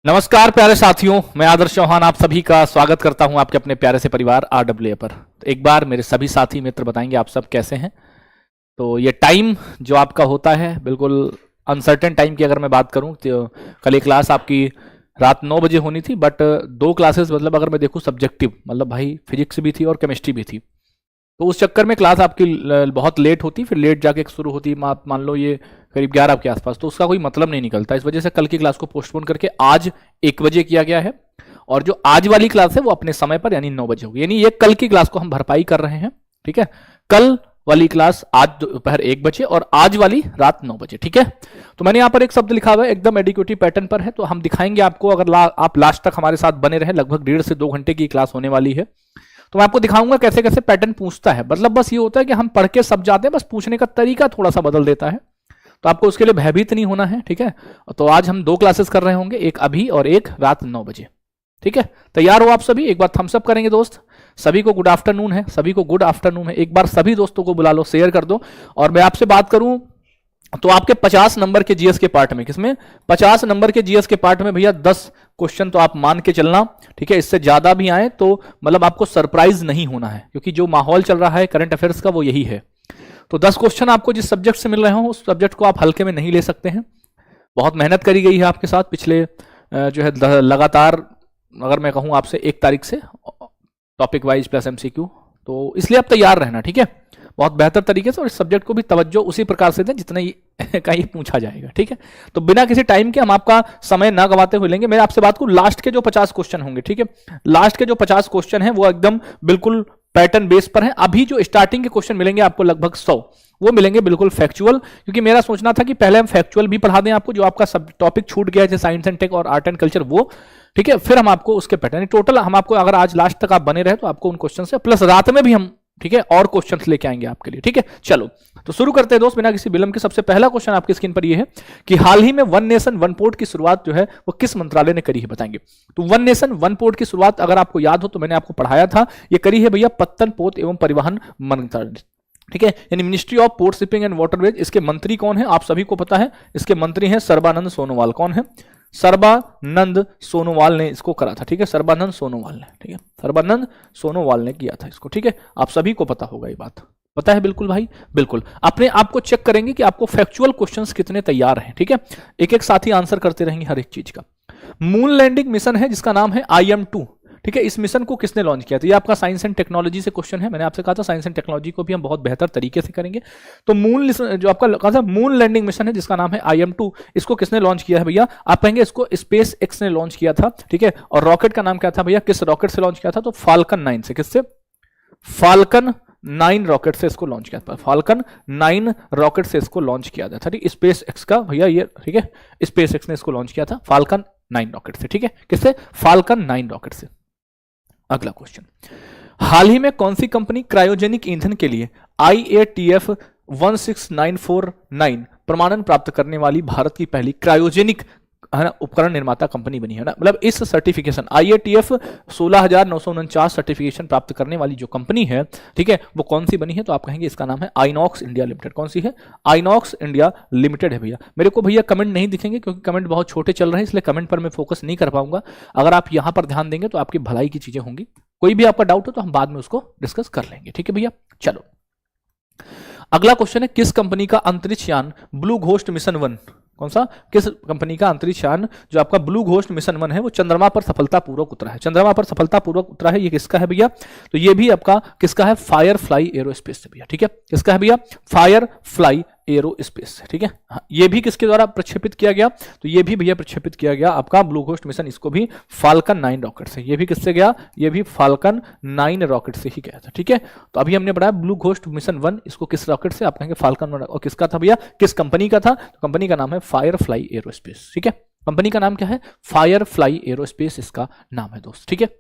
नमस्कार प्यारे साथियों, मैं आदर्श चौहान आप सभी का स्वागत करता हूं आपके अपने प्यारे से परिवार RWA पर। तो एक बार मेरे सभी साथी मित्र बताएंगे आप सब कैसे हैं। तो ये टाइम जो आपका होता है बिल्कुल अनसर्टेन टाइम की अगर मैं बात करूं तो कल एक क्लास आपकी रात 9 बजे होनी थी, बट दो क्लासेस मतलब अगर मैं देखूं सब्जेक्टिव मतलब भाई फिजिक्स भी थी और केमिस्ट्री भी थी, तो उस चक्कर में क्लास आपकी बहुत लेट होती, फिर लेट जाके शुरू होती, मान लो ये करीब 11 के आसपास, तो उसका कोई मतलब नहीं निकलता। इस वजह से कल की क्लास को पोस्टपोन करके आज 1 बजे किया गया है, और जो आज वाली क्लास है वो अपने समय पर यानी 9 बजे होगी। यानी ये कल की क्लास को हम भरपाई कर रहे हैं, ठीक है। कल वाली क्लास आज दोपहर 1 बजे और आज वाली रात 9 बजे, ठीक है। तो मैंने यहाँ पर एक शब्द लिखा हुआ है एकदम एडिक्वेटिव पैटर्न पर है, तो हम दिखाएंगे आपको। अगर आप लास्ट तक हमारे साथ बने रहे, लगभग 1.5 से 2 घंटे की क्लास होने वाली है, तो मैं आपको दिखाऊंगा कैसे कैसे पैटर्न पूछता है। मतलब बस ये होता है कि हम पढ़ के सब जाते हैं, बस पूछने का तरीका थोड़ा सा बदल देता है, तो आपको उसके लिए भयभीत नहीं होना है, ठीक है। तो आज हम 2 क्लासेस कर रहे होंगे, एक अभी और एक रात 9 बजे, ठीक है। तैयार हो आप सभी? एक बार थम्स अप करेंगे दोस्त। सभी को गुड आफ्टरनून है, सभी को गुड आफ्टरनून है। एक बार सभी दोस्तों को बुला लो, शेयर कर दो। और मैं आपसे बात करूं तो आपके 50 नंबर के जीएस के पार्ट में, किसमें 50 नंबर के जीएस के पार्ट में भैया 10 क्वेश्चन तो आप मान के चलना, ठीक है। इससे ज्यादा भी आए तो मतलब आपको सरप्राइज नहीं होना है, क्योंकि जो माहौल चल रहा है करंट अफेयर्स का वो यही है। तो 10 क्वेश्चन आपको जिस सब्जेक्ट से मिल रहे हो उस सब्जेक्ट को आप हल्के में नहीं ले सकते हैं। बहुत मेहनत करी गई है आपके साथ पिछले जो है लगातार, अगर मैं कहूं आपसे 1 तारीख से टॉपिक वाइज प्लस MCQ, तो इसलिए आप तैयार रहना, ठीक है, बहुत बेहतर तरीके से। और इस सब्जेक्ट को भी तवज्जो उसी प्रकार से दें जितना का ही पूछा जाएगा, ठीक है। तो बिना किसी टाइम के हम आपका समय ना गवाते हुए लेंगे। मैं आपसे बात करूं, लास्ट के जो 50 क्वेश्चन होंगे, ठीक है, लास्ट के जो 50 क्वेश्चन हैं वो एकदम बिल्कुल पैटर्न बेस पर है। अभी जो स्टार्टिंग के क्वेश्चन मिलेंगे आपको लगभग 100, वो मिलेंगे बिल्कुल फैक्चुअल, क्योंकि मेरा सोचना था कि पहले हम फैक्चुअल भी पढ़ा दें आपको, जो आपका सब टॉपिक छूट गया है साइंस एंड टेक और आर्ट एंड कल्चर, वो, ठीक है। फिर हम आपको उसके पैटर्न टोटल हम आपको, अगर आज लास्ट तक आप बने रहे तो आपको उन क्वेश्चन से प्लस रात में भी हम, ठीक है, और क्वेश्चंस लेके आएंगे आपके लिए, ठीक है। चलो तो शुरू करते हैं दोस्त बिना किसी विलंब के। सबसे पहला क्वेश्चन आपकी स्क्रीन पर ये है कि हाल ही में वन नेशन वन पोर्ट की शुरुआत जो है वो किस मंत्रालय ने करी है, बताएंगे। तो वन नेशन वन पोर्ट की शुरुआत अगर आपको याद हो तो मैंने आपको पढ़ाया था, ये करी है भैया पत्तन पोत एवं परिवहन मंत्रालय, ठीक है, यानी ministry of port shipping and waterways. इसके मंत्री कौन है आप सभी को पता है, इसके मंत्री हैं सर्बानंद सोनोवाल। कौन है? सर्बानंद सोनोवाल ने इसको करा था, ठीक है, सर्बानंद सोनोवाल ने, ठीक है, सर्बानंद सोनोवाल ने किया था इसको, ठीक है। आप सभी को पता होगा, ये बात पता है बिल्कुल भाई, बिल्कुल। अपने आप को चेक करेंगे कि आपको फैक्चुअल क्वेश्चंस कितने तैयार हैं, ठीक है। एक एक साथी आंसर करते रहेंगे हर एक चीज का। मून लैंडिंग मिशन है जिसका नाम है IM-2, ठीक है। इस मिशन को किसने लॉन्च किया था? ये आपका साइंस एंड टेक्नोलॉजी से क्वेश्चन है। मैंने आपसे कहा था साइंस एंड टेक्नोलॉजी को भी हम बहुत बेहतर तरीके से करेंगे। तो मून जो आपका कहा था मून लैंडिंग मिशन है जिसका नाम है IM-2, इसको किसने लॉन्च किया है भैया? आप कहेंगे इसको स्पेस एक्स ने लॉन्च किया था, ठीक है। और रॉकेट का नाम क्या था भैया? किस रॉकेट से लॉन्च किया था? तो फाल्कन 9 से। किससे? फाल्कन 9 रॉकेट से इसको लॉन्च किया था। फाल्कन 9 रॉकेट से इसको लॉन्च किया था, ठीक। स्पेस एक्स का भैया ये, ठीक है, स्पेस एक्स ने इसको लॉन्च किया था फाल्कन 9 रॉकेट से, ठीक है। किससे? फाल्कन 9 रॉकेट से। अगला क्वेश्चन, हाल ही में कौन सी कंपनी क्रायोजेनिक ईंधन के लिए IATF 16949 प्रमाणन प्राप्त करने वाली भारत की पहली क्रायोजेनिक उपकरण निर्माता कंपनी बनी है ना? मतलब इस सर्टिफिकेशन IATF 16949 सर्टिफिकेशन प्राप्त करने वाली जो कंपनी है, ठीक है, वो कौन सी बनी है? तो आप कहेंगे इसका नाम है आइनॉक्स इंडिया लिमिटेड। कौन सी है? आइनॉक्स इंडिया लिमिटेड है भैया। मेरे को भैया कमेंट नहीं दिखेंगे क्योंकि कमेंट बहुत छोटे चल रहे हैं, इसलिए कमेंट पर मैं फोकस नहीं कर पाऊंगा। अगर आप यहां पर ध्यान देंगे तो आपकी भलाई की चीजें होंगी। कोई भी आपका डाउट हो तो हम बाद में उसको डिस्कस कर लेंगे, ठीक है भैया। चलो अगला क्वेश्चन है, किस कंपनी का अंतरिक्ष यान ब्लू घोस्ट मिशन 1, कौन सा, किस कंपनी का अंतरिक्ष यान जो आपका ब्लू घोस्ट मिशन 1 है वो चंद्रमा पर सफलतापूर्वक उतरा है? चंद्रमा पर सफलतापूर्वक उतरा है, ये किसका है भैया? तो ये भी आपका किसका है? फायर फ्लाई एरोस्पेस से भैया, ठीक है। किसका है भैया? फायर फ्लाई एरोस्पेस, ठीक है। ये भी किसके द्वारा प्रक्षेपित किया गया? तो ये भी भैया प्रक्षेपित किया गया आपका ब्लू घोस्ट मिशन, इसको भी फाल्कन 9 रॉकेट से। ये भी किससे गया? ये भी फाल्कन 9 रॉकेट से ही गया था, ठीक है। तो अभी हमने पढ़ा ब्लू घोस्ट मिशन 1, इसको किस रॉकेट से? आप कहेंगे फाल्कन 1। और किसका था भैया? किस कंपनी का था? तो कंपनी का नाम है फायर फ्लाई एरोस्पेस, ठीक है। कंपनी का नाम क्या है? फायर फ्लाई एरोस्पेस इसका नाम है दोस्त, ठीक है।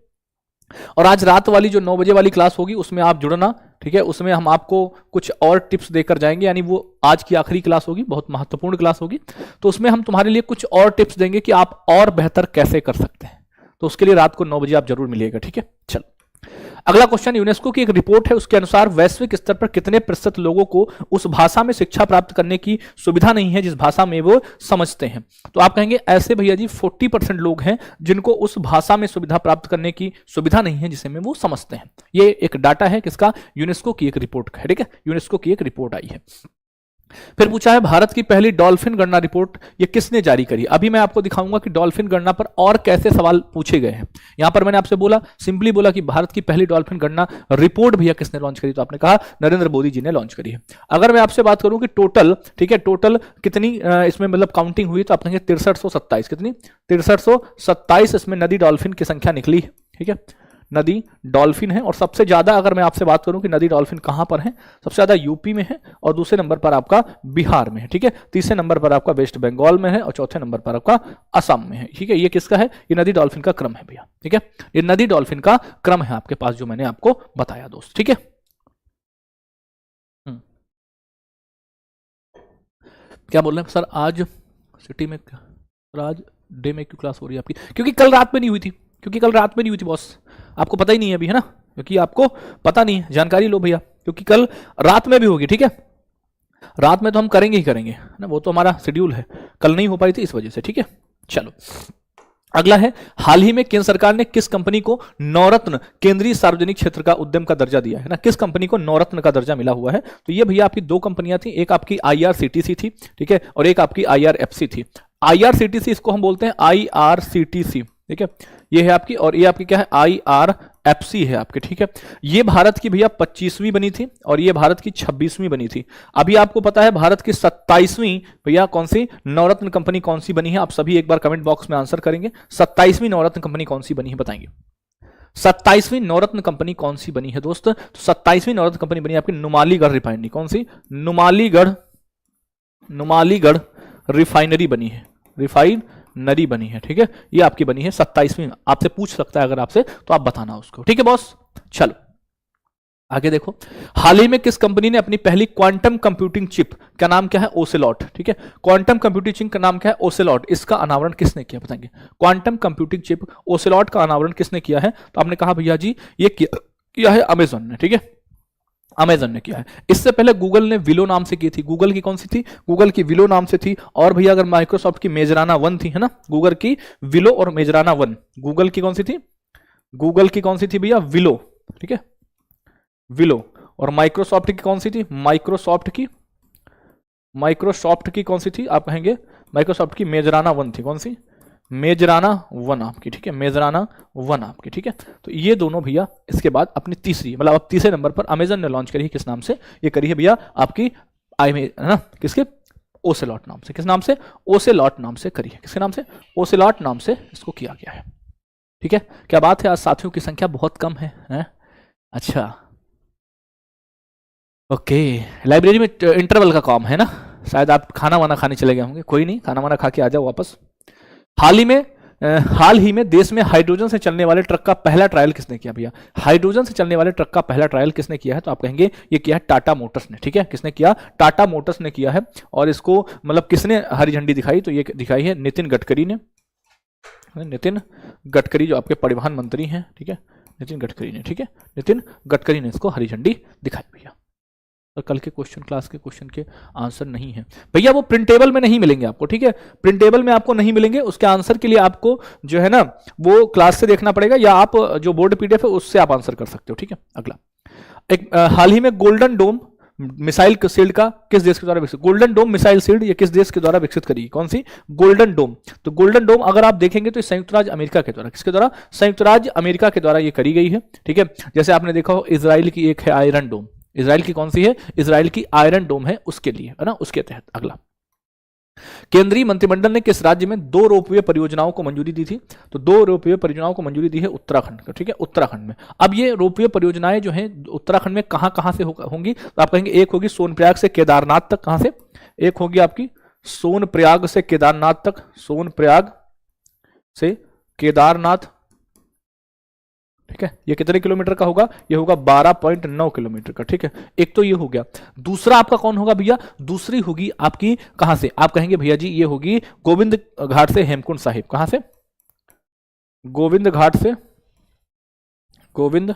और आज रात वाली जो 9 बजे वाली क्लास होगी उसमें आप जुड़ना, ठीक है। उसमें हम आपको कुछ और टिप्स देकर जाएंगे, यानी वो आज की आखिरी क्लास होगी, बहुत महत्वपूर्ण क्लास होगी। तो उसमें हम तुम्हारे लिए कुछ और टिप्स देंगे कि आप और बेहतर कैसे कर सकते हैं। तो उसके लिए रात को 9 बजे आप जरूर मिलिएगा, ठीक है। चलो अगला क्वेश्चन, यूनेस्को की एक रिपोर्ट है, उसके अनुसार वैश्विक स्तर पर कितने प्रतिशत लोगों को उस भाषा में शिक्षा प्राप्त करने की सुविधा नहीं है जिस भाषा में वो समझते हैं। तो आप कहेंगे ऐसे भैया जी 40% लोग हैं जिनको उस भाषा में सुविधा प्राप्त करने की सुविधा नहीं है जिसे में वो समझते हैं। ये एक डाटा है किसका, यूनेस्को की एक रिपोर्ट का है, ठीक है, यूनेस्को की एक रिपोर्ट आई है। फिर पूछा है भारत की पहली डॉल्फिन गणना रिपोर्ट ये किसने जारी करी। अभी मैं आपको दिखाऊंगा कि डॉल्फिन गणना पर और कैसे सवाल पूछे गए हैं। यहां पर मैंने आपसे बोला, सिंपली बोला कि भारत की पहली डॉल्फिन गणना रिपोर्ट भैया किसने लॉन्च करी, तो आपने कहा नरेंद्र मोदी जी ने लॉन्च करी है। अगर मैं आपसे बात करूं कि टोटल, ठीक है, टोटल कितनी इसमें मतलब काउंटिंग हुई, तो आप कहेंगे 6327, कितनी 6327 इसमें नदी डॉल्फिन की संख्या निकली है, ठीक है, नदी डॉल्फिन है। और सबसे ज्यादा अगर मैं आपसे बात करूं कि नदी डॉल्फिन कहां पर है, सबसे ज्यादा यूपी में है, और दूसरे नंबर पर आपका बिहार में है, ठीक है, तीसरे नंबर पर आपका वेस्ट बंगाल में है, और चौथे नंबर पर आपका असम में है, ठीक है। ये किसका है, ये नदी डॉल्फिन का क्रम है भैया, ठीक है, ये नदी डॉल्फिन का क्रम है आपके पास जो मैंने आपको बताया दोस्त, ठीक है। क्या बोल रहे हैं सर, आज सिटी में, आज डे में क्यों क्लास हो रही है आपकी, क्योंकि कल रात में नहीं हुई थी, क्योंकि कल रात में नहीं हुई थी बॉस, आपको पता ही नहीं है अभी, है ना, क्योंकि आपको पता नहीं है, जानकारी लो भैया, क्योंकि कल रात में भी होगी, ठीक है, रात में तो हम करेंगे ही करेंगे ना, वो तो हमारा शेड्यूल है, कल नहीं हो पाई थी इस वजह से, ठीक है। चलो अगला है, हाल ही में केंद्र सरकार ने किस कंपनी को नवरत्न केंद्रीय सार्वजनिक क्षेत्र का उद्यम का दर्जा दिया है ना, किस कंपनी को नवरत्न का दर्जा मिला हुआ है, तो ये भैया आपकी दो कंपनियां थी, एक आपकी IRCTC थी, ठीक है, और एक आपकी IRFC थी। IRCTC इसको हम बोलते हैं IRCTC, ठीक है, ये है आपकी, और ये आपकी क्या है, IRFC है आपकी, ठीक है। ये भारत की भैया 25वीं बनी थी और ये भारत की 26वीं बनी थी। अभी आपको पता है भारत की 27वीं भैया कौन सी नवरत्न कंपनी कौन सी बनी है, आप सभी एक बार कमेंट बॉक्स में आंसर करेंगे, 27वीं नवरत्न कंपनी कौन सी बनी है बताएंगे, 27वीं नवरत्न कंपनी कौन सी बनी है दोस्त, तो 27वीं नवरत्न कंपनी बनी आपकी नुमालीगढ़ रिफाइनरी, कौन सी, नुमालीगढ़ रिफाइनरी बनी है, रिफाइनरी बनी है, ठीक है, ये आपकी बनी है 27वीं। आपसे पूछ सकता है अगर आपसे, तो आप बताना उसको, ठीक है बॉस। चलो आगे देखो, हाल ही में किस कंपनी ने अपनी पहली क्वांटम कंप्यूटिंग चिप का नाम क्या है, ओसेलॉट, ठीक है, क्वांटम कंप्यूटिंग चिप का नाम क्या है, ओसेलॉट, इसका अनावरण किसने किया बताएंगे, क्वांटम कंप्यूटिंग चिप ओसेलॉट का अनावरण किसने किया है, तो आपने कहा भैया जी ये किया है अमेजॉन ने, ठीक है, अमेजन ने किया है। इससे पहले गूगल ने विलो नाम से की थी, गूगल की कौन सी थी, गूगल की विलो नाम से थी। और भैया अगर माइक्रोसॉफ्ट की मेजराना 1 थी, है ना, गूगल की विलो और मेजराना 1, गूगल की कौन सी थी, गूगल की कौन सी थी भैया, विलो, ठीक है, विलो, और माइक्रोसॉफ्ट की कौन सी थी, माइक्रोसॉफ्ट की कौन सी थी, आप कहेंगे माइक्रोसॉफ्ट की मेजराना 1 थी, कौन सी, मेजराना 1 आपकी, ठीक है, मेजराना 1 आपकी, ठीक है। तो ये दोनों भैया इसके बाद अपनी तीसरी, मतलब अब तीसरे नंबर पर अमेजन ने लॉन्च करी है, किस नाम से, ये करी है भैया आपकी है ना, किसके, ओसेलॉट नाम से, किस नाम से, ओसेलॉट नाम से करी है, किसके नाम से, ओसेलॉट नाम से इसको किया गया है, ठीक है। क्या बात है, आज साथियों की संख्या बहुत कम है? अच्छा ओके, लाइब्रेरी में इंटरवल का काम है ना, शायद आप खाना वाना खाने चले गए होंगे, कोई नहीं, खाना वाना खा के आ जाओ वापस। हाल ही में देश में हाइड्रोजन से चलने वाले ट्रक का पहला ट्रायल किसने किया भैया, हाइड्रोजन से चलने वाले ट्रक का पहला ट्रायल किसने किया है, तो आप कहेंगे ये किया है टाटा मोटर्स ने, ठीक है, किसने किया, टाटा मोटर्स ने किया है। और इसको मतलब किसने हरी झंडी दिखाई, तो ये दिखाई है नितिन गडकरी ने, नितिन गडकरी जो आपके परिवहन मंत्री हैं, ठीक है, नितिन गडकरी ने, ठीक है, नितिन गडकरी ने इसको हरी झंडी दिखाई भैया। और कल के क्वेश्चन, क्लास के क्वेश्चन के आंसर नहीं है भैया, वो प्रिंटेबल में नहीं मिलेंगे आपको, ठीक है, प्रिंटेबल में आपको नहीं मिलेंगे, उसके आंसर के लिए आपको जो है ना वो क्लास से देखना पड़ेगा, या आप जो बोर्ड PDF है उससे आप आंसर कर सकते हो, ठीक है। अगला एक हाल ही में गोल्डन डोम मिसाइल शील्ड का किस देश के द्वारा विकसित, गोल्डन डोम मिसाइल शील्ड ये किस देश के द्वारा विकसित करी, कौन सी, गोल्डन डोम। तो गोल्डन डोम अगर आप देखेंगे तो संयुक्त राज्य अमेरिका के द्वारा, किसके द्वारा, संयुक्त राज्य अमेरिका के द्वारा ये करी गई है, ठीक है। जैसे आपने देखा हो इजराइल की एक है आयरन डोम, इजराइल की कौन सी है, इजराइल की आयरन डोम है, उसके लिए, है ना, उसके तहत। अगला, केंद्रीय मंत्रिमंडल ने किस राज्य में 2 रोपवे परियोजनाओं को मंजूरी दी थी, तो 2 रोपवे परियोजनाओं को मंजूरी दी है उत्तराखंड को, ठीक है, उत्तराखंड में। अब ये रोपवे परियोजनाएं जो हैं उत्तराखंड में कहां कहां से होंगी, तो आप कहेंगे एक होगी सोनप्रयाग से केदारनाथ तक, कहां से, एक होगी आपकी सोनप्रयाग से केदारनाथ तक, सोनप्रयाग से केदारनाथ, ठीक है, ये कितने किलोमीटर का होगा, ये होगा 12.9 किलोमीटर का, ठीक है, एक तो ये हो गया। दूसरा आपका कौन होगा भैया, दूसरी होगी आपकी कहां से, आप कहेंगे भैया जी ये होगी गोविंद घाट से हेमकुंड साहिब, कहां से, गोविंद घाट से, गोविंद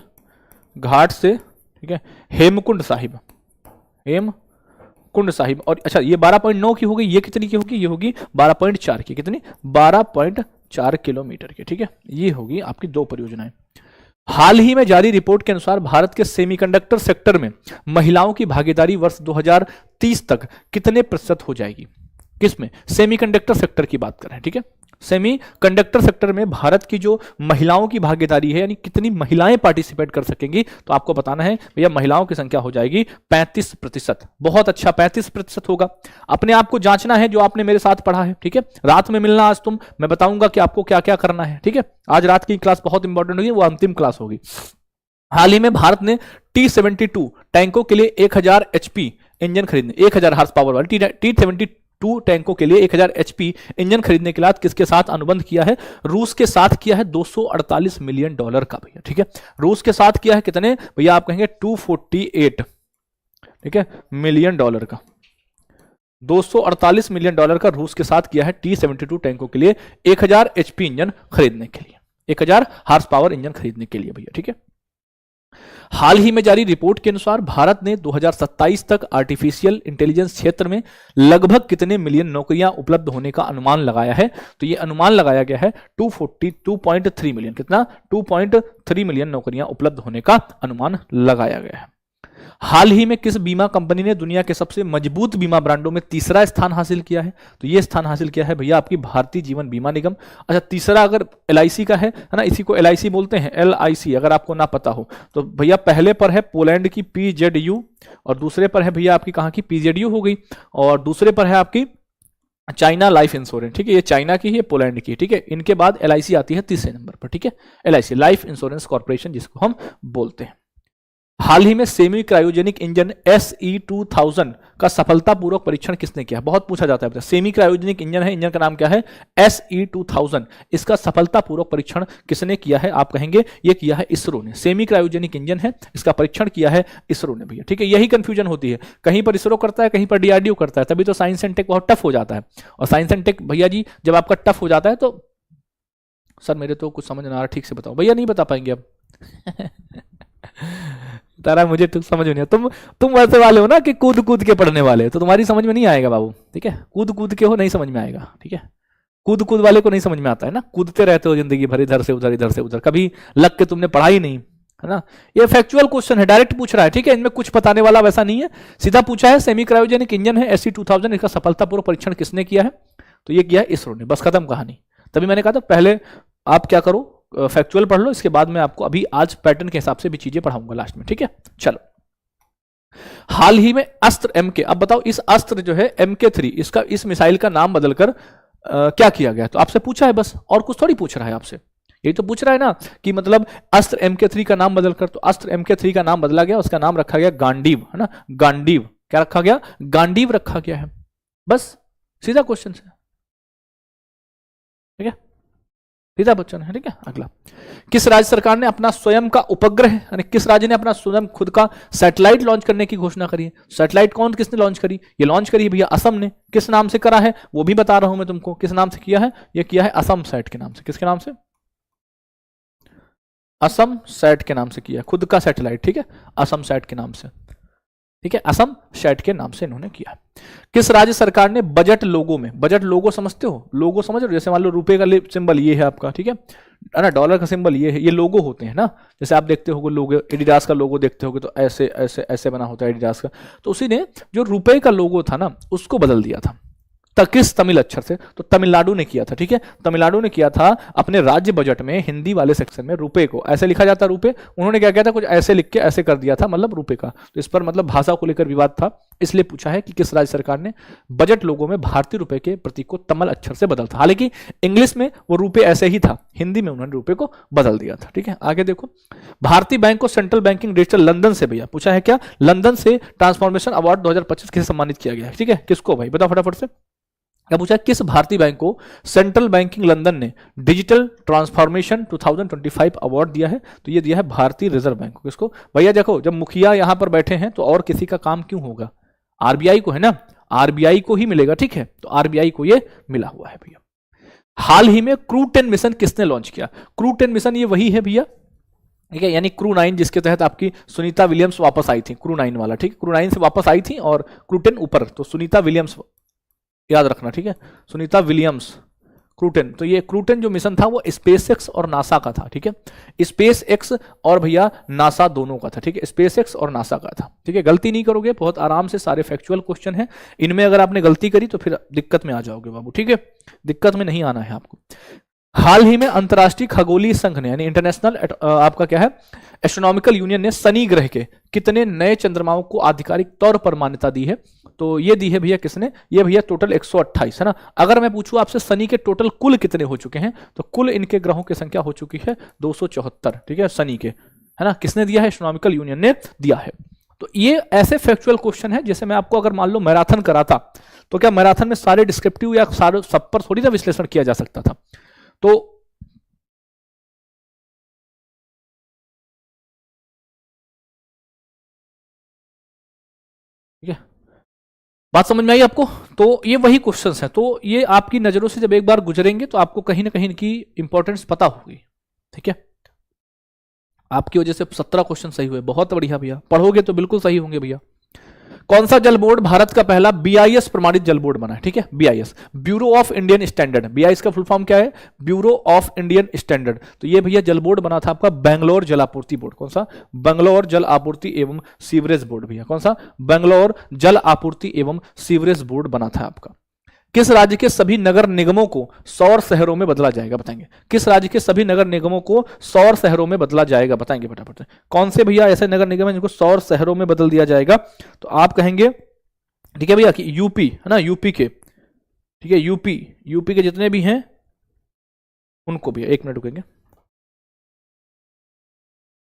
घाट से, ठीक है, हेमकुंड साहिब, हेमकुंड साहिब। और अच्छा ये 12.9 की होगी, ये कितनी की होगी, ये होगी 12.4 की, कितनी 12.4 किलोमीटर की, ठीक है। ये होगी आपकी दो परियोजनाएं। हाल ही में जारी रिपोर्ट के अनुसार भारत के सेमीकंडक्टर सेक्टर में महिलाओं की भागीदारी वर्ष 2030 तक कितने प्रतिशत हो जाएगी? किसमें? सेमीकंडक्टर सेक्टर की बात कर रहे हैं, ठीक है। सेमीकंडक्टर सेक्टर में भारत की जो महिलाओं की भागीदारी है, यानी कितनी महिलाएं पार्टिसिपेट कर सकेंगी, तो आपको बताना है भैया महिलाओं की संख्या हो जाएगी 35%। बहुत अच्छा, 35% होगा। अपने आप को जांचना है जो आपने मेरे साथ पढ़ा है, ठीक है। रात में मिलना आज तुम, मैं बताऊंगा कि आपको क्या क्या करना है, ठीक है। आज रात की क्लास बहुत इंपॉर्टेंट होगी, वो अंतिम क्लास होगी। हाल ही में भारत ने T-72 टैंकों के लिए 1000 HP इंजन खरीदने, 1000 हार्स पावर वाले T-72 टैंकों के लिए 1000 HP इंजन खरीदने के लिए किसके साथ अनुबंध किया है? रूस के साथ किया है, $248 मिलियन का भैया, ठीक है। रूस के साथ किया है कितने भैया? आप कहेंगे 248, ठीक है, मिलियन डॉलर का, $248 मिलियन का रूस के साथ किया है T-72 टैंकों के लिए 1000 HP इंजन खरीदने के लिए, 1000 हार्स पावर इंजन खरीदने के लिए भैया, ठीक है। हाल ही में जारी रिपोर्ट के अनुसार भारत ने 2027 तक आर्टिफिशियल इंटेलिजेंस क्षेत्र में लगभग कितने मिलियन नौकरियां उपलब्ध होने का अनुमान लगाया है? तो यह अनुमान लगाया गया है 242.3 मिलियन, कितना? 2.3 मिलियन नौकरियां उपलब्ध होने का अनुमान लगाया गया है। हाल ही में किस बीमा कंपनी ने दुनिया के सबसे मजबूत बीमा ब्रांडों में तीसरा स्थान हासिल किया है? तो यह स्थान हासिल किया है भैया आपकी भारतीय जीवन बीमा निगम। अच्छा तीसरा अगर LIC का है ना, इसी को LIC बोलते हैं, LIC, अगर आपको ना पता हो तो भैया पहले पर है पोलैंड की PZU, और दूसरे पर है भैया आपकी कहां की PZU हो गई, और दूसरे पर है आपकी चाइना लाइफ इंश्योरेंस, ठीक है। ये चाइना की है, पोलैंड की, ठीक है। इनके बाद LIC आती है तीसरे नंबर पर, ठीक है, LIC लाइफ इंश्योरेंस कॉर्पोरेशन जिसको हम बोलते हैं। हाल ही में सेमी क्रायोजेनिक इंजन SE2000 का सफलतापूर्वक परीक्षण किसने किया? बहुत पूछा जाता है। सेमी क्रायोजेनिक इंजन है, इंजन का नाम क्या है? SE2000। इसका सफलतापूर्वक परीक्षण किसने किया है? आप कहेंगे ये किया है इसरो ने। सेमी क्रायोजेनिक इंजन है, इसका परीक्षण किया है इसरो ने भैया, ठीक है। यही कंफ्यूजन होती है, कहीं पर इसरो करता है, कहीं पर DRDO करता है, तभी तो साइंस एंड टेक बहुत टफ हो जाता है। और साइंस एंड टेक भैया जी जब आपका टफ हो जाता है तो सर मेरे तो कुछ समझ ना आ रहा, ठीक से बताओ भैया, नहीं बता पाएंगे अब तारा मुझे तो समझ में नहीं। तुम वैसे वाले हो ना कि कूद कूद के पढ़ने वाले, तो तुम्हारी समझ में नहीं आएगा बाबू, ठीक है। कूद कूद के हो, नहीं समझ में आएगा, ठीक है। कूद कूद वाले को नहीं समझ में आता है ना, कूदते रहते हो जिंदगी भर, इधर से उधर, इधर से उधर, कभी लग के तुमने पढ़ा ही नहीं, है ना। ये फैक्चुअल क्वेश्चन है, डायरेक्ट पूछ रहा है, ठीक है। इनमें कुछ बताने वाला वैसा नहीं है, सीधा पूछा है। सेमी क्रायोजेनिक इंजन है SE2000, इसका सफलतापूर्वक परीक्षण किसने किया है? तो ये किया है इसरो ने, बस खत्म कहानी। तभी मैंने कहा था पहले आप क्या करो, फैक्चुअल पढ़ लो, इसके बाद मैं आपको अभी आज पैटर्न के हिसाब से भी चीजें पढ़ाऊंगा लास्ट में, ठीक है। चलो, हाल ही में अस्त्र MK, अब बताओ इस अस्त्र जो है MK3, इसका, इस मिसाइल का नाम बदलकर क्या किया गया? तो आपसे पूछा है बस, और कुछ थोड़ी पूछ रहा है आपसे, यही तो पूछ रहा है ना कि मतलब अस्त्र MK3 का नाम बदलकर, तो अस्त्र MK3 का नाम बदला गया, उसका नाम रखा गया गांडीव, है ना। गांडीव, क्या रखा गया? गांडीव रखा गया है, बस सीधा क्वेश्चन है, ठीक है, सीधा बच्चन है, ठीक है। अगला, किस राज्य सरकार ने अपना स्वयं का उपग्रह, यानी किस राज्य ने अपना स्वयं खुद का सैटेलाइट लॉन्च करने की घोषणा करी है? सैटेलाइट किसने लॉन्च करी? ये लॉन्च करी है भैया असम ने। किस नाम से करा है वो भी बता रहा हूं मैं तुमको, किस नाम से किया है? ये किया है असम सैट के नाम से। किसके नाम से? असम सैट के नाम से किया, खुद का सैटेलाइट, ठीक है, असम सैट के नाम से, ठीक है, असम सैट के नाम से इन्होंने किया। किस राज्य सरकार ने बजट लोगो में, बजट लोगो समझते हो? लोगो समझ रहे हो? जैसे मान लो रुपए का सिंबल ये है आपका, ठीक है ना, डॉलर का सिंबल ये है, ये लोगो होते हैं ना। जैसे आप देखते होगे लोगो, एडिडास का लोगो देखते होगे तो ऐसे ऐसे ऐसे बना होता है एडिडास का। तो उसी ने जो रुपए का लोगो था ना उसको बदल दिया था, किस तमिल अक्षर से? तो तमिलनाडु ने किया था, ठीक है। तमिलनाडु ने किया था अपने राज्य बजट में, हिंदी वाले सेक्शन में रुपए को ऐसे लिखा जाता रुपए, उन्होंने क्या किया था, कुछ ऐसे लिख के ऐसे कर दिया था, मतलब रुपए का। तो इस पर मतलब भाषा को लेकर विवाद था, इसलिए पूछा है कि किस राज्य सरकार ने बजट लोगों में भारतीय रुपए के प्रतीक को तमिल अक्षर से बदल था। हालांकि इंग्लिश में वो रुपए ऐसे ही था, हिंदी में उन्होंने रुपए को बदल दिया था, ठीक है। आगे देखो, भारतीय बैंक को सेंट्रल बैंकिंग डिजिटल लंदन से, भैया पूछा है क्या, लंदन से ट्रांसफॉर्मेशन अवार्ड 2025 किसे सम्मानित किया गया है, ठीक है। किसको भाई बताओ फटाफट से, क्या पूछा? किस भारतीय बैंक को सेंट्रल बैंकिंग लंदन ने डिजिटल ट्रांसफॉर्मेशन 2025 अवार्ड दिया है? तो ये दिया है भारतीय रिजर्व बैंक को। किसको भैया? देखो जब मुखिया यहां पर बैठे हैं तो और किसी का काम क्यों होगा? RBI को है ना, RBI को ही मिलेगा, ठीक है। तो RBI को ये मिला हुआ है भैया। हाल ही में क्रू 10 मिशन किसने लॉन्च किया? क्रू 10 मिशन ये वही है भैया ठीक है, यानी क्रू 9 जिसके तहत आपकी सुनीता विलियम्स वापस आई थी, क्रू 9 वाला, ठीक है, क्रू 9 से वापस आई थी और क्रू 10 ऊपर, तो सुनीता विलियम्स याद रखना, ठीक है, सुनीता विलियम्स क्रू 10। तो ये क्रू 10 जो मिशन था वो स्पेस एक्स और नासा का था, ठीक है, स्पेस एक्स और भैया नासा दोनों का था, ठीक है, स्पेस एक्स और नासा का था, ठीक है। गलती नहीं करोगे, बहुत आराम से सारे फैक्चुअल क्वेश्चन है, इनमें अगर आपने गलती करी तो फिर दिक्कत में आ जाओगे बाबू, ठीक है, दिक्कत में नहीं आना है आपको। हाल ही में अंतर्राष्ट्रीय खगोलीय संघ ने यानी इंटरनेशनल आपका क्या है एस्ट्रोनॉमिकल यूनियन ने शनि ग्रह के कितने नए चंद्रमाओं को आधिकारिक तौर पर मान्यता दी है? तो ये दी है भैया किसने? ये भैया टोटल 128 है ना। अगर मैं पूछूं आपसे शनि के टोटल कुल कितने हो चुके हैं, तो कुल इनके ग्रहों की संख्या हो चुकी है 274, ठीक है, शनि के, है ना। किसने दिया है? एस्ट्रोनॉमिकल यूनियन ने दिया है। तो ये ऐसे फैक्चुअल क्वेश्चन है, जैसे मैं आपको अगर मान लो मैराथन कराता, तो क्या मैराथन में सारे डिस्क्रिप्टिव या सारे सब पर थोड़ी ना विश्लेषण किया जा सकता था? तो ठीक है, बात समझ में आई आपको? तो ये वही क्वेश्चंस हैं, तो ये आपकी नजरों से जब एक बार गुजरेंगे तो आपको कहीं ना कहीं इनकी इंपॉर्टेंस पता होगी, ठीक है। आपकी वजह से 17 क्वेश्चन सही हुए, बहुत बढ़िया भैया, पढ़ोगे तो बिल्कुल सही होंगे भैया। कौन सा जल बोर्ड भारत का पहला बीआईएस प्रमाणित जल बोर्ड बना है? ठीक है, BIS, bureau of Indian standard. BIS का फुल फॉर्म क्या है? Bureau of Indian standard. तो ये भैया जल बोर्ड बना था आपका बेंगलोर जल आपूर्ति बोर्ड। कौन सा? बेंगलोर जल आपूर्ति एवं सीवरेज बोर्ड भैया। कौन सा? बेंगलोर जल आपूर्ति एवं सीवरेज बोर्ड बना था आपका। किस राज्य के सभी नगर निगमों को सौर शहरों में बदला जाएगा? बताएंगे। किस राज्य के सभी नगर निगमों को सौर शहरों में बदला जाएगा? बताएंगे फटाफट। कौन से भैया ऐसे नगर निगम हैं जिनको सौर शहरों में बदल दिया जाएगा? तो आप कहेंगे ठीक है भैया कि यूपी, है ना, यूपी के, ठीक है, यूपी के जितने भी हैं उनको भी। एक मिनट रुकेंगे,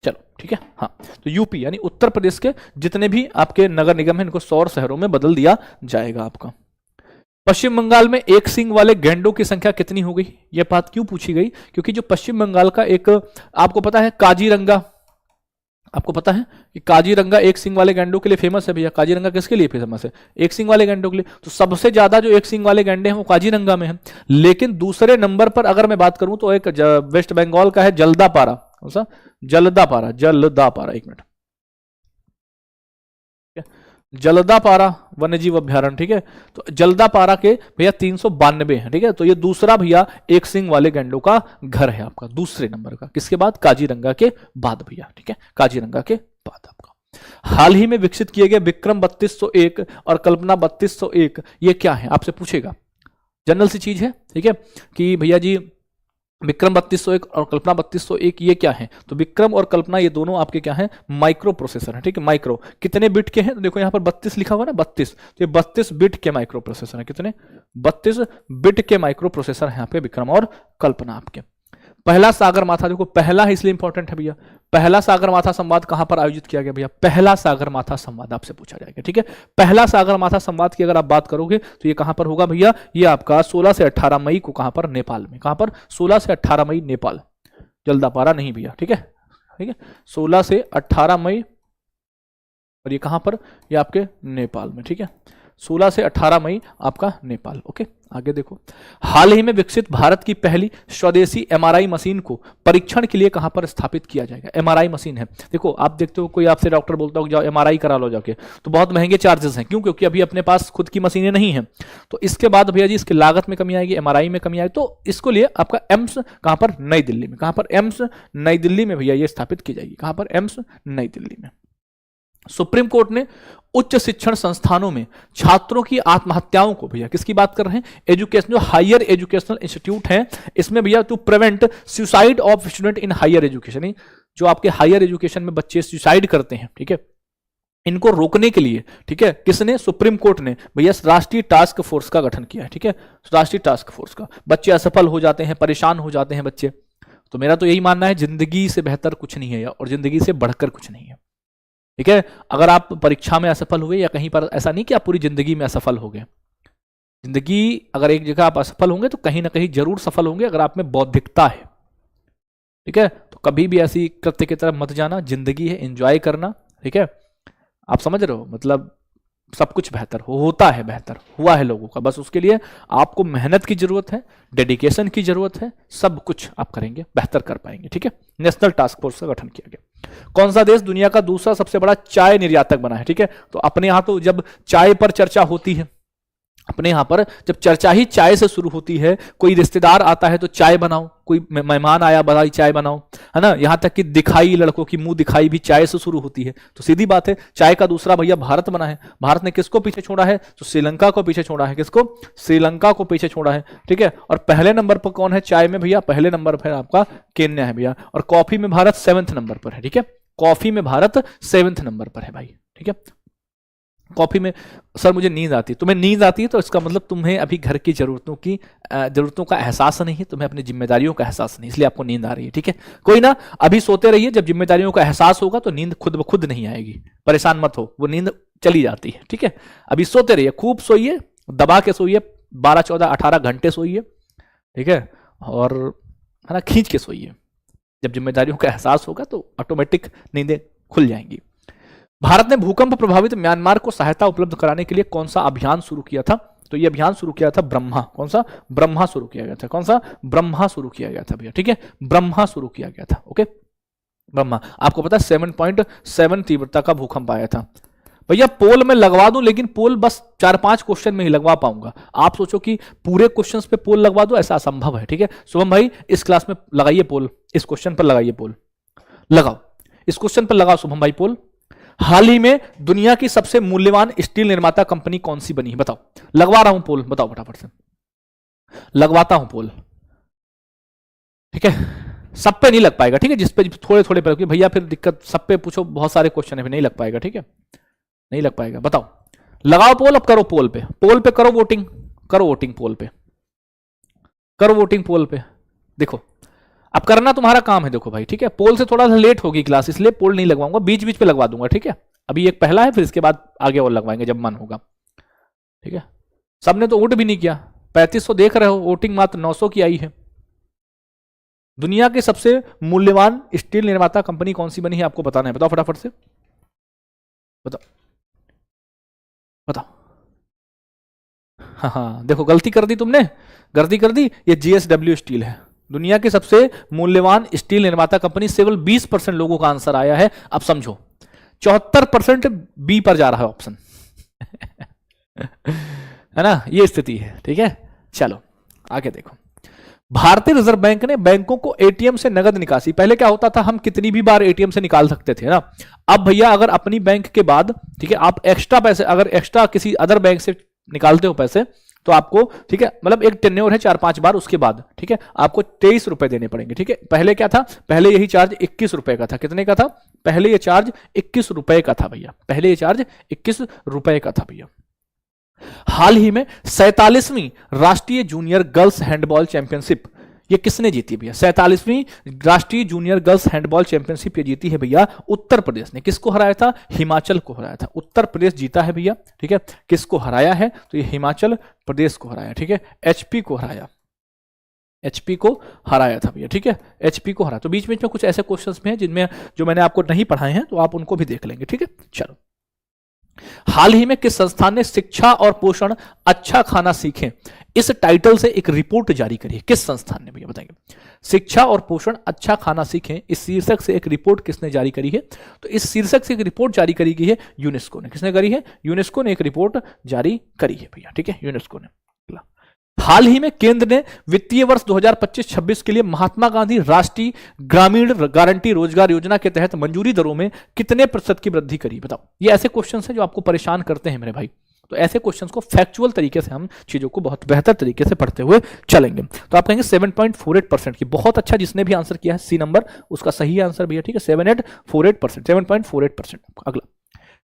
चलो ठीक है। हाँ, तो यूपी यानी उत्तर प्रदेश के जितने भी आपके नगर निगम हैं इनको सौर शहरों में बदल दिया जाएगा आपका। पश्चिम बंगाल में एक सींग वाले गैंडों की संख्या कितनी हो गई? यह बात क्यों पूछी गई? क्योंकि जो पश्चिम बंगाल का एक, आपको पता है काजीरंगा, आपको पता है कि काजीरंगा एक सींग वाले गैंडों के लिए फेमस है भैया। काजीरंगा किसके लिए फेमस है? एक सींग वाले गैंडों के लिए। तो सबसे ज्यादा जो एक सींग वाले गैंडे हैं वो काजीरंगा में है। लेकिन दूसरे नंबर पर अगर मैं बात करूं तो एक वेस्ट बंगाल का है जल्दापारा। कौन सा? जल्दापारा, जल्दापारा, एक मिनट, जल्दापारा वन्यजीव अभ्यारण्य, ठीक है। तो जल्दापारा के भैया 392 हैं, ठीक है। तो ये दूसरा भैया एक सिंग वाले गैंडों का घर है आपका, दूसरे नंबर का। किसके बाद? काजीरंगा के बाद भैया, ठीक है, काजीरंगा के बाद आपका। हाल ही में विकसित किए गए विक्रम 3201 और कल्पना 3201 ये क्या है? आपसे पूछेगा, जनरल सी चीज है, ठीक है, कि भैया जी विक्रम 3201 और कल्पना 3201 ये क्या है? तो विक्रम और कल्पना ये दोनों आपके क्या हैं? माइक्रो प्रोसेसर है, ठीक है। माइक्रो कितने बिट के हैं? तो देखो यहां पर 32 लिखा हुआ ना, 32, तो ये 32 बिट के माइक्रो प्रोसेसर है। कितने? 32 बिट के माइक्रो प्रोसेसर है यहाँ पे विक्रम और कल्पना आपके। पहला सागरमाथा, देखो पहला है इसलिए इंपॉर्टेंट है भैया। पहला सागरमाथा संवाद कहां पर आयोजित किया गया भैया? पहला सागरमाथा संवाद आपसे पूछा जाएगा, ठीक है। पहला सागरमाथा संवाद की अगर आप बात करोगे तो ये कहां पर होगा भैया? ये आपका 16 से 18 मई को कहां पर? नेपाल में। कहां पर? 16 से 18 मई नेपाल, जल्दापारा नहीं भैया, ठीक है, ठीक है, 16 से 18 मई, और ये कहां पर? ये आपके नेपाल में, ठीक है, 16 से 18 मई आपका नेपाल। ओके, आगे देखो, हाल ही में विकसित भारत की पहली स्वदेशी एमआरआई मशीन को परीक्षण के लिए कहां पर स्थापित किया जाएगा? एमआरआई मशीन है, देखो आप देखते हो कोई आपसे डॉक्टर बोलता हो जाओ एमआरआई करा लो जाके, तो बहुत महंगे चार्जेस हैं। क्यों? क्योंकि अभी अपने पास खुद की मशीनें नहीं हैं। तो इसके बाद भैया जी इसकी लागत में कमी आएगी, एमआरआई में कमी आएगी, तो इसको लिए आपका एम्स कहां पर? नई दिल्ली में। कहां पर? एम्स नई दिल्ली में भैया ये स्थापित की जाएगी। कहां पर? एम्स नई दिल्ली में। सुप्रीम कोर्ट ने उच्च शिक्षण संस्थानों में छात्रों की आत्महत्याओं को, भैया किसकी बात कर रहे हैं? एजुकेशन, जो हायर एजुकेशनल इंस्टीट्यूट हैं इसमें भैया, to prevent suicide of student in higher education, जो आपके हायर एजुकेशन में बच्चे सुसाइड करते हैं, ठीक है, इनको रोकने के लिए, ठीक है, किसने? सुप्रीम कोर्ट ने भैया राष्ट्रीय टास्क फोर्स का गठन किया है, ठीक है, राष्ट्रीय टास्क फोर्स का। बच्चे असफल हो जाते हैं, परेशान हो जाते हैं बच्चे, तो मेरा तो यही मानना है जिंदगी से बेहतर कुछ नहीं है और जिंदगी से बढ़कर कुछ नहीं है, ठीक है। अगर आप परीक्षा में असफल हुए या कहीं पर, ऐसा नहीं कि आप पूरी जिंदगी में असफल हो गए। जिंदगी अगर एक जगह आप असफल होंगे तो कहीं ना कहीं जरूर सफल होंगे अगर आप में बौद्धिकता है, ठीक है। तो कभी भी ऐसी कृत्य की तरफ मत जाना, जिंदगी है, एंजॉय करना, ठीक है। आप समझ रहे हो? मतलब सब कुछ बेहतर होता है, बेहतर हुआ है लोगों का। बस उसके लिए आपको मेहनत की जरूरत है, डेडिकेशन की जरूरत है, सब कुछ आप करेंगे बेहतर कर पाएंगे। ठीक है, नेशनल टास्क फोर्स का गठन किया गया। कौन सा देश दुनिया का दूसरा सबसे बड़ा चाय निर्यातक बना है? ठीक है, तो अपने यहां तो जब चाय पर चर्चा होती है, अपने यहां पर जब चर्चा ही चाय से शुरू होती है, कोई रिश्तेदार आता है तो चाय बनाओ, कोई मेहमान आया बताई चाय बनाओ, है ना, यहां तक कि दिखाई, लड़कों की मुंह दिखाई भी चाय से शुरू होती है। तो सीधी बात है, चाय का दूसरा भैया भारत बना है। भारत ने किसको पीछे छोड़ा है? तो श्रीलंका को पीछे छोड़ा है। किसको? श्रीलंका को पीछे छोड़ा है। ठीक है, और पहले नंबर पर कौन है चाय में भैया? पहले नंबर पर आपका केन्या है भैया। और कॉफी में भारत 7वें नंबर पर है। ठीक है, कॉफी में भारत 7वें नंबर पर है भाई। ठीक है, कॉफी में सर मुझे नींद आती है, तुम्हें नींद आती है तो इसका मतलब तुम्हें अभी घर की जरूरतों का एहसास नहीं है, तुम्हें अपनी जिम्मेदारियों का एहसास नहीं, इसलिए आपको नींद आ रही है। ठीक है, कोई ना, अभी सोते रहिए, जब जिम्मेदारियों का एहसास होगा तो नींद खुद ब खुद नहीं आएगी, परेशान मत हो, वो नींद चली जाती है। ठीक है, अभी सोते रहिए, खूब सोइए, दबा के सोइए, 12 14 18 घंटे सोइए। ठीक है, और है ना, खींच के सोइए। जब जिम्मेदारियों का एहसास होगा तो ऑटोमेटिक नींदें खुल जाएंगी। भारत ने भूकंप प्रभावित म्यांमार को सहायता उपलब्ध कराने के लिए कौन सा अभियान शुरू किया था? तो ये अभियान शुरू किया था ब्रह्मा। कौन सा? ब्रह्मा शुरू किया गया था। कौन सा? ब्रह्मा शुरू किया गया था भैया। ठीक है, ब्रह्मा शुरू किया गया था। ओके, ब्रह्मा। आपको पता है 7.7 तीव्रता का भूकंप आया था भैया। पोल में लगवा दूं, लेकिन पोल बस 4-5 क्वेश्चन में ही लगवा पाऊंगा। आप सोचो कि पूरे क्वेश्चंस पे पोल लगवा दो, ऐसा असंभव है। ठीक है, शुभम भाई इस क्लास में लगाइए पोल, इस क्वेश्चन पर लगाइए पोल, लगाओ इस क्वेश्चन पर लगाओ शुभम भाई पोल। हाल ही में दुनिया की सबसे मूल्यवान स्टील निर्माता कंपनी कौन सी बनी है? बताओ। लगवा रहा हूं पोल, बताओ फटाफट से, लगवाता हूं पोल। ठीक है, सब पे नहीं लग पाएगा। ठीक है, जिस पे थोड़े थोड़े पे, भैया फिर दिक्कत, सब पे पूछो, बहुत सारे क्वेश्चन है, नहीं लग पाएगा। ठीक है, नहीं लग पाएगा। बताओ, लगाओ पोल। अब करो पोल पे, पोल पे करो वोटिंग, करो वोटिंग पोल पे, करो वोटिंग पोल पे। देखो अब करना तुम्हारा काम है। देखो भाई, ठीक है, पोल से थोड़ा सा लेट होगी क्लास, इसलिए पोल नहीं लगवाऊंगा, बीच बीच पे लगवा दूंगा। ठीक है, अभी एक पहला है, फिर इसके बाद आगे और लगवाएंगे जब मन होगा। ठीक है, सबने तो वोट भी नहीं किया, 3500 देख रहे हो, वोटिंग मात्र 900 की आई है। दुनिया के सबसे मूल्यवान स्टील निर्माता कंपनी कौन सी बनी है? आपको बताना है, बताओ फटाफट से, बताओ बताओ। हाँ, देखो गलती कर दी तुमने, गलती कर दी। ये जीएसडब्ल्यू स्टील है, दुनिया की सबसे मूल्यवान स्टील निर्माता कंपनी। केवल 20% लोगों का आंसर आया है। अब समझो 74% बी पर जा रहा है ऑप्शन। है ना, ये स्थिति है। ठीक है, चलो आगे देखो। भारतीय रिजर्व बैंक ने बैंकों को एटीएम से नगद निकासी, पहले क्या होता था, हम कितनी भी बार एटीएम से निकाल सकते थे ना। अब भैया अगर अपनी बैंक के बाद, ठीक है, आप एक्स्ट्रा पैसे, अगर एक्स्ट्रा किसी अदर बैंक से निकालते हो पैसे, तो आपको, ठीक है, मतलब एक टेन्योर है 4-5 बार, उसके बाद, ठीक है, आपको 23 रुपए देने पड़ेंगे। ठीक है, पहले क्या था, पहले यही चार्ज 21 रुपए का था। कितने का था? पहले ये चार्ज 21 रुपए का था भैया, पहले ये चार्ज 21 रुपए का था भैया। हाल ही में 47वीं राष्ट्रीय जूनियर गर्ल्स हैंडबॉल चैंपियनशिप ये किसने जीती भैया? 47वीं राष्ट्रीय जूनियर गर्ल्स हैंडबॉल चैंपियनशिप ये जीती है भैया उत्तर प्रदेश ने। किसको हराया था? हिमाचल को हराया था। उत्तर प्रदेश जीता है भैया। ठीक है, किसको हराया है? तो ये हिमाचल प्रदेश को हराया। ठीक है, एचपी को हराया, एचपी को हराया था भैया। ठीक है, एचपी को हराया। तो बीच बीच में कुछ ऐसे क्वेश्चंस में हैं जिनमें जो मैंने आपको नहीं पढ़ाए हैं, तो आप उनको भी देख लेंगे। ठीक है, चलो। हाल ही में किस संस्थान ने शिक्षा और पोषण अच्छा खाना सीखें इस टाइटल से एक रिपोर्ट जारी करी है? किस संस्थान ने भैया बताएंगे? शिक्षा और पोषण अच्छा खाना सीखें इस शीर्षक से एक रिपोर्ट किसने जारी करी है? तो इस शीर्षक से एक रिपोर्ट जारी करी गई है यूनेस्को ने। किसने करी है? यूनेस्को ने एक रिपोर्ट जारी करी है भैया। ठीक है, यूनेस्को ने। हाल ही में केंद्र ने वित्तीय वर्ष 2025-26 के लिए महात्मा गांधी राष्ट्रीय ग्रामीण गारंटी रोजगार योजना के तहत मंजूरी दरों में कितने प्रतिशत की वृद्धि करी? बताओ। ये ऐसे क्वेश्चंस हैं जो आपको परेशान करते हैं मेरे भाई, तो ऐसे क्वेश्चंस को फैक्चुअल तरीके से हम चीजों को बहुत बेहतर तरीके से पढ़ते हुए चलेंगे। तो आप कहेंगे 7.48% की, बहुत अच्छा। जिसने भी आंसर किया है सी नंबर, उसका सही आंसर भैया। ठीक है, 7.48%, 7.48%। अगला,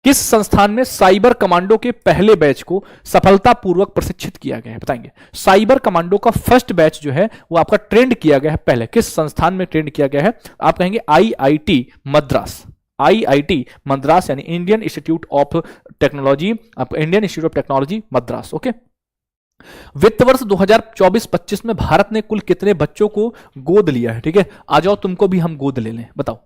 किस संस्थान में साइबर कमांडो के पहले बैच को सफलतापूर्वक प्रशिक्षित किया गया है? बताएंगे। साइबर कमांडो का फर्स्ट बैच जो है वो आपका ट्रेंड किया गया है पहले, किस संस्थान में ट्रेंड किया गया है? आप कहेंगे आईआईटी मद्रास। आईआईटी मद्रास यानी इंडियन इंस्टीट्यूट ऑफ टेक्नोलॉजी, आपका Indian institute of technology Madras. Okay. वित्त वर्ष 2024-25 में भारत ने कुल कितने बच्चों को गोद लिया है? ठीक है, आ जाओ तुमको भी हम गोद ले लें, बताओ।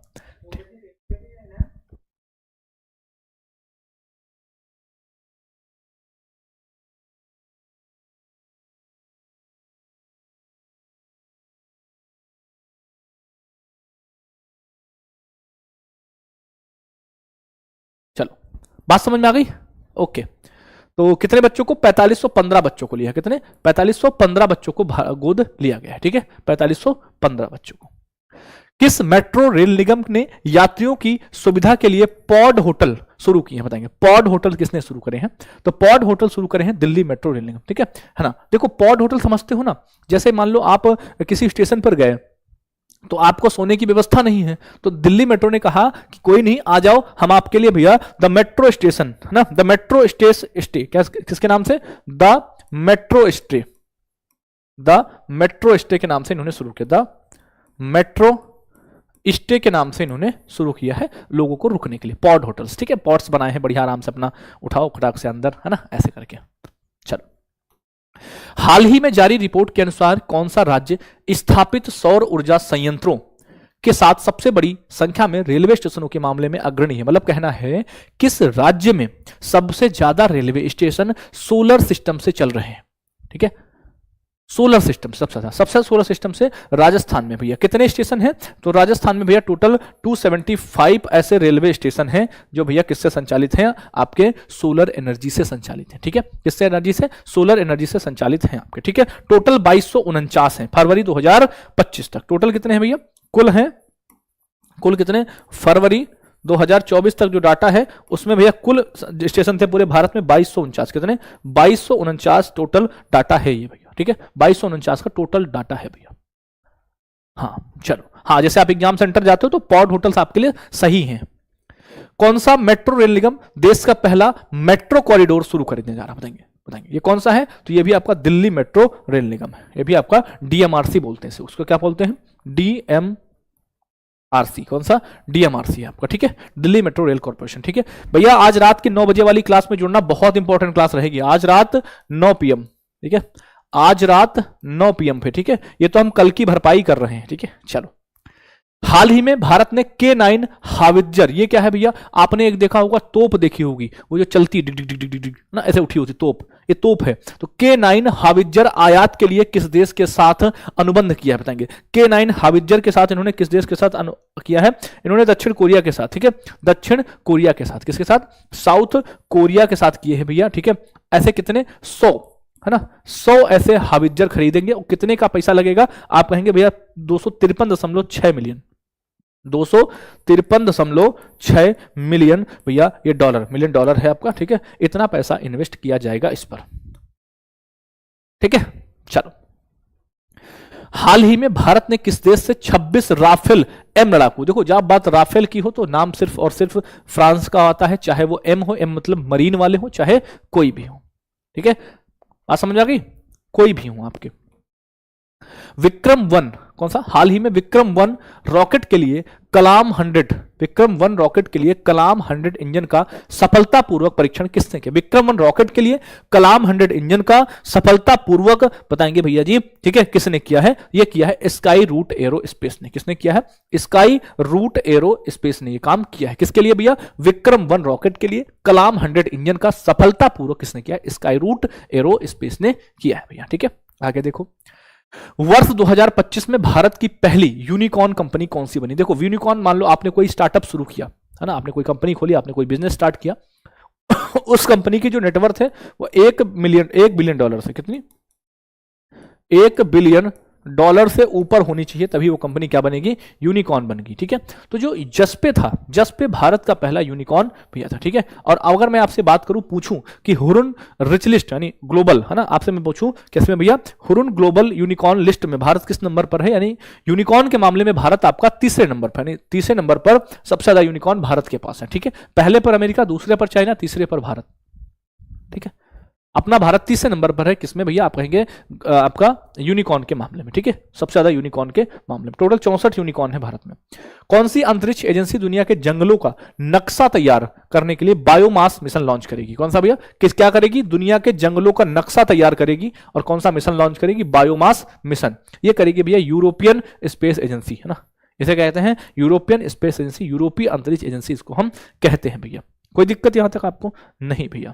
बात समझ में आ गई? ओके, तो कितने बच्चों को? 4515 बच्चों को लिया। कितने? 4515 बच्चों को गोद लिया गया है, ठीक है, 4515 बच्चों को। किस मेट्रो रेल निगम ने यात्रियों की सुविधा के लिए पॉड होटल शुरू किए हैं? बताएंगे पॉड होटल किसने शुरू करे हैं? तो पॉड होटल शुरू करे हैं दिल्ली मेट्रो रेल निगम, ठीक है ना। देखो पॉड होटल समझते हो ना, जैसे मान लो आप किसी स्टेशन पर गए तो आपको सोने की व्यवस्था नहीं है, तो दिल्ली मेट्रो ने कहा कि कोई नहीं, आ जाओ, हम आपके लिए भैया द मेट्रो स्टेशन है ना, द मेट्रो स्टे किसके नाम से? The metro stay, the metro stay के नाम से इन्होंने शुरू किया। द मेट्रो स्टे के नाम से इन्होंने शुरू किया है लोगों को रुकने के लिए, पॉड होटल्स, ठीक है। पॉड्स बनाए हैं बढ़िया, आराम से अपना उठाओ खटाक से अंदर, है ना, ऐसे करके। चलो, हाल ही में जारी रिपोर्ट के अनुसार कौन सा राज्य स्थापित सौर ऊर्जा संयंत्रों के साथ सबसे बड़ी संख्या में रेलवे स्टेशनों के मामले में अग्रणी है? मतलब कहना है किस राज्य में सबसे ज्यादा रेलवे स्टेशन सोलर सिस्टम से चल रहे हैं, ठीक है। सोलर सिस्टम सबसे सोलर सिस्टम से राजस्थान में भैया कितने स्टेशन हैं? तो राजस्थान में भैया टोटल 275 ऐसे रेलवे स्टेशन हैं जो भैया किससे संचालित हैं? आपके सोलर एनर्जी से संचालित हैं, ठीक है। किससे एनर्जी से? सोलर एनर्जी से संचालित हैं आपके, ठीक है। टोटल 2249 हैं फरवरी 2025 तक। टोटल कितने हैं भैया? कुल कितने? फरवरी 2024 तक जो डाटा है उसमें भैया कुल स्टेशन थे पूरे भारत में 2249। कितने? 2249 टोटल डाटा है ये भैया, ठीक है। 2249 का टोटल डाटा है भैया। हाँ चलो, हाँ जैसे आप एग्जाम सेंटर जाते हो तो पॉड होटल्स आपके लिए सही हैं। कौन सा मेट्रो रेल निगम देश का पहला मेट्रो कॉरिडोर शुरू करने जा रहा? बताएंगे ये कौन सा है? तो ये भी आपका दिल्ली मेट्रो रेल निगम है। ये भी आपका डीएमआरसी बोलते हैं, उसको क्या बोलते हैं? डीएमआरसी। कौन सा? डीएमआरसी है आपका, ठीक है, दिल्ली मेट्रो रेल कॉर्पोरेशन, ठीक है भैया। आज रात की 9 बजे वाली क्लास में जुड़ना, बहुत इंपॉर्टेंट क्लास रहेगी आज रात 9 PM, ठीक है, आज रात 9 PM पे, ठीक है। ये तो हम कल की भरपाई कर रहे हैं, ठीक है। चलो, हाल ही में भारत ने K9 हावित्जर, ये क्या है भैया? आपने एक देखा होगा तोप, देखी होगी वो जो चलती डिग डिग डिग डिग डिग ना, ऐसे उठी होती तोप, ये तोप है। तो K9 हावित्जर आयात के लिए किस देश के साथ अनुबंध किया है? बताएंगे K9 हावित्जर के साथ इन्होंने किस देश के साथ किया है? इन्होंने दक्षिण कोरिया के साथ, ठीक है, दक्षिण कोरिया के साथ। किसके साथ? साउथ कोरिया के साथ किए हैं भैया, ठीक है। ऐसे कितने? 100, है ना, 100 ऐसे हावित्जर खरीदेंगे। और कितने का पैसा लगेगा? आप कहेंगे भैया 253.6 मिलियन, 253.6 मिलियन भैया, ये डॉलर, मिलियन डॉलर है आपका, ठीक है। इतना पैसा इन्वेस्ट किया जाएगा इस पर, ठीक है। चलो, हाल ही में भारत ने किस देश से 26 राफेल एम लड़ाकू, देखो जब बात राफेल की हो तो नाम सिर्फ और सिर्फ फ्रांस का आता है, चाहे वो एम हो, एम मतलब मरीन वाले हो, चाहे कोई भी हो, ठीक है। बात समझ आ गई? कोई भी हो आपके। विक्रम 1, कौन सा? हाल ही में विक्रम 1 रॉकेट के लिए कलाम 100, विक्रम 1 रॉकेट के लिए कलाम 100 इंजन का सफलतापूर्वक परीक्षण किसने किया? विक्रम 1 रॉकेट के लिए कलाम 100 इंजन का सफलतापूर्वक, बताएंगे भैया जी, ठीक है, किसने किया है? ये किया है स्काई रूट एरो स्पेस ने। किसने किया है? स्काई रूट एरो स्पेस ने ये काम किया है। किसके लिए भैया? विक्रम 1 रॉकेट के लिए कलाम 100 इंजन का सफलतापूर्वक किसने किया? स्काई रूट एरो स्पेस ने किया है भैया, ठीक है। आगे देखो, वर्ष 2025 में भारत की पहली यूनिकॉर्न कंपनी कौन सी बनी? देखो यूनिकॉर्न, मान लो आपने कोई स्टार्टअप शुरू किया है ना, आपने कोई कंपनी खोली, आपने कोई बिजनेस स्टार्ट किया उस कंपनी की जो नेटवर्थ है वो 1 बिलियन डॉलर से, कितनी? 1 बिलियन डॉलर से ऊपर होनी चाहिए, तभी वो कंपनी क्या बनेगी? यूनिकॉर्न बनेगी, ठीक है। तो जो जस्पे था, जस्पे भारत का पहला यूनिकॉर्न भैया था, ठीक है। और अगर मैं आपसे बात करूं, पूछूं कि हुरुन रिच लिस्ट यानी ग्लोबल, है ना, आपसे मैं पूछूं कि इसमें भैया हुरुन ग्लोबल यूनिकॉर्न लिस्ट में भारत किस नंबर पर है? यानी यूनिकॉर्न के मामले में भारत आपका तीसरे नंबर पर, यानी तीसरे नंबर पर सबसे ज्यादा यूनिकॉर्न भारत के पास है, ठीक है। पहले पर अमेरिका, दूसरे पर चाइना, तीसरे पर भारत, ठीक है। अपना भारत तीसरे नंबर पर है, किसमें भैया? आप कहेंगे आपका यूनिकॉर्न के मामले में, ठीक है, सबसे ज्यादा यूनिकॉर्न के मामले में। टोटल 64 यूनिकॉर्न है भारत में। कौन सी अंतरिक्ष एजेंसी दुनिया के जंगलों का नक्शा तैयार करने के लिए बायोमास मिशन लॉन्च करेगी? कौन सा भैया? क्या करेगी? दुनिया के जंगलों का नक्शा तैयार करेगी। और कौन सा मिशन लॉन्च करेगी? Biomass mission. ये करेगी भैया यूरोपियन स्पेस एजेंसी, है ना, इसे कहते हैं यूरोपियन स्पेस एजेंसी, यूरोपीय अंतरिक्ष एजेंसी इसको हम कहते हैं भैया। कोई दिक्कत यहां तक आपको? नहीं भैया।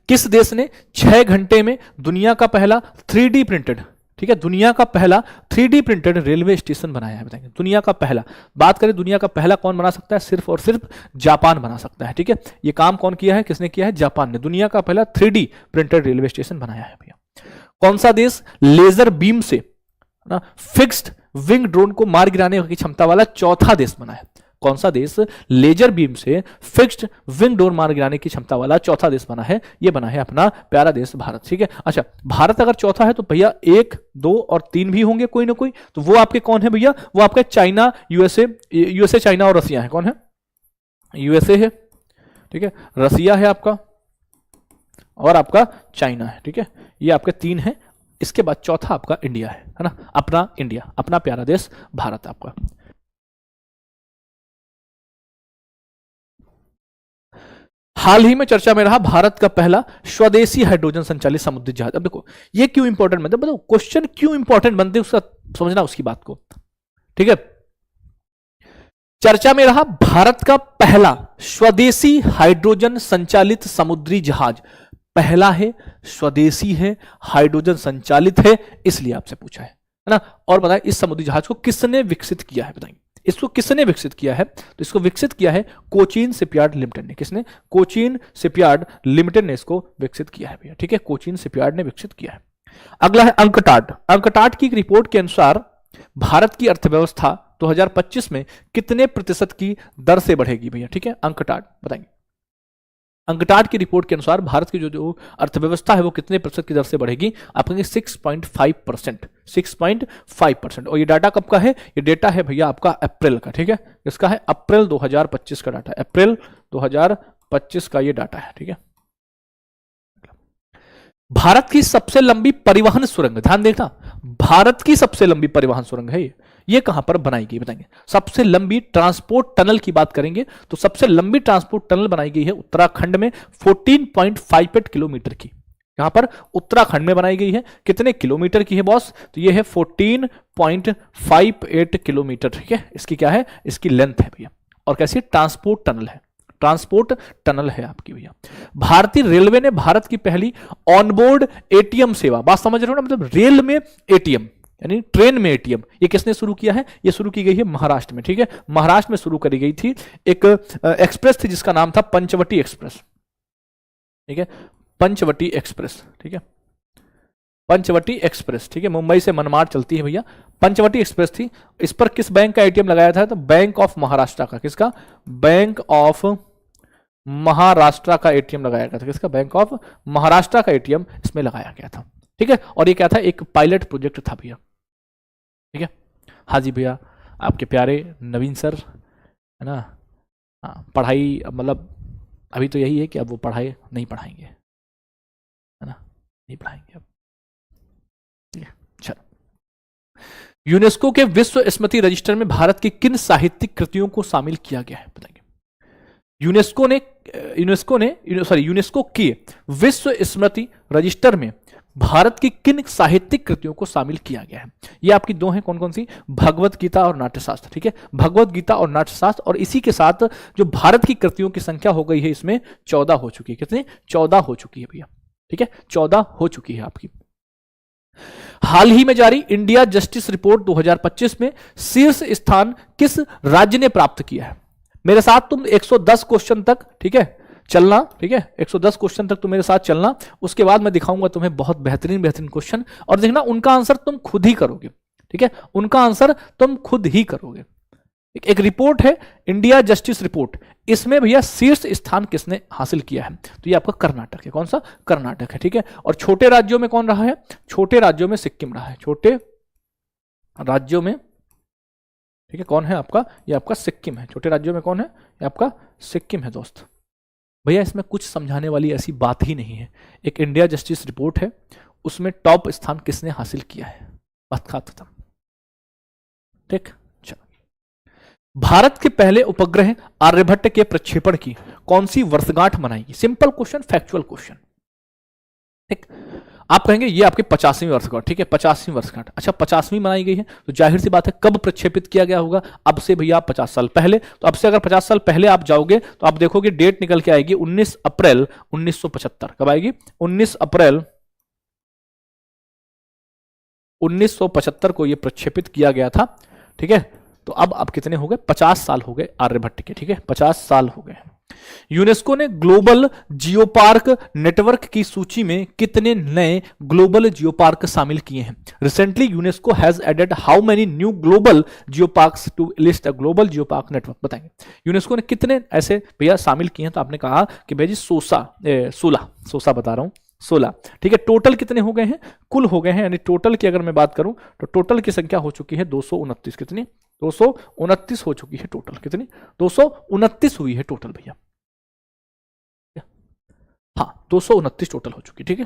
किस देश ने 6 घंटे में दुनिया का पहला 3D प्रिंटेड, ठीक है, दुनिया का पहला 3D प्रिंटेड रेलवे स्टेशन बनाया है, बताएंगे दुनिया का पहला। बात करें दुनिया का पहला कौन बना सकता है, सिर्फ और सिर्फ जापान बना सकता है। ठीक है, ये काम कौन किया है, किसने किया है, जापान ने दुनिया का पहला 3D प्रिंटेड रेलवे स्टेशन बनाया है भैया। कौन सा देश लेजर बीम से ना फिक्स्ड विंग ड्रोन को मार गिराने की क्षमता वाला चौथा देश बना है, कौन सा देश लेजर बीम से फिक्स्ड विंग ड्रोन मार गिराने की क्षमता वाला चौथा देश बना है, ये बना है अपना प्यारा देश भारत। ठीक है, अच्छा भारत अगर चौथा है तो भैया 1, 2 और 3 भी होंगे कोई ना कोई, तो वो आपके कौन है भैया, वो आपके चाइना, यूएसए चाइना और रसिया है। कौन है, यूएसए है, ठीक है, रसिया है आपका, और आपका चाइना है। ठीक है, ये आपके 3 है, इसके बाद चौथा आपका इंडिया है ना, अपना इंडिया, अपना प्यारा देश भारत आपका। हाल ही में चर्चा में रहा भारत का पहला स्वदेशी हाइड्रोजन संचालित समुद्री जहाज। अब देखो ये क्यों इंपॉर्टेंट बनता है, बताओ क्वेश्चन क्यों इंपॉर्टेंट बनते हैं उसका समझना, उसकी बात को। ठीक है, चर्चा में रहा भारत का पहला स्वदेशी हाइड्रोजन संचालित समुद्री जहाज, पहला है, स्वदेशी है, हाइड्रोजन संचालित है, इसलिए आपसे पूछा है ना। और बताएं इस समुद्री जहाज को किसने विकसित किया है, बताएंगे इसको किसने विकसित किया है, तो इसको विकसित किया है कोचीन शिपयार्ड लिमिटेड ने। किसने, कोचीन शिपयार्ड लिमिटेड ने इसको विकसित किया है भैया। ठीक है, कोचीन शिपयार्ड ने विकसित किया है। अगला है अंकटाड। अंकटाड की एक रिपोर्ट के अनुसार भारत की अर्थव्यवस्था 2025 में कितने प्रतिशत की दर से बढ़ेगी भैया। ठीक है, अंकटाड बताएंगे, अंकटाड की रिपोर्ट के अनुसार भारत की जो अर्थव्यवस्था है वो कितने प्रतिशत की दर से बढ़ेगी, आप कहेंगे 6.5%, 6.5%। और ये डाटा कब का है, ये डेटा है भैया आपका अप्रैल का। ठीक है, इसका है अप्रैल 2025 का डाटा, अप्रैल 2025 का ये डाटा है। ठीक है, भारत की सबसे लंबी परिवहन सुरंग, ध्यान देखना, भारत की सबसे लंबी परिवहन सुरंग है ये कहां पर बनाई गई, बताएंगे। सबसे लंबी ट्रांसपोर्ट टनल की बात करेंगे तो सबसे लंबी ट्रांसपोर्ट टनल बनाई गई है उत्तराखंड में 14.58 किलोमीटर की। यहां पर उत्तराखंड में बनाई गई है, कितने किलोमीटर की है बॉस, तो ये है 14.58 किलोमीटर। ठीक है, इसकी क्या है, इसकी लेंथ है भैया, और कैसी ट्रांसपोर्ट टनल है, ट्रांसपोर्ट टनल है आपकी भैया। भारतीय रेलवे ने भारत की पहली ऑनबोर्ड एटीएम सेवा, बात समझ रहे हो ना, मतलब रेल में एटीएम यानी ट्रेन में एटीएम, ये किसने शुरू किया है, ये शुरू की गई है महाराष्ट्र में। ठीक है, महाराष्ट्र में शुरू करी गई थी, एक एक्सप्रेस थी जिसका नाम था पंचवटी एक्सप्रेस। ठीक है, पंचवटी एक्सप्रेस। ठीक है, पंचवटी एक्सप्रेस। ठीक है, मुंबई से मनमाड़ चलती है भैया, पंचवटी एक्सप्रेस थी। इस पर किस बैंक का एटीएम लगाया था, तो बैंक ऑफ महाराष्ट्र का। किसका, बैंक ऑफ महाराष्ट्र का एटीएम लगाया गया था। किसका, बैंक ऑफ महाराष्ट्र का एटीएम इसमें लगाया गया था। ठीक है, और ये क्या था, एक पायलट प्रोजेक्ट था भैया। ठीक है, हाँ जी भैया, आपके प्यारे नवीन सर है ना, हाँ पढ़ाई मतलब अभी तो यही है कि अब वो पढ़ाई नहीं पढ़ाएंगे, है ना, नहीं पढ़ाएंगे अब। ठीक है, चलो, यूनेस्को के विश्व स्मृति रजिस्टर में भारत की किन साहित्यिक कृतियों को शामिल किया गया है, बताएंगे। यूनेस्को के विश्व स्मृति रजिस्टर में भारत की किन साहित्यिक कृतियों को शामिल किया गया है, ये आपकी दो हैं, कौन कौन सी, भगवत गीता और नाट्यशास्त्र। ठीक है, भगवत गीता और नाट्यशास्त्र, और इसी के साथ जो भारत की कृतियों की संख्या हो गई है इसमें 14 हो चुकी है। कितनी, 14 हो चुकी है भैया। ठीक है, 14 हो चुकी है आपकी। हाल ही में जारी इंडिया जस्टिस रिपोर्ट 2025 में शीर्ष स्थान किस राज्य ने प्राप्त किया है। मेरे साथ तुम 110 क्वेश्चन तक, ठीक है, चलना। ठीक है, 110 क्वेश्चन तक तुम मेरे साथ चलना, उसके बाद मैं दिखाऊंगा तुम्हें बहुत बेहतरीन बेहतरीन क्वेश्चन, और देखना उनका आंसर तुम खुद ही करोगे। ठीक है, उनका आंसर तुम खुद ही करोगे। एक रिपोर्ट है इंडिया जस्टिस रिपोर्ट, इसमें भैया शीर्ष स्थान किसने हासिल किया है, तो ये आपका कर्नाटक है। कौन सा, कर्नाटक है। ठीक है, और छोटे राज्यों में कौन रहा है, छोटे राज्यों में सिक्किम रहा है, छोटे राज्यों में। ठीक है, कौन है आपका, ये आपका सिक्किम है। छोटे राज्यों में कौन है, ये आपका सिक्किम है दोस्त। भैया इसमें कुछ समझाने वाली ऐसी बात ही नहीं है, एक इंडिया जस्टिस रिपोर्ट है, उसमें टॉप स्थान किसने हासिल किया है, बात खत्म। ठीक, चलो, भारत के पहले उपग्रह आर्यभट्ट के प्रक्षेपण की कौन सी वर्षगांठ मनाएगी, सिंपल क्वेश्चन, फैक्चुअल क्वेश्चन। ठीक, आप कहेंगे ये आपकी 50वीं वर्षगांठ। ठीक है, 50वीं वर्षगांठ, अच्छा 50वीं मनाई गई है, तो जाहिर सी बात है कब प्रक्षेपित किया गया होगा, अब से भैया 50 साल पहले। तो अब से अगर 50 साल पहले आप जाओगे तो आप देखोगे डेट निकल के आएगी 19 अप्रैल 1975। कब आएगी, 19 अप्रैल 1975 को ये प्रक्षेपित किया गया था। ठीक है, तो अब कितने हो गए? 50 साल हो गए आर्यभट्ट के। ठीक है, 50 साल हो गए। यूनेस्को ने ग्लोबल जियो पार्क नेटवर्क की सूची में कितने नए ग्लोबल जियो पार्क शामिल किए हैं? Recently UNESCO has added how many new global geo parks to list a global geo park network? बताएंगे यूनेस्को ने कितने ऐसे भैया शामिल किए हैं? तो आपने कहा कि भैया जी 16 बता रहा हूं, 16। ठीक है, टोटल कितने हो गए हैं? कुल हो गए हैं, यानी टोटल की अगर मैं बात करूं तो टोटल की संख्या हो चुकी है 229। कितनी? 229 हो चुकी है टोटल। कितनी? 229 हुई है टोटल भैया। हाँ, 229 टोटल हो चुकी। ठीक है,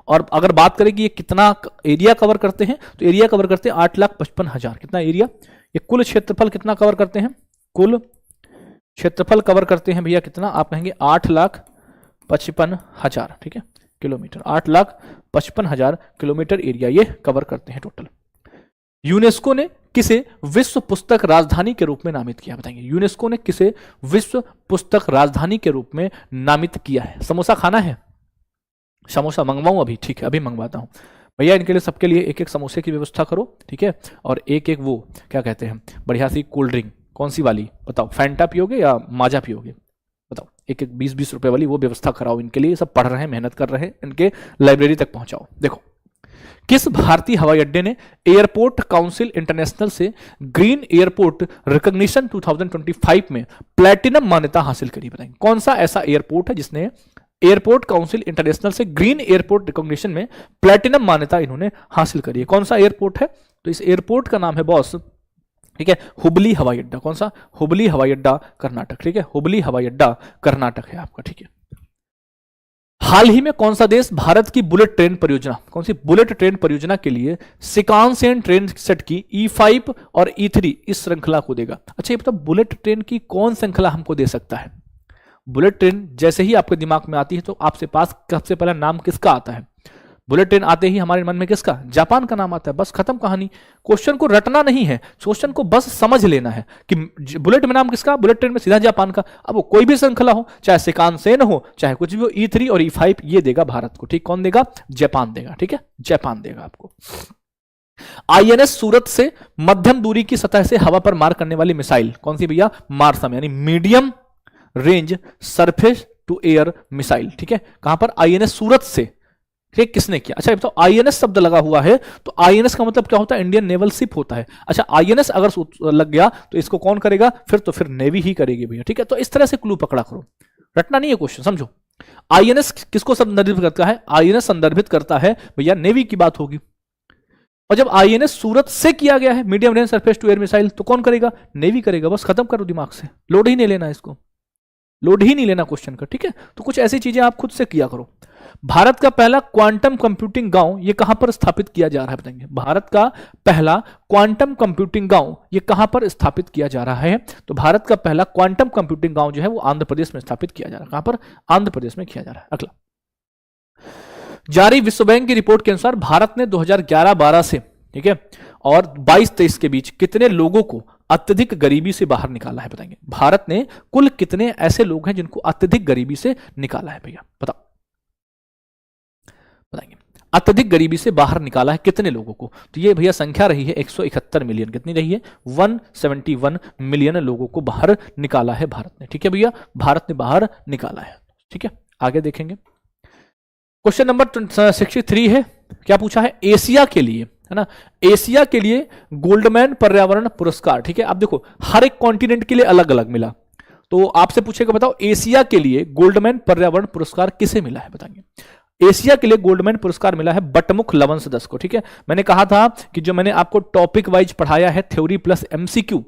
और अगर बात करें कि ये कितना एरिया कवर करते हैं, तो एरिया कवर करते हैं 8,55,000। कितना एरिया? ये कुल क्षेत्रफल कितना कवर करते हैं? कुल क्षेत्रफल कवर करते हैं भैया कितना? आप कहेंगे 8,55,000। ठीक है, किलोमीटर। 8,55,000 किलोमीटर एरिया ये कवर करते हैं टोटल। यूनेस्को ने किसे विश्व पुस्तक राजधानी के रूप में नामित किया? बताएंगे यूनेस्को ने किसे विश्व पुस्तक राजधानी के रूप में नामित किया है? समोसा खाना है? समोसा मंगवाऊं अभी? ठीक है, अभी मंगवाता हूं भैया। इनके लिए सबके लिए एक एक समोसे की व्यवस्था करो। ठीक है, और एक एक वो क्या कहते हैं बढ़िया सी कोल्ड ड्रिंक, कौन सी वाली बताओ? फैंटा पियोगे या माजा पियोगे? बताओ। एक एक 20-20 रुपए वाली वो व्यवस्था कराओ इनके लिए। सब पढ़ रहे हैं, मेहनत कर रहे हैं, इनके लाइब्रेरी तक पहुंचाओ। देखो, किस भारतीय हवाई अड्डे ने एयरपोर्ट काउंसिल इंटरनेशनल से ग्रीन एयरपोर्ट रिकॉग्निशन 2025 में प्लैटिनम मान्यता हासिल करी? बताएंगे कौन सा ऐसा एयरपोर्ट है जिसने एयरपोर्ट काउंसिल इंटरनेशनल से ग्रीन एयरपोर्ट रिकॉग्निशन में प्लैटिनम मान्यता इन्होंने हासिल करी है? कौन सा एयरपोर्ट है? तो इस एयरपोर्ट का नाम है बॉस, ठीक है, हुबली हवाई अड्डा। कौन सा? हुबली हवाई अड्डा, कर्नाटक। ठीक है, हुबली हवाई अड्डा कर्नाटक है आपका। ठीक है, हाल ही में कौन सा देश भारत की बुलेट ट्रेन परियोजना, कौन सी बुलेट ट्रेन परियोजना के लिए शिकानसेन ट्रेन सेट की E5 और E3 इस श्रृंखला को देगा? अच्छा, ये बताओ बुलेट ट्रेन की कौन श्रृंखला हमको दे सकता है? बुलेट ट्रेन जैसे ही आपके दिमाग में आती है तो आपसे पास सबसे पहला नाम किसका आता है? बुलेट ट्रेन आते ही हमारे मन में किसका? जापान का नाम आता है। बस खत्म कहानी। क्वेश्चन को रटना नहीं है, क्वेश्चन को बस समझ लेना है कि बुलेट में नाम किसका? बुलेट ट्रेन में सीधा जापान का। अब वो कोई भी श्रृंखला हो, चाहे शिकानसेन हो, चाहे कुछ भी हो, E3 और E5 ये देगा भारत को। ठीक, कौन देगा? जापान देगा। ठीक है, जापान देगा आपको। INS सूरत से मध्यम दूरी की सतह से हवा पर मार करने वाली मिसाइल कौन सी भैया? मारसम, यानी medium range surface to air missile. ठीक है, कहां पर? INS सूरत से। ठीक, किसने किया? अच्छा, तो INS शब्द लगा हुआ है, तो INS का मतलब क्या होता है? इंडियन नेवल शिप होता है। अच्छा, INS अगर लग गया तो इसको कौन करेगा? फिर नेवी ही करेगी भैया। ठीक है, तो इस तरह से क्लू पकड़ा करो, रटना नहीं है क्वेश्चन, समझो। INS किसको संदर्भित करता है? INS संदर्भित करता है भैया नेवी की बात होगी। और जब INS सूरत से किया गया है medium range surface to air missile, तो कौन करेगा? नेवी करेगा। बस खत्म करो दिमाग से, लोड ही नहीं लेना इसको, लोड ही नहीं लेना क्वेश्चन का। ठीक है, तो कुछ ऐसी चीजें आप खुद से किया करो। भारत का पहला क्वांटम कंप्यूटिंग गांव ये कहां पर स्थापित किया जा रहा है? बताएंगे भारत का पहला क्वांटम कंप्यूटिंग गांव ये कहां पर स्थापित किया जा रहा है? तो भारत का पहला क्वांटम कंप्यूटिंग गांव जो है वो आंध्र प्रदेश में स्थापित किया जा रहा है। कहां पर? आंध्र प्रदेश में किया जा रहा है। अगला, जारी विश्व बैंक की रिपोर्ट के अनुसार भारत ने 2011-12 से, ठीक है, और 22-23 के बीच कितने लोगों को अत्यधिक गरीबी से बाहर निकाला है? बताएंगे भारत ने कुल कितने ऐसे लोग हैं जिनको अत्यधिक गरीबी से निकाला है? भैया बताओ, बताएंगे अत्यधिक गरीबी से बाहर निकाला है कितने लोगों को? तो ये भैया संख्या रही है 171 मिलियन। कितनी रही है? 171 मिलियन लोगों को बाहर निकाला है भारत ने। ठीक है भैया, भारत ने बाहर निकाला है। ठीक है, आगे देखेंगे। क्वेश्चन नंबर 63 है, क्या पूछा है? एशिया के लिए, है ना, एशिया के लिए गोल्डमैन पर्यावरण पुरस्कार। ठीक है, आप देखो हर एक कॉन्टिनेंट के लिए अलग अलग मिला, तो आपसे पूछेगा बताओ एशिया के लिए गोल्डमैन पर्यावरण पुरस्कार किसे मिला है? बताएंगे एशिया के लिए गोल्डमैन पुरस्कार मिला है बटमुख लवन सदस्य को। ठीक है, मैंने कहा था कि जो मैंने आपको टॉपिक वाइज पढ़ाया है थ्योरी प्लस MCQ,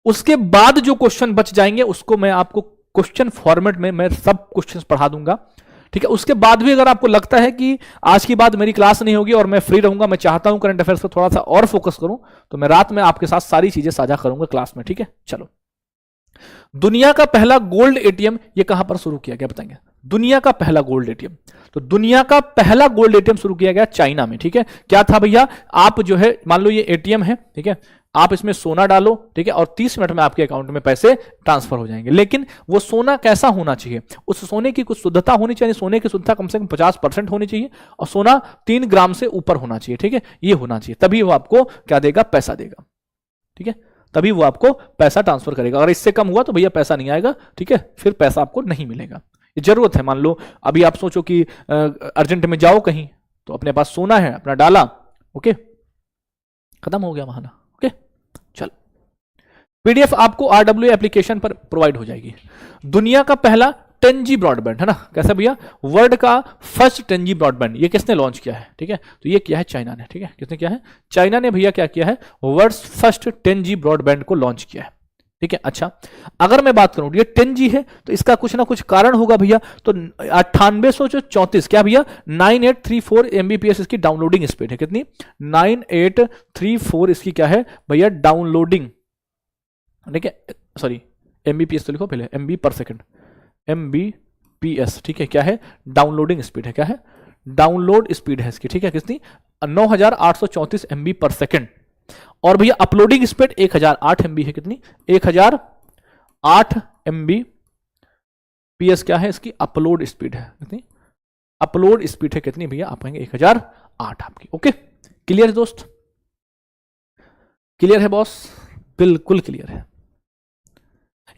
उसके बाद जो क्वेश्चन बच जाएंगे उसको मैं आपको क्वेश्चन फॉर्मेट में मैं सब क्वेश्चंस पढ़ा दूंगा। ठीक है, उसके बाद भी अगर आपको लगता है कि आज की बात मेरी क्लास नहीं होगी और मैं फ्री रहूंगा, मैं चाहता हूं करंट अफेयर्स पर थोड़ा सा और फोकस करूं, तो मैं रात में आपके साथ सारी चीजें साझा करूंगा क्लास में। ठीक है, चलो। दुनिया का पहला गोल्ड ATM ये कहां पर शुरू किया गया? बताएंगे दुनिया का पहला गोल्ड ATM, तो दुनिया का पहला गोल्ड ATM शुरू किया गया चाइना में। ठीक है, क्या था भैया? आप जो है मान लो ये ATM है, ठीक है, आप इसमें सोना डालो, ठीक है, और 30 मिनट में आपके अकाउंट में पैसे ट्रांसफर हो जाएंगे। लेकिन वो सोना कैसा होना चाहिए, उस सोने की कुछ शुद्धता होनी चाहिए, सोने की शुद्धता कम से कम 50% होनी चाहिए, और सोना 3 ग्राम से ऊपर होना चाहिए, ठीक है, ये होना चाहिए, तभी वो आपको क्या देगा, पैसा देगा, ठीक है, तभी वो आपको पैसा ट्रांसफर करेगा। अगर इससे कम हुआ तो भैया पैसा नहीं आएगा, ठीक है, फिर पैसा आपको नहीं मिलेगा। ये जरूरत है। मान लो अभी आप सोचो कि अर्जेंट में जाओ कहीं, तो अपने पास सोना है, अपना डाला, ओके, खत्म हो गया बहाना, ओके। चलो, पीडीएफ आपको आरडब्ल्यू एप्लीकेशन पर प्रोवाइड हो जाएगी। दुनिया का पहला 10G ब्रॉडबैंड, है ना, कैसा भैया, वर्ल्ड का फर्स्ट 10G ब्रॉडबैंड, ये किसने लॉन्च किया है, ठीक है, तो ये किया है चाइना ने, ठीक है, किसने किया है, चाइना ने भैया क्या किया है, वर्ल्ड फर्स्ट 10G ब्रॉडबैंड को लॉन्च किया है, ठीक है। अच्छा, अगर मैं बात करूं ये 10G है तो इसका कुछ ना कुछ कारण होगा भैया, तो 9834 क्या भैया, 9834 MBPS इसकी डाउनलोडिंग स्पीड है, कितनी, 9834 इसकी क्या है भैया, डाउनलोडिंग, ठीक है, सॉरी MBPS तो लिखो पहले, MB पर सेकंड, MBPS, ठीक है, क्या है, डाउनलोडिंग स्पीड है, क्या है, डाउनलोड स्पीड है इसकी, ठीक है, कितनी, 9834 MB पर सेकंड। और भैया अपलोडिंग स्पीड 1008 MB है, कितनी, 1008 MBPS क्या है इसकी अपलोड स्पीड है, कितनी, अपलोड स्पीड है कितनी भैया, आप कहेंगे 1008 आपकी, ओके। क्लियर है दोस्त, क्लियर है बॉस, बिल्कुल क्लियर है।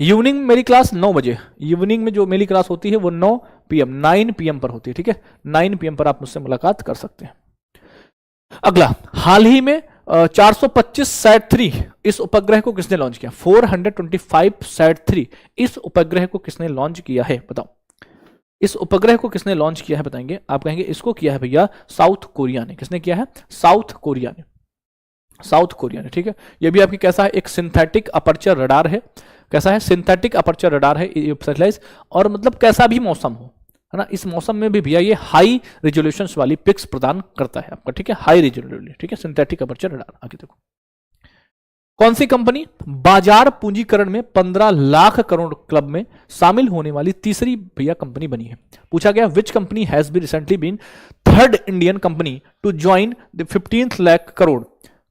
इवनिंग मेरी क्लास 9 बजे, इवनिंग में जो मेरी क्लास होती है वो 9 PM 9 PM पर होती है, ठीक है, 9 PM पर आप मुझसे मुलाकात कर सकते हैं। अगला, हाल ही में 425 सैट-3 इस उपग्रह को किसने लॉन्च किया, 425 सैट-3 इस उपग्रह को किसने लॉन्च किया है, बताओ, इस उपग्रह को किसने लॉन्च किया है, बताएंगे, आप कहेंगे इसको किया है भैया साउथ कोरिया ने, किसने किया है, साउथ कोरिया ने, साउथ कोरिया ने, ठीक है। ये भी आपकी कैसा है, एक सिंथेटिक अपर्चर रडार है, कैसा है, सिंथेटिक अपर्चर रडार है सैटेलाइट, और मतलब कैसा भी मौसम हो, है ना, इस मौसम में भी भैया ये हाई रिजोल्यूशन वाली पिक्स प्रदान करता है आपका, ठीक है, हाई रिजोल्यूशन, ठीक है, सिंथेटिक अपर्चर रडार। आगे देखो, कौन सी कंपनी बाजार पूंजीकरण में 15 लाख करोड़ क्लब में शामिल होने वाली तीसरी भैया कंपनी बनी है, पूछा गया which company has been recently been third Indian company to join the 15 lakh crore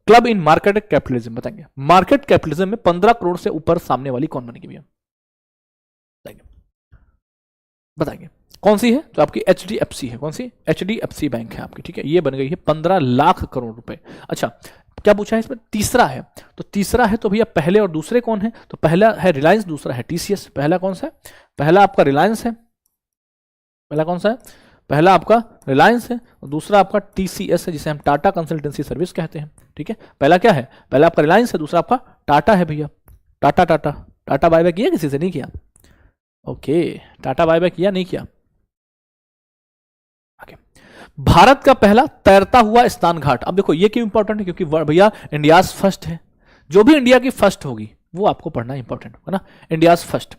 club in market capitalism, बताएंगे, मार्केट कैपिटलिज्म में 15 करोड़ से ऊपर सामने वाली कौन बनेगी भैया, बताएंगे कौन सी है, तो आपकी HDFC है, कौन सी, HDFC बैंक है आपकी, ठीक है, ये बन गई है 15 लाख करोड़ रुपए। अच्छा, क्या पूछा है इसमें, तीसरा है, तो तीसरा है तो भैया पहले और दूसरे कौन है, तो पहला है रिलायंस, दूसरा है TCS, पहला कौन सा है, पहला आपका रिलायंस है, पहला कौन सा है, पहला आपका रिलायंस है, और दूसरा आपका TCS है जिसे हम टाटा कंसल्टेंसी सर्विस कहते हैं, ठीक है। पहला क्या है, पहला आपका रिलायंस है, दूसरा आपका टाटा है भैया, Tata, Tata, tata bye bye किया किसी से, नहीं किया, ओके, टाटा बाय बाय किया, नहीं किया। आगे, भारत का पहला तैरता हुआ स्नान घाट, अब देखो ये क्यों इंपॉर्टेंट है, क्योंकि भैया इंडियाज फर्स्ट है, जो भी इंडिया की फर्स्ट होगी वो आपको पढ़ना इंपॉर्टेंट होगा ना, इंडियाज फर्स्ट।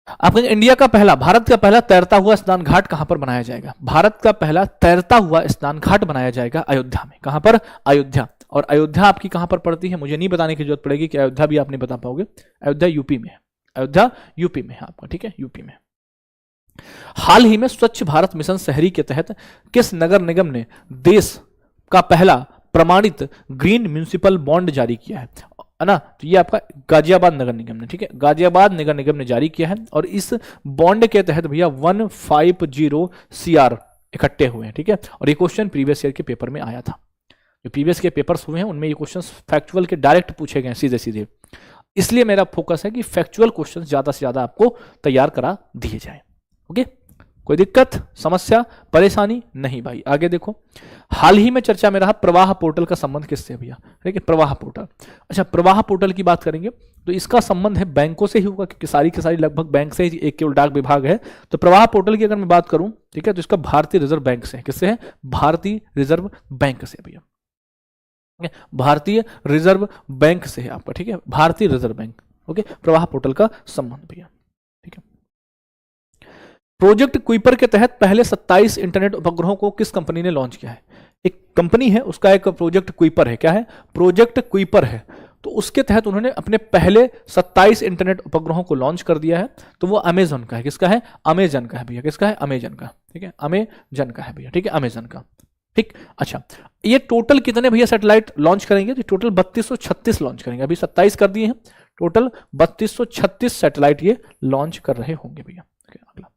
आप कहेंगे इंडिया का पहला, भारत का पहला तैरता हुआ स्नान घाट कहां पर बनाया जाएगा, भारत का पहला तैरता हुआ स्नान घाट बनाया जाएगा अयोध्या में, कहां पर, अयोध्या। और अयोध्या आपकी कहां पर पड़ती है, मुझे नहीं बताने की जरूरत पड़ेगी कि अयोध्या भी आप नहीं बता पाओगे, अयोध्या यूपी में है, अयोध्या यूपी में है आपका, ठीक है, यूपी में। हाल ही में स्वच्छ भारत मिशन शहरी के तहत किस नगर निगम ने देश का पहला प्रमाणित ग्रीन म्युनिसिपल बॉन्ड जारी किया है ना, तो ये आपका गाजियाबाद नगर निगम ने, ठीक है, गाजियाबाद नगर निगम ने जारी किया है, और इस बॉन्ड के तहत भैया 150 CR इकट्ठे हुए हैं, ठीक है। और ये क्वेश्चन प्रीवियस ईयर के पेपर में आया था, जो प्रीवियस के पेपर्स हुए हैं उनमें ये क्वेश्चन फैक्चुअल के डायरेक्ट पूछे गए सीधे सीधे, इसलिए मेरा फोकस है कि फैक्चुअल क्वेश्चन ज्यादा से ज्यादा आपको तैयार करा दिए जाए, ओके। कोई दिक्कत, समस्या, परेशानी नहीं भाई। आगे देखो, हाल ही में चर्चा में रहा प्रवाह पोर्टल का संबंध किससे भैया, ठीक है, प्रवाह पोर्टल। अच्छा, प्रवाह पोर्टल की बात करेंगे तो इसका संबंध है बैंकों से ही होगा, क्योंकि सारी की सारी लगभग बैंक से ही, एक केवल डाक विभाग है। तो प्रवाह पोर्टल की अगर मैं बात करूं, ठीक है, तो इसका भारतीय रिजर्व बैंक से है, किससे है, भारतीय रिजर्व बैंक से भैया, भारतीय रिजर्व बैंक से है आपका, ठीक है, भारतीय रिजर्व बैंक, ओके। प्रवाह पोर्टल का संबंध भैया, ठीक है। प्रोजेक्ट कुइपर के तहत पहले 27 इंटरनेट उपग्रहों को किस कंपनी ने लॉन्च किया है, एक कंपनी है उसका एक प्रोजेक्ट कुइपर है, क्या है, प्रोजेक्ट कुइपर है, तो उसके तहत उन्होंने अपने पहले 27 इंटरनेट उपग्रहों को लॉन्च कर दिया है, तो वो अमेजन का है, किसका है, अमेजन का है भैया, किसका है, अमेजन का, ठीक है, अमेजन का है भैया, ठीक है, अमेजन का। ठीक। अच्छा, ये टोटल कितने भैया सैटेलाइट लॉन्च करेंगे? तो टोटल 3236 लॉन्च करेंगे, अभी 27 कर दिए हैं, टोटल 3236 सैटेलाइट ये लॉन्च कर रहे होंगे भैया। अगला,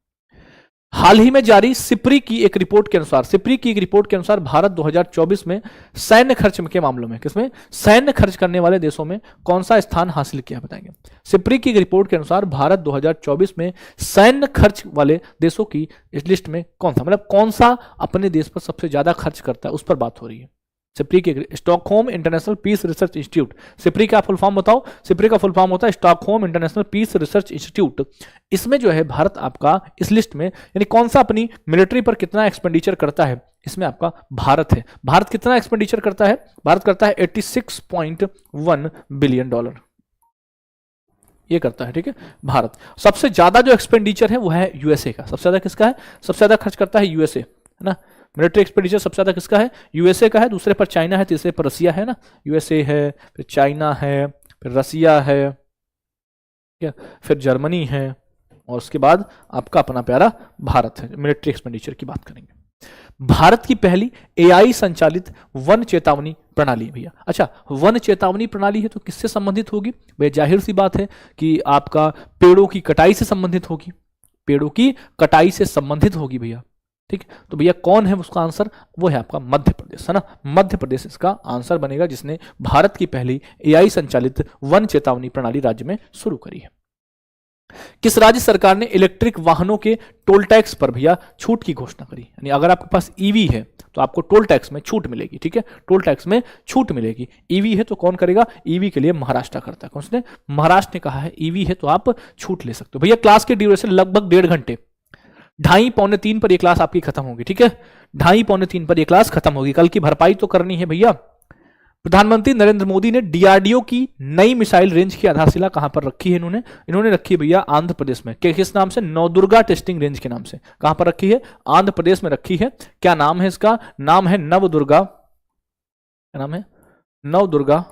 हाल ही में जारी सिप्री की एक रिपोर्ट के अनुसार, सिप्री की एक रिपोर्ट के अनुसार भारत 2024 में सैन्य खर्च के मामलों में, किसमें? सैन्य खर्च करने वाले देशों में कौन सा स्थान हासिल किया, बताएंगे। सिप्री की एक रिपोर्ट के अनुसार भारत 2024 में सैन्य खर्च वाले देशों की इस लिस्ट में कौन सा, मतलब कौन सा अपने देश पर सबसे ज्यादा खर्च करता है, उस पर बात हो रही है। सिप्री के, Stockholm International Peace Research Institute, SIPRI का फुल फॉर्म बताओ? सिप्री का फुल फॉर्म होता है Stockholm International Peace Research Institute. इसमें जो है भारत आपका इस लिस्ट में, यानी कौन सा अपनी मिलिट्री पर कितना एक्सपेंडिचर करता है, इसमें आपका भारत है। भारत कितना एक्सपेंडिचर करता है? भारत करता है 86.1 बिलियन डॉलर, ये करता है, ठीक है भारत। सबसे ज्यादा जो एक्सपेंडिचर है वो है यूएसए का। सबसे ज्यादा किसका है? सबसे ज्यादा खर्च करता है यूएसए, है ना। मिलिट्री एक्सपेंडिचर सबसे ज्यादा किसका है? यूएसए का है, दूसरे पर चाइना है, तीसरे पर रसिया है ना। यूएसए है, फिर चाइना है, फिर रसिया है, क्या, फिर जर्मनी है, और उसके बाद आपका अपना प्यारा भारत है। मिलिट्री एक्सपेंडिचर की बात करेंगे। भारत की पहली एआई संचालित वन चेतावनी प्रणाली भैया। अच्छा, वन चेतावनी प्रणाली है तो किससे संबंधित होगी भैया? जाहिर सी बात है कि आपका पेड़ों की कटाई से संबंधित होगी, पेड़ों की कटाई से संबंधित होगी भैया, ठीक। तो भैया कौन है उसका आंसर? वो है आपका मध्य प्रदेश, है ना। मध्य प्रदेश इसका आंसर बनेगा, जिसने भारत की पहली एआई संचालित वन चेतावनी प्रणाली राज्य में शुरू करी है। किस राज्य सरकार ने इलेक्ट्रिक वाहनों के टोल टैक्स पर भैया छूट की घोषणा करी? यानी अगर आपके पास ईवी है तो आपको टोल टैक्स में छूट मिलेगी, ठीक है, टोल टैक्स में छूट मिलेगी। ईवी है तो कौन करेगा? ईवी के लिए महाराष्ट्र करता है। कौन से? महाराष्ट्र ने कहा है ईवी है तो आप छूट ले सकते हो। भैया क्लास की ड्यूरेशन लगभग 1.5 घंटे, 2:30-3 पर ये क्लास आपकी खत्म होगी, ठीक है, 2:30-3 पर ये क्लास खत्म होगी। कल की भरपाई तो करनी है भैया। प्रधानमंत्री नरेंद्र मोदी ने डीआरडीओ की नई मिसाइल रेंज की आधारशिला कहां पर रखी है? इन्होंने रखी है भैया आंध्र प्रदेश में। किस नाम से? नवदुर्गा टेस्टिंग रेंज के नाम से। कहां पर रखी है? आंध्र प्रदेश में रखी है। क्या नाम है इसका? नाम है नवदुर्गा। क्या नाम है? नवदुर्गा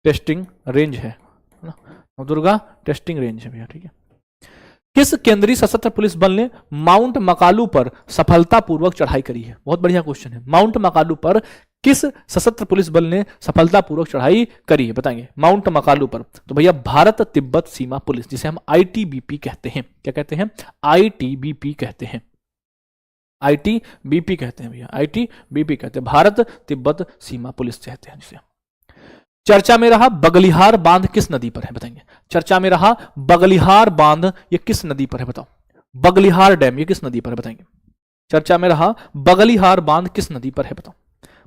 टेस्टिंग रेंज है, नवदुर्गा टेस्टिंग रेंज है भैया, ठीक है। किस केंद्रीय सशस्त्र पुलिस बल ने माउंट मकालू पर सफलतापूर्वक चढ़ाई करी है? बहुत बढ़िया क्वेश्चन है। माउंट मकालू पर किस सशस्त्र पुलिस बल ने सफलतापूर्वक चढ़ाई करी है, बताएंगे। माउंट मकालू पर तो भैया भारत तिब्बत सीमा पुलिस, जिसे हम आईटीबीपी कहते हैं। क्या कहते हैं? आईटीबीपी कहते हैं, आईटीबीपी कहते हैं भैया, आईटीबीपी कहते हैं, भारत तिब्बत सीमा पुलिस कहते हैं जिसे। चर्चा में रहा बगलिहार बांध किस नदी पर है, बताएंगे। चर्चा में रहा बगलिहार बांध ये किस नदी पर है, बताओ। बगलिहार डैम ये किस नदी पर है, बताएंगे। चर्चा में रहा बगलिहार बांध किस नदी पर है, बताओ।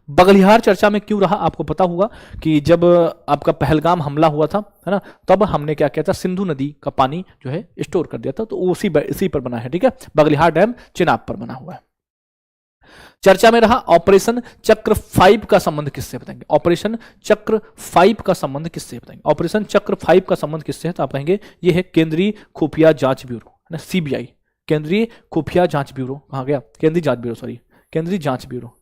बगलिहार चर्चा में क्यों रहा? आपको पता होगा कि जब आपका पहलगाम हमला हुआ था, है ना, तब हमने क्या किया था? सिंधु नदी का पानी जो है स्टोर कर दिया था, तो उसी पर बना है, ठीक है। बगलिहार डैम चिनाब पर बना हुआ है। चर्चा में रहा ऑपरेशन चक्र 5 का संबंध किससे, बताएंगे। ऑपरेशन चक्र 5 का संबंध किससे, बताएंगे। ऑपरेशन चक्र 5 का संबंध किससे है? तो आप कहेंगे ये है केंद्रीय खुफिया जांच ब्यूरो, है ना, सीबीआई, केंद्रीय खुफिया जांच ब्यूरो। कहां गया? केंद्रीय जांच ब्यूरो, सॉरी, केंद्रीय जांच bureau,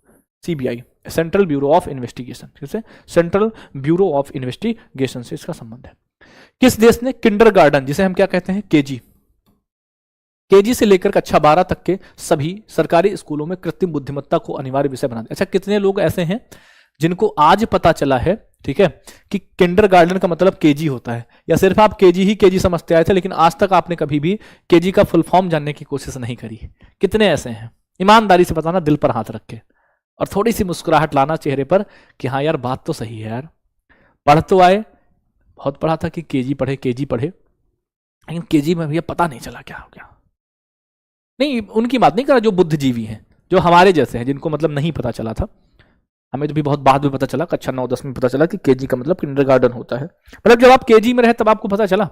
CBI, central bureau of investigation, किससे? सेंट्रल ब्यूरो ऑफ इन्वेस्टिगेशन से इसका संबंध है। किस देश ने किंडरगार्टन, जिसे हम क्या कहते हैं? केजी से लेकर कक्षा 12 तक के सभी सरकारी स्कूलों में कृत्रिम बुद्धिमत्ता को अनिवार्य विषय बना दिया। अच्छा, कितने लोग ऐसे हैं जिनको आज पता चला है, ठीक है, कि किंडरगार्टन का मतलब केजी होता है, या सिर्फ आप केजी समझते आए थे, लेकिन आज तक आपने कभी भी केजी का फुल फॉर्म जानने की कोशिश नहीं करी। कितने ऐसे हैं? ईमानदारी से बताना, दिल पर हाथ रख के, और थोड़ी सी मुस्कुराहट लाना चेहरे पर कि हाँ यार बात तो सही है यार। पढ़ तो आए, बहुत पढ़ा था कि केजी पढ़े, लेकिन केजी में भैया पता नहीं चला क्या हो गया। नहीं, उनकी बात नहीं कर रहा जो बुद्धिजीवी हैं, जो हमारे जैसे हैं, जिनको मतलब नहीं पता चला था। हमें तो भी बहुत बाद में पता चला, कक्षा 9-10 में पता चला कि केजी का मतलब किंडरगार्टन होता है। मतलब जब आप केजी में रहे तब आपको पता चला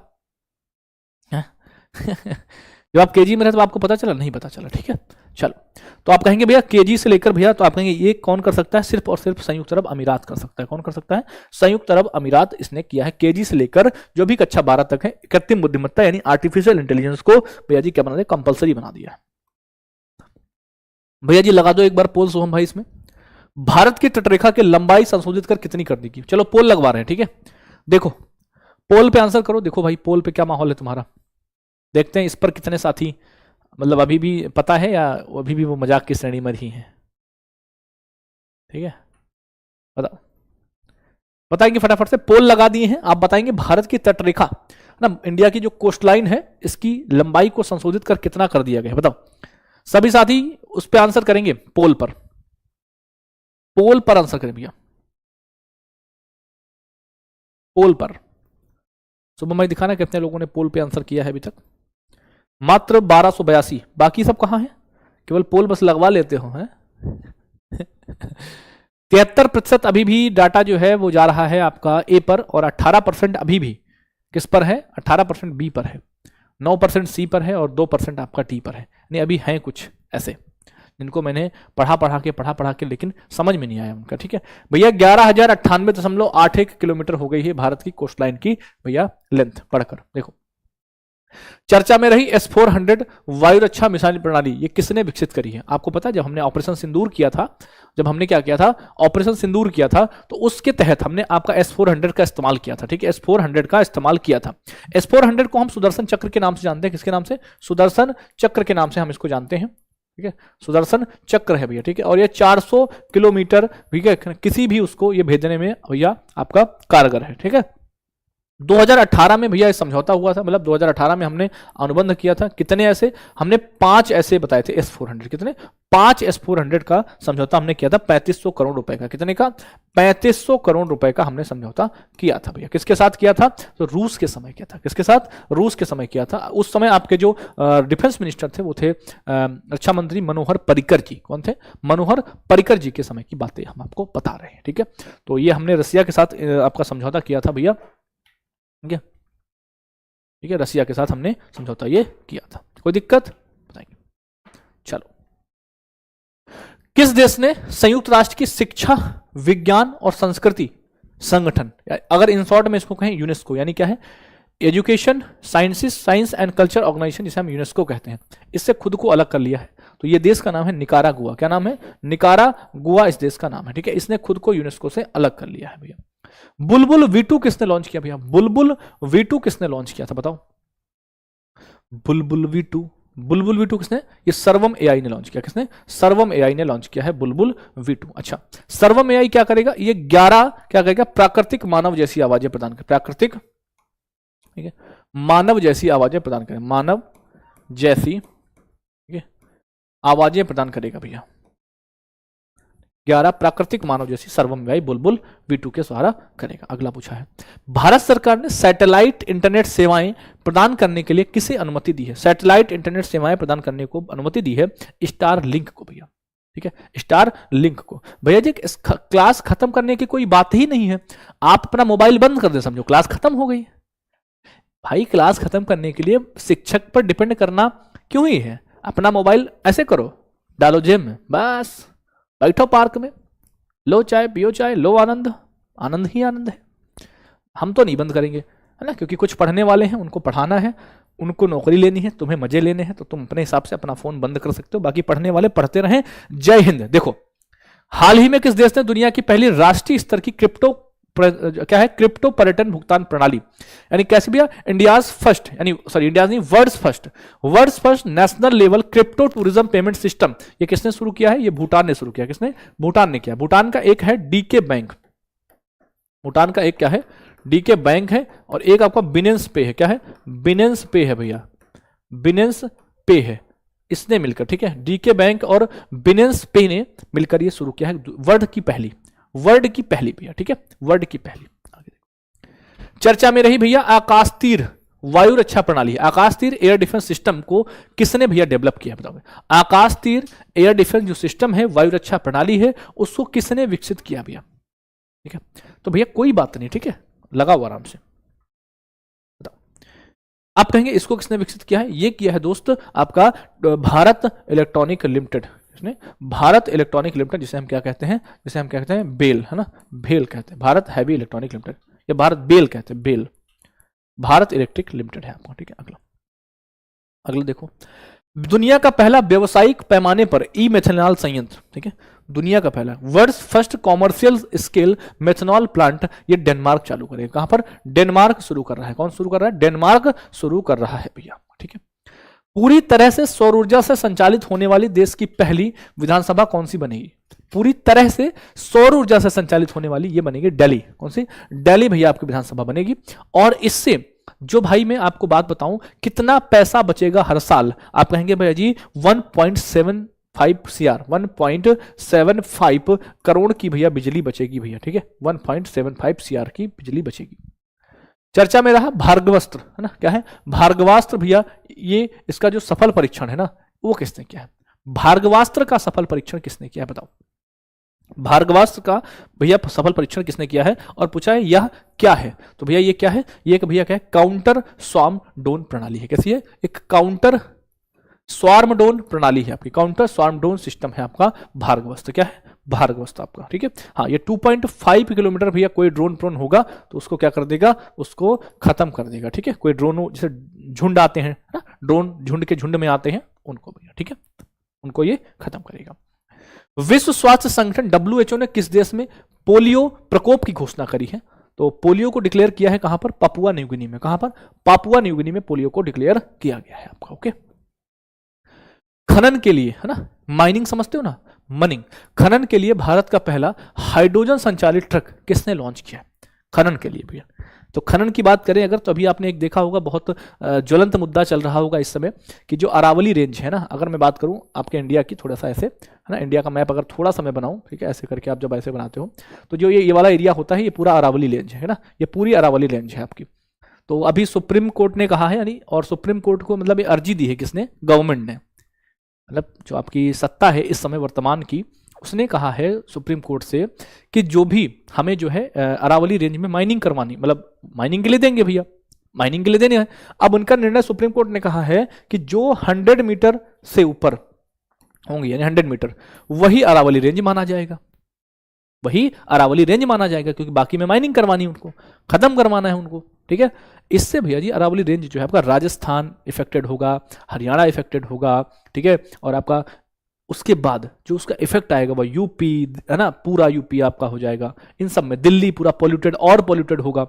जब आप केजी में रहे तब आपको पता चला? नहीं पता चला, ठीक है। चलो, तो आप कहेंगे भैया केजी से लेकर भैया, तो आप कहेंगे ये कौन कर सकता है? सिर्फ और सिर्फ संयुक्त अरब अमीरात कर सकता है। कौन कर सकता है? संयुक्त अरब अमीरात इसने किया है। केजी से लेकर जो भी कक्षा 12 तक है, कृत्रिम बुद्धिमत्ता यानी आर्टिफिशियल इंटेलिजेंस को भैया जी क्या बना दिया? कंपलसरी बना दिया। भैया जी लगा दो एक बार पोल सोहम भाई इसमें। भारत की तटरेखा की लंबाई संशोधित कर कितनी कर दी? चलो पोल लगवा रहे हैं, ठीक है। देखो पोल पे आंसर करो। देखो भाई पोल पे क्या माहौल है तुम्हारा, देखते हैं इस पर कितने साथी मतलब अभी भी पता है या अभी भी वो मजाक की श्रेणी में ही है? ठीक है, बताओ, बताएंगे फटाफट से। पोल लगा दिए हैं, आप बताएंगे भारत की तटरेखा ना, इंडिया की जो कोस्ट लाइन है इसकी लंबाई को संशोधित कर कितना कर दिया गया, बताओ। सभी साथी उस पर आंसर करेंगे, पोल पर, पोल पर आंसर करें भैया, पोल पर। सुबह मैं दिखाना कितने लोगों ने पोल पे आंसर किया है अभी तक। मात्र 1282, बाकी सब कहां है? केवल पोल बस लगवा लेते हो हैं। 73% अभी भी डाटा जो है वो जा रहा है आपका ए पर, और 18% अभी भी किस पर है? 18% बी पर है, 9% सी पर है, और 2% आपका टी पर है। नहीं, अभी हैं कुछ ऐसे जिनको मैंने पढ़ा के लेकिन समझ में नहीं आया उनका। ठीक है भैया, 11,098.81 किलोमीटर हो गई है भारत की कोस्ट लाइन की भैया लेंथ। पढ़कर देखो, चर्चा में रही S-400 वायु रक्षा मिसाइल प्रणाली, ये किसने विकसित करी है? आपको पता है जब हमने ऑपरेशन सिंदूर किया था, जब हमने क्या किया था, ऑपरेशन सिंदूर किया था, तो उसके तहत हमने आपका S-400 का इस्तेमाल किया था। ठीक है, S-400 का इस्तेमाल किया था। S-400 को हम सुदर्शन चक्र के नाम से जानते हैं। किसके नाम से? सुदर्शन चक्र के नाम से हम इसको जानते हैं। ठीक है, सुदर्शन चक्र है भैया। ठीक है, और ये 400 किलोमीटर भैया किसी भी उसको ये भेजने में भैया आपका कारगर है। ठीक है, 2018 में भैया समझौता हुआ था, मतलब 2018 में हमने अनुबंध किया था। कितने ऐसे? हमने 5 ऐसे बताए थे S-400। कितने? 5 S-400 का समझौता हमने किया था, 3500 करोड़ रुपए का। कितने का? 3500 करोड़ रुपए का हमने समझौता किया था भैया। किसके साथ किया था? तो रूस के समय किया था। किसके साथ? रूस के समय किया था। उस समय आपके जो डिफेंस मिनिस्टर थे वो थे रक्षा मंत्री मनोहर पर्रिकर जी। कौन थे? मनोहर पर्रिकर जी के समय की बातें हम आपको बता रहे हैं। ठीक है, तो ये हमने रसिया के साथ आपका समझौता किया था भैया। ठीक है, रसिया के साथ हमने समझौता ये किया था। कोई दिक्कत? बताएंगे। चलो, किस देश ने संयुक्त राष्ट्र की शिक्षा, विज्ञान और संस्कृति संगठन, अगर इन शॉर्ट में इसको कहें यूनेस्को, यानी क्या है? Education science and culture organisation, जिसे हम यूनेस्को कहते हैं, इससे खुद को अलग कर लिया है। तो ये देश का नाम है निकारागुआ। क्या नाम है? निकारागुआ इस देश का नाम है। ठीक है, इसने खुद को यूनेस्को से अलग कर लिया है भैया। बुलबुल V2 किसने लॉन्च किया भैया? बुलबुल V2 किसने लॉन्च किया था, बताओ। बुलबुल V2 किसने? ये सर्वम AI ने लॉन्च किया। किसने? सर्वम AI ने लॉन्च किया है बुलबुल V2। अच्छा, सर्वम AI क्या करेगा? ये 11 क्या करेगा? प्राकृतिक मानव जैसी आवाजें प्रदान कर, प्राकृतिक, ठीक है, मानव जैसी आवाजें प्रदान करें, मानव जैसी, ठीक है, आवाजें प्रदान करेगा भैया। 11 प्राकृतिक मानव जैसी सर्वम AI बुलबुल V2 के सहारा करेगा। अगला पूछा है, भारत सरकार ने सैटेलाइट इंटरनेट सेवाएं प्रदान करने के लिए किसे अनुमति दी है? सैटेलाइट इंटरनेट सेवाएं प्रदान करने को अनुमति दी है स्टार लिंक को भैया। ठीक है, स्टार लिंक को भैया जी। क्लास खत्म करने की कोई बात ही नहीं है, आप अपना मोबाइल बंद कर दे, समझो क्लास खत्म हो गई भाई। क्लास खत्म करने के लिए शिक्षक पर डिपेंड करना क्यों ही है? अपना मोबाइल ऐसे करो, डालो जेब में, बस बैठो पार्क में, लो चाय, पियो चाय, लो आनंद, आनंद ही आनंद है। हम तो नहीं बंद करेंगे, है ना, क्योंकि कुछ पढ़ने वाले हैं, उनको पढ़ाना है, उनको नौकरी लेनी है, तुम्हें मजे लेने हैं, तो तुम अपने हिसाब से अपना फोन बंद कर सकते हो। बाकी पढ़ने वाले पढ़ते रहें। जय हिंद। देखो, हाल ही में किस देश ने दुनिया की पहली राष्ट्रीय स्तर की क्या है? क्रिप्टो पर्यटन भुगतान प्रणाली, यानी कैसे भैया? इंडियाज फर्स्ट, यानी सॉरी इंडियाज नहीं, world's first national level crypto tourism payment system, ये किसने शुरू किया है? ये भूटान ने शुरू किया। किसने? भूटान ने किया। भूटान का एक है डीके बैंक, भूटान का एक क्या है? डीके बैंक है, और एक आपका बिनेंस पे है। क्या है? बिनेंस पे है भैया, बिनेंस पे है, इसने मिलकर। ठीक है, डीके बैंक और बिनेंस पे ने मिलकर ये शुरू किया है, वर्ल्ड की पहली भैया। ठीक है, वर्ल्ड की पहली। चर्चा में रही भैया आकाश तीर वायु रक्षा प्रणाली। आकाश तीर एयर डिफेंस सिस्टम को किसने भैया डेवलप किया, बताओ। आकाश तीर एयर डिफेंस जो सिस्टम है, वायु रक्षा प्रणाली है, उसको किसने विकसित किया भैया? ठीक है, तो भैया कोई बात नहीं, ठीक है, लगाओ आराम से, बताओ। आप कहेंगे इसको किसने विकसित किया है? ये किया है दोस्त आपका Bharat electronic limited. Bharat electronic limited, जिसे हम क्या कहते हैं? जिसे हम क्या कहते हैं? बेल, है ना, बेल कहते हैं। भारत हैवी इलेक्ट्रॉनिक लिमिटेड, या भारत बेल कहते हैं, बेल, भारत इलेक्ट्रिक लिमिटेड है आपको। ठीक है, अगला देखो, दुनिया का पहला व्यावसायिक पैमाने पर ई मेथनॉल संयंत्र। ठीक है, दुनिया का पहला, world's first commercial scale methanol plant, ये डेनमार्क चालू करेगा। कहां पर? डेनमार्क शुरू कर रहा है। कौन शुरू कर रहा है? डेनमार्क शुरू कर रहा है भैया। ठीक है, पूरी तरह से सौर ऊर्जा से संचालित होने वाली देश की पहली विधानसभा कौन सी बनेगी? पूरी तरह से सौर ऊर्जा से संचालित होने वाली ये बनेगी दिल्ली। कौन सी? दिल्ली भैया आपकी विधानसभा बनेगी। और इससे जो भाई मैं आपको बात बताऊं कितना पैसा बचेगा हर साल, आप कहेंगे भैया जी 1.75 सीआर 1.75 करोड़ की भैया बिजली बचेगी भैया, ठीक है, 1.75 सीआर की बिजली बचेगी। चर्चा में रहा भार्गवास्त्र, है ना, क्या है भार्गवास्त्र भैया, ये इसका जो सफल परीक्षण है ना वो किसने किया है? भार्गवास्त्र का सफल परीक्षण किसने किया है बताओ? भार्गवास्त्र का भैया सफल परीक्षण किसने किया है? और पूछा है यह क्या है, तो भैया ये क्या है? ये एक भैया क्या है? काउंटर स्वार्म ड्रोन प्रणाली है। कैसी है? एक काउंटर स्वार्म ड्रोन प्रणाली है आपकी, काउंटर स्वार्म ड्रोन सिस्टम है आपका भार्गवास्त्र। क्या है? भार्गवास्त्र आपका, ठीक है। हाँ, ये 2.5 किलोमीटर भैया कोई ड्रोन प्रोन होगा तो उसको क्या कर देगा? उसको खत्म कर देगा, ठीक है। कोई ड्रोन जैसे झुंड आते हैं ना, ड्रोन झुंड के झुंड में आते हैं उनको भैया, ठीक है, उनको ये खत्म करेगा। विश्व स्वास्थ्य संगठन WHO ने किस देश में पोलियो प्रकोप की घोषणा करी है? तो पोलियो को डिक्लेयर किया है कहां पर? पापुआ न्यू गिनी में। कहां पर? पापुआ न्यू गिनी में पोलियो को डिक्लेयर किया गया है आपका, ओके। खनन के लिए, है ना, माइनिंग समझते हो ना, मनिंग, खनन के लिए भारत का पहला हाइड्रोजन संचालित ट्रक किसने लॉन्च किया? खनन के लिए भैया। तो खनन की बात करें अगर, तो अभी आपने एक देखा होगा, बहुत ज्वलंत मुद्दा चल रहा होगा इस समय कि जो अरावली रेंज है ना, अगर मैं बात करूं आपके इंडिया की, थोड़ा सा ऐसे, है ना, इंडिया का मैप अगर थोड़ा सा मैं बनाऊं, ठीक है, ऐसे करके आप जब ऐसे बनाते हो तो जो ये वाला एरिया होता है ये पूरा अरावली रेंज है ना, ये पूरी अरावली रेंज है आपकी। तो अभी सुप्रीम कोर्ट ने कहा है, यानी, और सुप्रीम कोर्ट को मतलब ये अर्जी दी है किसने? गवर्नमेंट ने, मतलब जो आपकी सत्ता है इस समय वर्तमान की, उसने कहा है सुप्रीम कोर्ट से कि जो भी हमें जो है अरावली रेंज में माइनिंग करवानी, मतलब माइनिंग के लिए देंगे भैया, माइनिंग के लिए देने हैं। अब उनका निर्णय सुप्रीम कोर्ट ने कहा है कि जो 100 मीटर से ऊपर होंगे, यानी 100 मीटर, वही अरावली रेंज माना जाएगा, वही अरावली रेंज माना जाएगा, क्योंकि बाकी में माइनिंग करवानी है, उनको खत्म करवाना है उनको, ठीक है। इससे भैया जी अरावली रेंज जो है आपका राजस्थान इफेक्टेड होगा, हरियाणा इफेक्टेड होगा, ठीक है, और आपका उसके बाद जो उसका इफेक्ट आएगा वह यूपी, है ना, पूरा यूपी आपका हो जाएगा, इन सब में दिल्ली पूरा पॉल्यूटेड और पॉल्यूटेड होगा।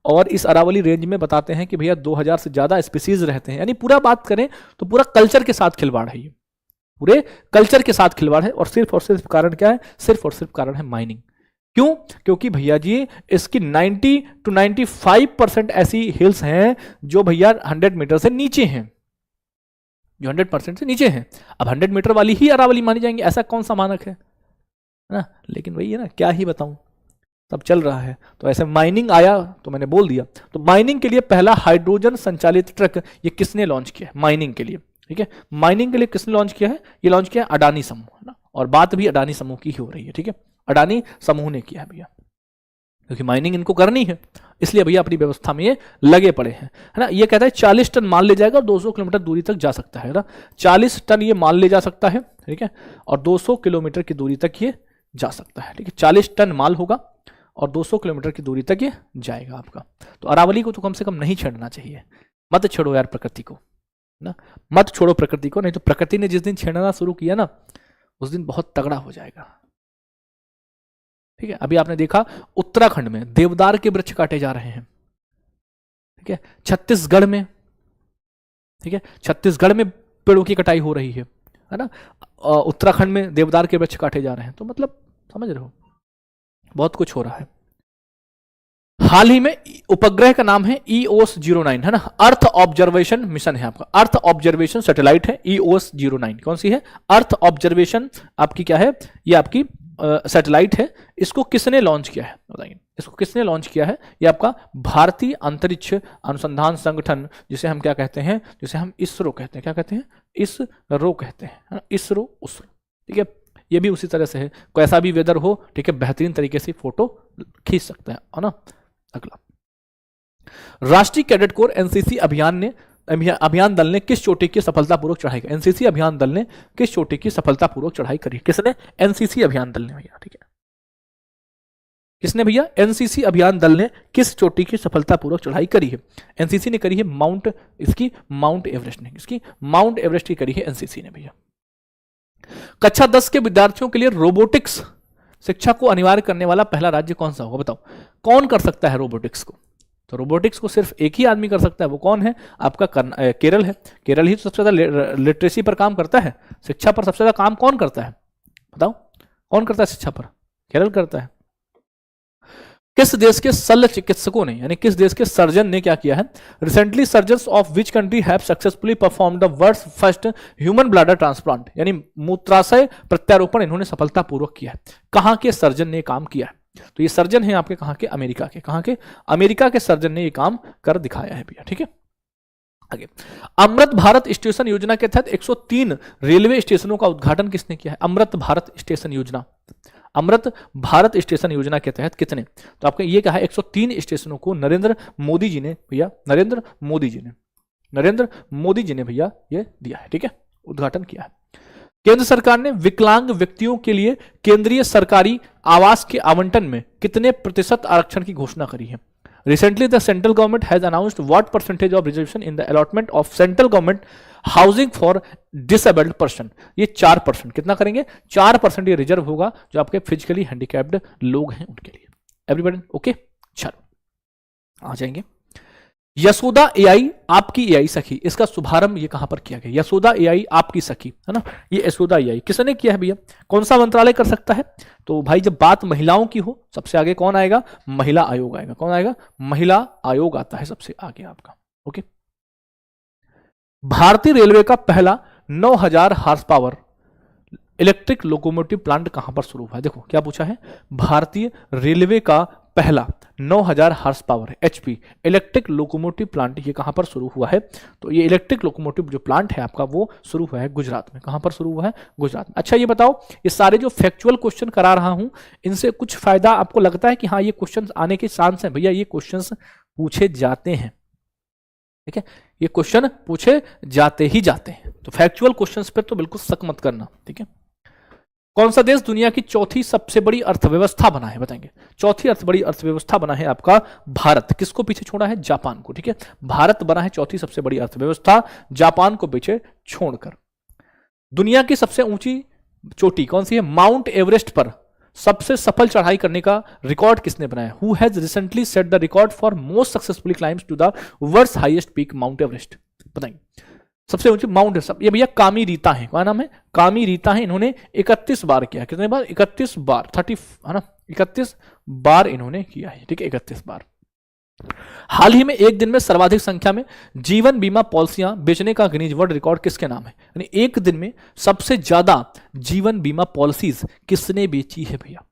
और इस अरावली रेंज में बताते हैं कि भैया 2000 से ज्यादा स्पीसीज रहते हैं, यानी पूरा बात करें तो पूरा कल्चर के साथ खिलवाड़ है, ये पूरे कल्चर के साथ खिलवाड़ है। और सिर्फ कारण क्या है? सिर्फ और सिर्फ कारण है माइनिंग। क्यों? क्योंकि भैया जी इसकी 90 to 95% ऐसी हिल्स हैं जो भैया 100 मीटर से नीचे हैं, जो 100% से नीचे हैं। अब 100 मीटर वाली ही अरावली मानी जाएंगी, ऐसा कौन सा मानक है ना? लेकिन वही है ना, क्या ही बताऊं, सब चल रहा है। तो ऐसे माइनिंग आया तो मैंने बोल दिया। तो माइनिंग के लिए पहला हाइड्रोजन संचालित ट्रक ये किसने लॉन्च किया है? माइनिंग के लिए, ठीक है, माइनिंग के लिए किसने लॉन्च किया है? ये लॉन्च किया अडानी समूह, है ना, और बात भी अडानी समूह की ही हो रही है, ठीक है, अडानी समूह ने किया है भैया, क्योंकि माइनिंग इनको करनी है, इसलिए भैया अपनी व्यवस्था में ये लगे पड़े हैं, है ना। ये कहता है 40 टन माल ले जाएगा और 200 किलोमीटर दूरी तक जा सकता है ना, 40 टन ये माल ले जा सकता है, ठीक है, और 200 किलोमीटर की दूरी तक ये जा सकता है, ठीक है, 40 टन माल होगा और 200 किलोमीटर की दूरी तक ये जाएगा आपका। तो अरावली को तो कम से कम नहीं छेड़ना चाहिए, मत छोड़ो यार प्रकृति को ना, मत छोड़ो प्रकृति को, नहीं तो प्रकृति ने जिस दिन छेड़ना शुरू किया ना उस दिन बहुत तगड़ा हो जाएगा, ठीक है। अभी आपने देखा उत्तराखंड में देवदार के वृक्ष काटे जा रहे हैं, ठीक है, छत्तीसगढ़ में, ठीक है, छत्तीसगढ़ में पेड़ों की कटाई हो रही है ना, उत्तराखंड में देवदार के वृक्ष काटे जा रहे हैं। तो मतलब समझ रहे हो, बहुत कुछ हो रहा है। हाल ही में उपग्रह का नाम है EOS-09, है ना, अर्थ ऑब्जर्वेशन मिशन है आपका, अर्थ ऑब्जर्वेशन सैटेलाइट है EOS-09। कौन सी है? अर्थ ऑब्जर्वेशन आपकी क्या है? ये आपकी सैटेलाइट है। इसको किसने लॉन्च किया है बताइए? इसको किसने लॉन्च किया है? ये आपका भारतीय अंतरिक्ष अनुसंधान संगठन, जिसे हम क्या कहते हैं? जिसे हम इसरो कहते हैं। क्या कहते हैं? इसरो कहते हैं, इसरो, उसरो, ठीक है। ये भी उसी तरह से है, कैसा भी वेदर हो, ठीक है, बेहतरीन तरीके से फोटो खींच सकते हैं, है ना। अगला, राष्ट्रीय कैडेट कोर एनसीसी अभियान दल ने किस चोटी की सफलतापूर्वक चढ़ाई की? एनसीसी अभियान दल ने किस चोटी की सफलतापूर्वक चढ़ाई करी? किसने? एनसीसी अभियान दल ने भैया, ठीक है, किसने भैया? एनसीसी अभियान दल ने किस चोटी की सफलतापूर्वक चढ़ाई करी है? एनसीसी ने करी है माउंट एवरेस्ट ने, इसकी माउंट एवरेस्ट की करी है एनसीसी ने भैया। कक्षा 10 के विद्यार्थियों के लिए रोबोटिक्स शिक्षा को अनिवार्य करने वाला पहला राज्य कौन सा होगा? बताओ, कौन कर सकता है रोबोटिक्स को? तो रोबोटिक्स को सिर्फ एक ही आदमी कर सकता है, वो कौन है? आपका केरल है। केरल ही तो सबसे ज्यादा लिटरेसी पर काम करता है, शिक्षा पर सबसे ज्यादा काम कौन करता है? बताओ कौन करता है शिक्षा पर? केरल करता है। किस देश के शल्य चिकित्सकों ने, यानी किस देश के सर्जन ने क्या किया है? Recently surgeons of which country have successfully perform the world's first human bladder transplant, यानी मूत्राशय प्रत्यारोपण इन्होंने सफलतापूर्वक किया है। कहां के सर्जन ने काम किया है? तो ये सर्जन है आपके कहां के? अमेरिका के। कहां के? अमेरिका के सर्जन ने ये काम कर दिखाया है भैया, ठीक है। आगे, अमृत भारत स्टेशन योजना के तहत 103 रेलवे स्टेशनों का उद्घाटन किसने किया है? अमृत भारत स्टेशन योजना, अमृत भारत स्टेशन योजना के तहत कितने? तो आपका ये कहा 103 स्टेशनों को नरेंद्र मोदी जी ने भैया, नरेंद्र मोदी जी ने भैया ये दिया है, ठीक है, उद्घाटन किया है। केंद्र सरकार ने विकलांग व्यक्तियों के लिए केंद्रीय सरकारी आवास के आवंटन में कितने प्रतिशत आरक्षण की घोषणा करी है? Recently, the central government has announced what percentage of reservation in the allotment of central government housing for disabled person. ये 4%, कितना करेंगे? 4% ये रिजर्व होगा जो आपके फिजिकली हैंडिकैप्ड लोग हैं उनके लिए। Everybody okay? चलो आ जाएंगे। यशोदा एआई आपकी एआई सखी, इसका शुभारंभ ये कहां पर किया गया? यशोदा एआई आपकी सखी, है ना, ये यशोदा एआई किसने किया है भैया? कौन सा मंत्रालय कर सकता है? तो भाई जब बात महिलाओं की हो, सबसे आगे कौन आएगा? महिला आयोग आएगा। कौन आएगा? महिला आयोग आता है सबसे आगे आपका। ओके, भारतीय रेलवे का पहला 9000 horse power electric locomotive plant कहां पर शुरू हुआ है? देखो क्या पूछा है, भारतीय रेलवे का पहला 9000 horse power HP electric locomotive plant ये कहां पर शुरू हुआ है? तो ये इलेक्ट्रिक लोकोमोटिव जो प्लांट है आपका वो शुरू हुआ है गुजरात में। कहां पर शुरू हुआ है? गुजरात में। अच्छा ये बताओ, ये सारे जो फैक्चुअल क्वेश्चन करा रहा हूं इनसे कुछ फायदा आपको लगता है कि हाँ ये क्वेश्चन आने के चांस है? भैया ये क्वेश्चन पूछे जाते हैं, ठीक है, ये क्वेश्चन पूछे जाते ही जाते हैं, तो फैक्चुअल क्वेश्चंस पे तो बिल्कुल शक मत करना, ठीक है। कौन सा देश दुनिया की चौथी सबसे बड़ी अर्थव्यवस्था बना है? बताएंगे। चौथी बड़ी अर्थव्यवस्था बना है आपका भारत। किसको पीछे छोड़ा है? जापान को, ठीक है। भारत बना है चौथी सबसे बड़ी अर्थव्यवस्था, जापान को पीछे छोड़कर। दुनिया की सबसे ऊंची चोटी कौन सी है? माउंट एवरेस्ट पर सबसे सफल चढ़ाई करने का रिकॉर्ड किसने बनाया? Who has recently set the record for most successfully climbs to the world's highest peak Mount Everest? बताएंगे। सबसे ऊंची माउंट ये भैया कामी रीता है। क्या नाम है? कामी रीता है। इन्होंने 31 बार किया। कितने बार? 31 बार, 30 है ना, 31 बार इन्होंने किया है, ठीक है, 31 बार। हाल ही में एक दिन में सर्वाधिक संख्या में जीवन बीमा पॉलिसियां बेचने का गिनीज वर्ल्ड रिकॉर्ड किसके नाम है? यानी एक दिन में सबसे ज्यादा जीवन बीमा पॉलिसीज किसने बेची है भैया?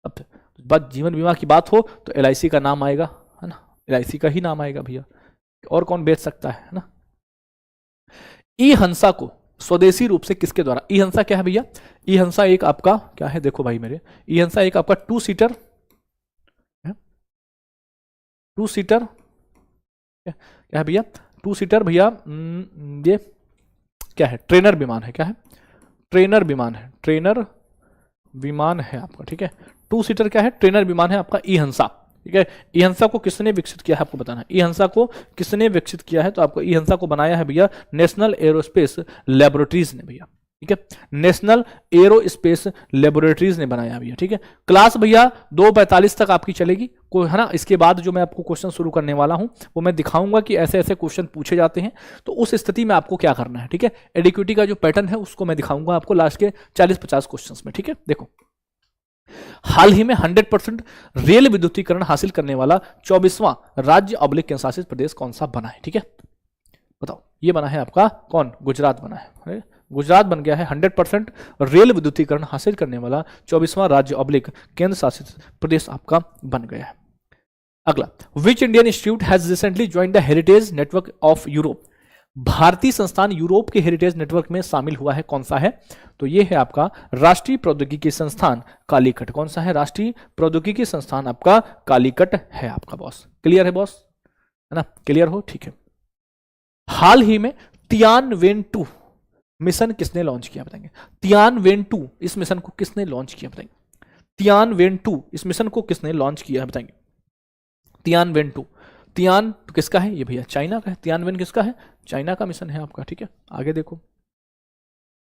अब बात जीवन बीमा की बात हो तो LIC का नाम आएगा, है ना, LIC का ही नाम आएगा भैया, और कौन बेच सकता है ना। ई हंसा को स्वदेशी रूप से किसके द्वारा? ई हंसा क्या है भैया? ई हंसा एक आपका क्या है? देखो भाई मेरे, ई हंसा एक आपका 2 सीटर क्या है भैया? 2 सीटर भैया, ये क्या है? ट्रेनर विमान है। क्या है? ट्रेनर विमान है। ट्रेनर विमान है आपका, ठीक है। 2 सीटर क्या है? ट्रेनर विमान है आपका ई हंसा, ठीक है। ई हंसा को किसने विकसित किया है आपको बताना है। ई हंसा को किसने विकसित किया है? तो आपको ई हंसा को बनाया है भैया नेशनल एरोस्पेस लेबोरेटरीज ने भैया, ठीक है। नेशनल एरोस्पेस लेबोरेटरीज ने बनाया भैया, ठीक है। क्लास भैया 2:45 तक आपकी चलेगी, कोई है ना। इसके बाद जो मैं आपको क्वेश्चन शुरू करने वाला हूं वो मैं दिखाऊंगा कि ऐसे ऐसे क्वेश्चन पूछे जाते हैं, तो उस स्थिति में आपको क्या करना है, ठीक है। एडिक्विटी का जो पैटर्न है उसको मैं दिखाऊंगा आपको लास्ट के 40-50 क्वेश्चन में, ठीक है। देखो, हाल ही में 100% रेल विद्युतीकरण हासिल करने वाला 24वां राज्य अब्लिक केंद्र शासित प्रदेश कौन सा बना है? ठीक है, बताओ। ये बना है आपका कौन? गुजरात बना है। गुजरात बन गया है 100% रेल विद्युतीकरण हासिल करने वाला 24वां राज्य अब्लिक केंद्र शासित प्रदेश आपका बन गया है। अगला, which Indian institute has recently joined the heritage network of Europe? भारतीय संस्थान यूरोप के हेरिटेज नेटवर्क में शामिल हुआ है, कौन सा है? तो ये है आपका राष्ट्रीय प्रौद्योगिकी संस्थान कालीकट। कौन सा है? राष्ट्रीय प्रौद्योगिकी संस्थान आपका कालीकट है आपका बॉस। क्लियर है बॉस, है ना? क्लियर हो, ठीक है। हाल ही में तियानवेन-2 मिशन किसने लॉन्च किया बताएंगे? तियानवेन-2 इस मिशन को किसने लॉन्च किया बताएंगे? तियानवेन-2 इस मिशन को किसने लॉन्च किया बताएंगे? तियानवेन-2, तियान तो किसका है? ये भैया चाइना का है। तियानवेन किसका है? चाइना का मिशन है आपका, ठीक है। आगे देखो,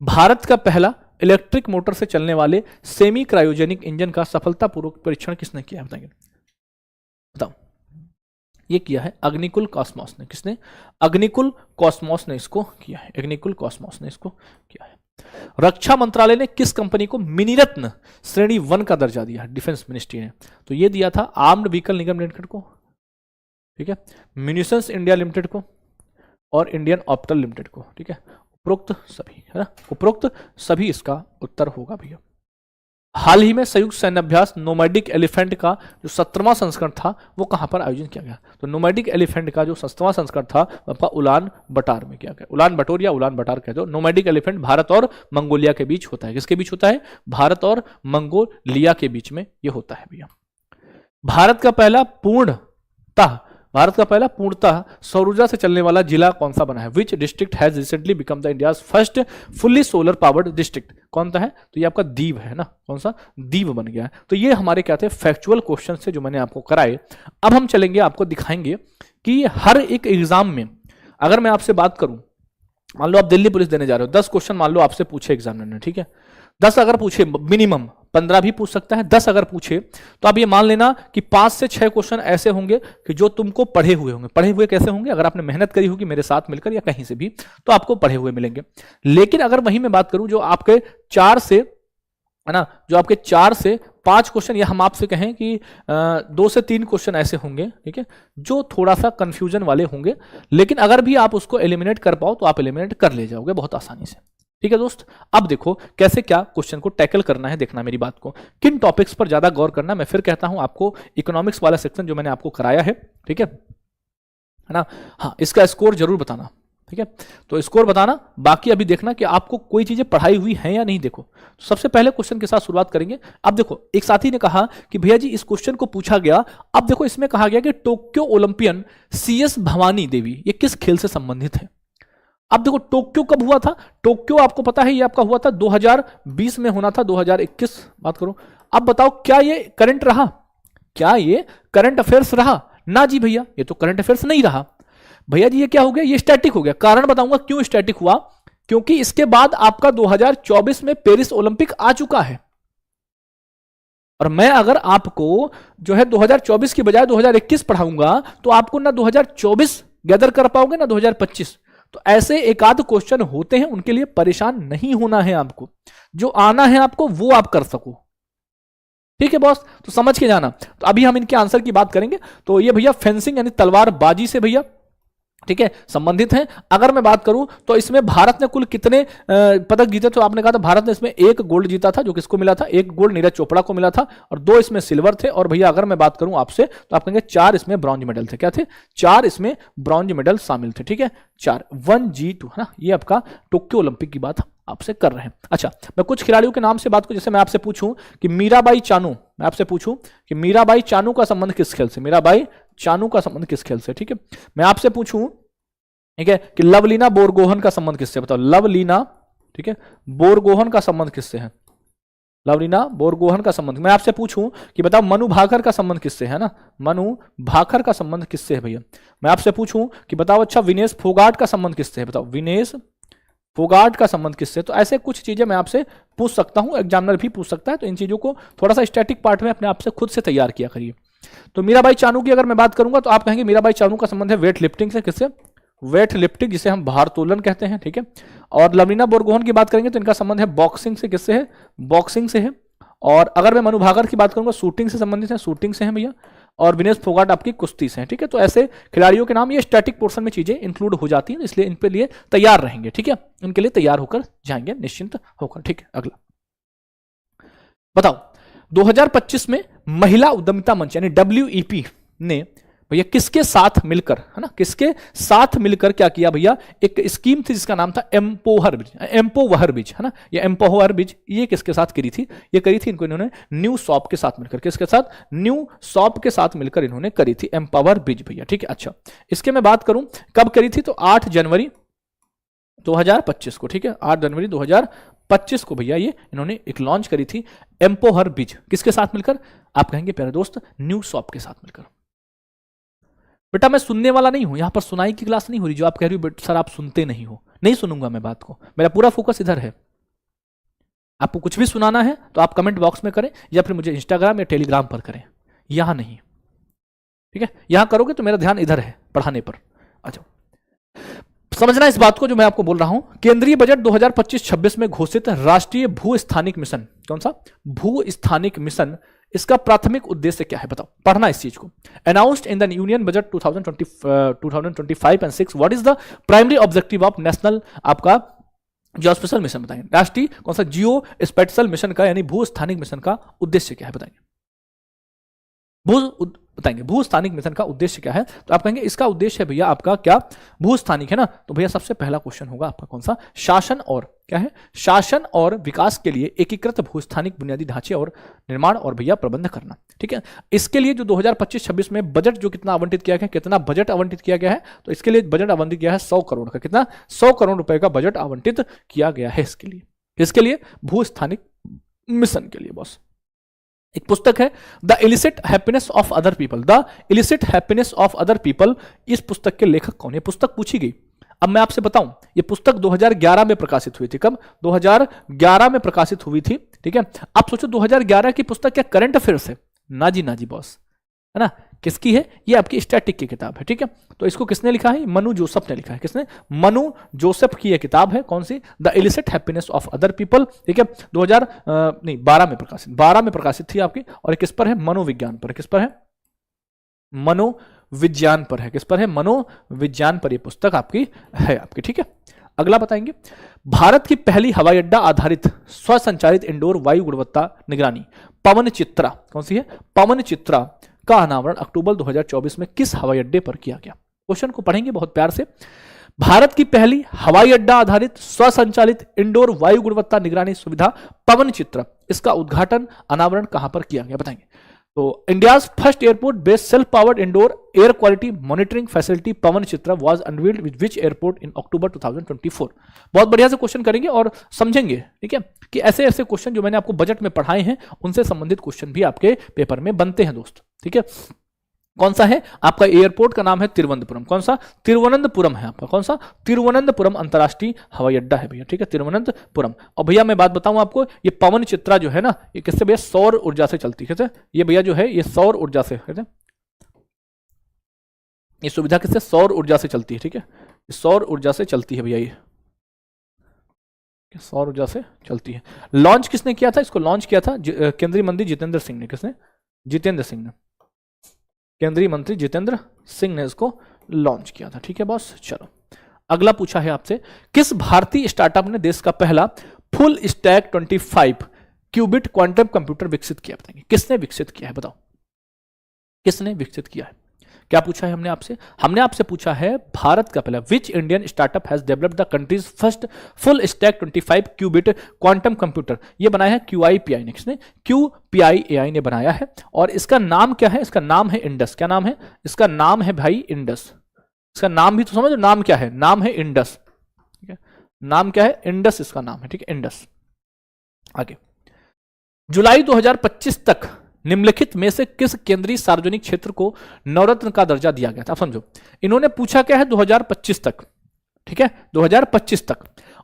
भारत का पहला इलेक्ट्रिक मोटर से चलने वाले सेमी क्रायोजेनिक इंजन का सफलतापूर्वक परीक्षण किसने किया बताएंगे? बताओ। ये किया है अग्निकुल कॉस्मोस ने। किसने? अग्निकुल कॉस्मोस ने इसको किया है। अग्निकुल कॉस्मोस ने इसको किया है। रक्षा मंत्रालय ने किस कंपनी को मिनीरत्न श्रेणी 1 का दर्जा दिया? डिफेंस मिनिस्ट्री ने। तो ये दिया था आर्म्ड व्हीकल निगम लिमिटेड को, ठीक है, म्यूनिशंस इंडिया लिमिटेड को और इंडियन ऑप्टल लिमिटेड को, ठीक है। उपरोक्त सभी, है ना, उपरोक्त सभी इसका उत्तर होगा भैया। हाल ही में संयुक्त सैन्य अभ्यास नोमैडिक एलिफेंट का जो 17वां संस्करण था वो कहां पर आयोजित किया गया? तो नोमैडिक एलिफेंट का जो 17वां संस्करण था वो आपका उलान बटार में किया गया। उलान बटोर या उलान बटार कह दो। नोमैडिक एलिफेंट भारत और मंगोलिया के बीच होता है। किसके बीच होता है? भारत और मंगोलिया के बीच में ये होता है भैया। भारत का पहला पूर्णतः सौर ऊर्जा से चलने वाला जिला कौन सा बना है? Which district has recently become the India's first fully solar powered district? कौन सा है? तो ये आपका दीव है ना। कौन सा? दीव बन गया है। तो ये हमारे क्या थे? फैक्चुअल क्वेश्चन से जो मैंने आपको कराए। अब हम चलेंगे, आपको दिखाएंगे कि हर एक एग्जाम में अगर मैं आपसे बात करूं, मान लो आप दिल्ली पुलिस देने जा रहे हो, 10 क्वेश्चन मान लो आपसे पूछे एग्जामिनर ने, ठीक है, 10 अगर पूछे, मिनिमम 15 भी पूछ सकता है, 10 अगर पूछे तो आप ये मान लेना कि 5 से 6 क्वेश्चन ऐसे होंगे कि जो तुमको पढ़े हुए होंगे। पढ़े हुए कैसे होंगे? अगर आपने मेहनत करी होगी मेरे साथ मिलकर या कहीं से भी, तो आपको पढ़े हुए मिलेंगे। लेकिन अगर वही मैं बात करूं जो आपके 4 से, है ना, जो आपके 4 से 5 क्वेश्चन, या हम आपसे कहें कि 2 से 3 क्वेश्चन ऐसे होंगे, ठीक है, जो थोड़ा सा कंफ्यूजन वाले होंगे, लेकिन अगर भी आप उसको एलिमिनेट कर पाओ तो आप एलिमिनेट कर ले जाओगे बहुत आसानी से। ठीक है दोस्त, अब देखो कैसे क्या क्वेश्चन को टैकल करना है। देखना मेरी बात को, किन टॉपिक्स पर ज्यादा गौर करना। मैं फिर कहता हूं आपको, इकोनॉमिक्स वाला सेक्शन जो मैंने आपको कराया है, ठीक है ना, हाँ, इसका स्कोर जरूर बताना, ठीक है। तो स्कोर बताना, बाकी अभी देखना कि आपको कोई चीजें पढ़ाई हुई हैं या नहीं। देखो तो सबसे पहले क्वेश्चन के साथ शुरुआत करेंगे। अब देखो, एक साथी ने कहा कि भैया जी इस क्वेश्चन को पूछा गया। अब देखो इसमें कहा गया कि Tokyo Olympian CS Bhavani Devi ये किस खेल से संबंधित है। अब देखो टोक्यो कब हुआ था? टोक्यो आपको पता है ये आपका हुआ था 2020 में होना था, 2021 बात करो। अब बताओ क्या ये करंट रहा? क्या ये करंट अफेयर्स रहा? ना जी भैया, ये तो करंट अफेयर्स नहीं रहा। भैया जी ये क्या हो गया? ये स्टैटिक हो गया। कारण बताऊंगा क्यों स्टैटिक हुआ, क्योंकि इसके बाद आपका 2024 में पेरिस ओलंपिक आ चुका है। और मैं अगर आपको जो है 2024 की बजाय 2021 पढ़ाऊंगा तो आपको ना 2024 गैदर कर पाओगे ना 2025। तो ऐसे एक आध क्वेश्चन होते हैं, उनके लिए परेशान नहीं होना है आपको। जो आना है आपको वो आप कर सको, ठीक है बॉस, तो समझ के जाना। तो अभी हम इनके आंसर की बात करेंगे। तो ये भैया फेंसिंग यानी तलवारबाजी से भैया, ठीक है, संबंधित हैं। अगर मैं बात करूं तो इसमें भारत ने कुल कितने पदक जीते? तो आपने कहा था भारत ने इसमें 1 गोल्ड जीता था, जो किसको मिला था? 1 गोल्ड नीरज चोपड़ा को मिला था, और 2 इसमें सिल्वर थे। और भैया अगर मैं बात करूं आपसे तो आप कहेंगे 4 इसमें ब्रॉन्ज मेडल थे। क्या थे? 4 इसमें ब्रॉन्ज मेडल शामिल थे, ठीक है, 4 1G2, है ना। ये आपका टोक्यो ओलंपिक की बात आपसे कर रहे हैं। अच्छा, मैं कुछ खिलाड़ियों के नाम से बात करूं। जैसे मैं आपसे पूछूं कि मीराबाई चानू, मैं आपसे पूछूं कि मीराबाई चानू का संबंध किस खेल से? मीराबाई चानू का संबंध किस खेल से? ठीक है, मैं आपसे पूछूं, ठीक है, कि लवलीना बोरगोहन का संबंध किससे? बताओ, लवलीना, ठीक है, बोरगोहन का संबंध किससे है? लवलीना बोरगोहन का संबंध। मैं आपसे पूछूं कि बताओ मनु भाकर का संबंध किससे है? ना, मनु भाकर का संबंध किससे है भैया? मैं आपसे पूछूं कि बताओ अच्छा विनेश फोगाट का संबंध किससे है? बताओ विनेश फोगाट का संबंध किससे? तो ऐसे कुछ चीजें मैं आपसे पूछ सकता हूं, एग्जामिनर भी पूछ सकता है। तो इन चीजों को थोड़ा सा स्टैटिक पार्ट में अपने आप से खुद से तैयार किया करिए। तो मीराबाई चानू की अगर मैं बात करूंगा तो आप कहेंगे मीराबाई चानू का संबंध है वेट लिफ्टिंग से। किससे? वेट लिफ्टिंग, जिसे हम भारोत्तोलन कहते हैं, ठीक है। और लवलीना बोरगोहन की बात करेंगे तो इनका संबंध है बॉक्सिंग से। किससे है? बॉक्सिंग से है। और अगर मैं मनु भाकर की बात करूंगा, शूटिंग से संबंधित है, शूटिंग से है भैया। और विनेश फोगाट आपकी कुश्ती से है, ठीक है। तो ऐसे खिलाड़ियों के नाम, ये स्टैटिक पोर्शन में चीजें इंक्लूड हो जाती हैं, इसलिए इन पे लिए तैयार रहेंगे, ठीक है, इनके लिए तैयार होकर जाएंगे निश्चिंत होकर, ठीक है। अगला बताओ, 2025 में महिला उद्यमिता मंच यानी WEP ने भैया किसके साथ मिलकर, है ना, किसके साथ मिलकर क्या किया भैया? एक स्कीम थी जिसका नाम था एम्पोवर ब्रिज, है ना। ये एम्पोवर ब्रिज ये किसके साथ करी थी? ये करी थी इन्होंने न्यू शॉप के साथ मिलकर। किसके साथ? न्यू शॉप के साथ मिलकर इन्होंने करी थी एम्पावर ब्रिज भैया, ठीक है। अच्छा, इसके मैं बात करूं कब करी थी, तो 8 जनवरी 2025 को, ठीक है, 8 जनवरी 2025 को भैया ये इन्होंने एक लॉन्च करी थी एम्पोवर ब्रिज। किसके साथ मिलकर? आप कहेंगे प्यारे दोस्त न्यू शॉप के साथ मिलकर। बेटा मैं सुनने वाला नहीं हूं, यहां पर सुनाई की क्लास नहीं हो रही जो आप कह रही हो सर आप सुनते नहीं हो। नहीं सुनूंगा मैं बात को, मेरा पूरा फोकस इधर है। आपको कुछ भी सुनाना है तो आप कमेंट बॉक्स में करें या फिर मुझे इंस्टाग्राम या टेलीग्राम पर करें, यहां नहीं। ठीक है, यहां करोगे तो मेरा ध्यान इधर है पढ़ाने पर। अच्छा, समझना इस बात को जो मैं आपको बोल रहा हूं। केंद्रीय बजट 2025-26 में घोषित राष्ट्रीय भू स्थानिक मिशन, कौन सा भू स्थानिक मिशन, इसका प्राथमिक उद्देश्य क्या है बताओ, पढ़ना इस चीज को। Announced in the union budget 2025 and 6, what is the primary objective of national, आपका जो स्पेशल मिशन बताएंगे, राष्ट्रीय कौन सा जियो स्पेशल मिशन का यानी भू स्थानिक मिशन का उद्देश्य क्या है बताएंगे। बताएंगे भू स्थानिक मिशन का उद्देश्य क्या है, तो आप कहेंगे इसका उद्देश्य है भैया आपका क्या, भू स्थानिक है ना, तो भैया सबसे पहला क्वेश्चन होगा आपका कौन सा, शासन और क्या है, शासन और विकास के लिए एकीकृत भू स्थानिक बुनियादी ढांचे और निर्माण और भैया प्रबंध करना। ठीक है, इसके लिए जो 2025-26 में बजट जो कितना आवंटित किया गया, कितना बजट आवंटित किया गया है, तो इसके लिए बजट आवंटित किया है 100 करोड़ का, कितना 100 करोड़ रुपए का बजट आवंटित किया गया है इसके लिए, इसके लिए भू स्थानिक मिशन के लिए। बॉस एक पुस्तक है the illicit happiness of other people, the illicit happiness of other people, इस पुस्तक के लेखक कौन है, पुस्तक पूछी गई। अब मैं आपसे बताऊं, ये पुस्तक 2011 में प्रकाशित हुई थी, कब 2011 में प्रकाशित हुई थी। ठीक है, आप सोचो 2011 की पुस्तक क्या करंट अफेयर्स है, ना जी बॉस, है ना, किसकी है, ये आपकी स्टैटिक की किताब है। ठीक है, तो इसको किसने लिखा है, मनु जोसेफ ने लिखा है, किसने, मनु जोसेफ की ये किताब है, कौन सी, the illicit happiness of other people. ठीक है, 12 में प्रकाशित थी आपकी, और किस पर है, मनोविज्ञान पर, किस पर है, मनोविज्ञान पर है, किस पर है, मनोविज्ञान पर ये पुस्तक आपकी है आपकी। ठीक है, अगला बताएंगे, भारत की पहली हवाई अड्डा आधारित स्वसंचालित इंडोर वायु गुणवत्ता निगरानी पवन चित्रा, कौन सी है, पवन चित्रा का अनावरण अक्टूबर 2024 में किस हवाई अड्डे पर किया गया। क्वेश्चन को पढ़ेंगे बहुत प्यार से। भारत की पहली हवाई अड्डा आधारित स्वसंचालित इंडोर वायु गुणवत्ता निगरानी सुविधा पवन चित्र, इसका उद्घाटन अनावरण कहां पर किया गया बताएंगे। तो India's first airport based self powered indoor air quality monitoring facility Pawan Chitra was unveiled with which airport in October 2024। बहुत बढ़िया से क्वेश्चन करेंगे और समझेंगे। ठीक है, कि ऐसे ऐसे क्वेश्चन जो मैंने आपको बजट में पढ़ाए हैं उनसे संबंधित क्वेश्चन भी आपके पेपर में बनते हैं दोस्त। ठीक है, कौन सा है आपका एयरपोर्ट का नाम है तिरुवनंतपुरम, कौन सा, तिरुवनंतपुरम है आपका, कौन सा, तिरुवनंतपुरम अंतरराष्ट्रीय हवाई अड्डा है भैया। ठीक है, तिरुवनंतपुरम। और भैया मैं बात बताऊं आपको, ये पवन चित्रा जो है ना, ये किससे भैया, सौर ऊर्जा से चलती है। ये भैया जो है ये सौर ऊर्जा से, ये सुविधा किससे, सौर ऊर्जा से चलती है। ठीक है, सौर ऊर्जा से चलती है भैया, ये सौर ऊर्जा से चलती है। लॉन्च किसने किया था, इसको लॉन्च किया था केंद्रीय मंत्री जितेंद्र सिंह ने, किसने, जितेंद्र सिंह ने, केंद्रीय मंत्री जितेंद्र सिंह ने इसको लॉन्च किया था। ठीक है बॉस, चलो अगला पूछा है आपसे, किस भारतीय स्टार्टअप ने देश का पहला full stack 25 qubit quantum computer विकसित किया बताएंगे, किसने विकसित किया है बताओ, किसने विकसित किया है। क्या पूछा है हमने आपसे पूछा है भारत का पहला, which Indian startup has developed the country's first full stack 25 qubit quantum computer. ये बनाया है QIPI ने, किसने, QPIAI ने बनाया है, और इसका नाम क्या है, इसका नाम है इंडस। क्या नाम है, इसका नाम है भाई इंडस। इसका नाम भी तो समझो, नाम क्या है, नाम है इंडस। ठीक है, नाम क्या है, इंडस इसका नाम है। ठीक है, इंडस। आगे, जुलाई 2025 तक निम्नलिखित में से किस केंद्रीय सार्वजनिक क्षेत्र को नवरत्न का दर्जा दिया गया था। आप समझो, इन्होंने पूछा क्या है 2025 तक। ठीक है, 2025 तक,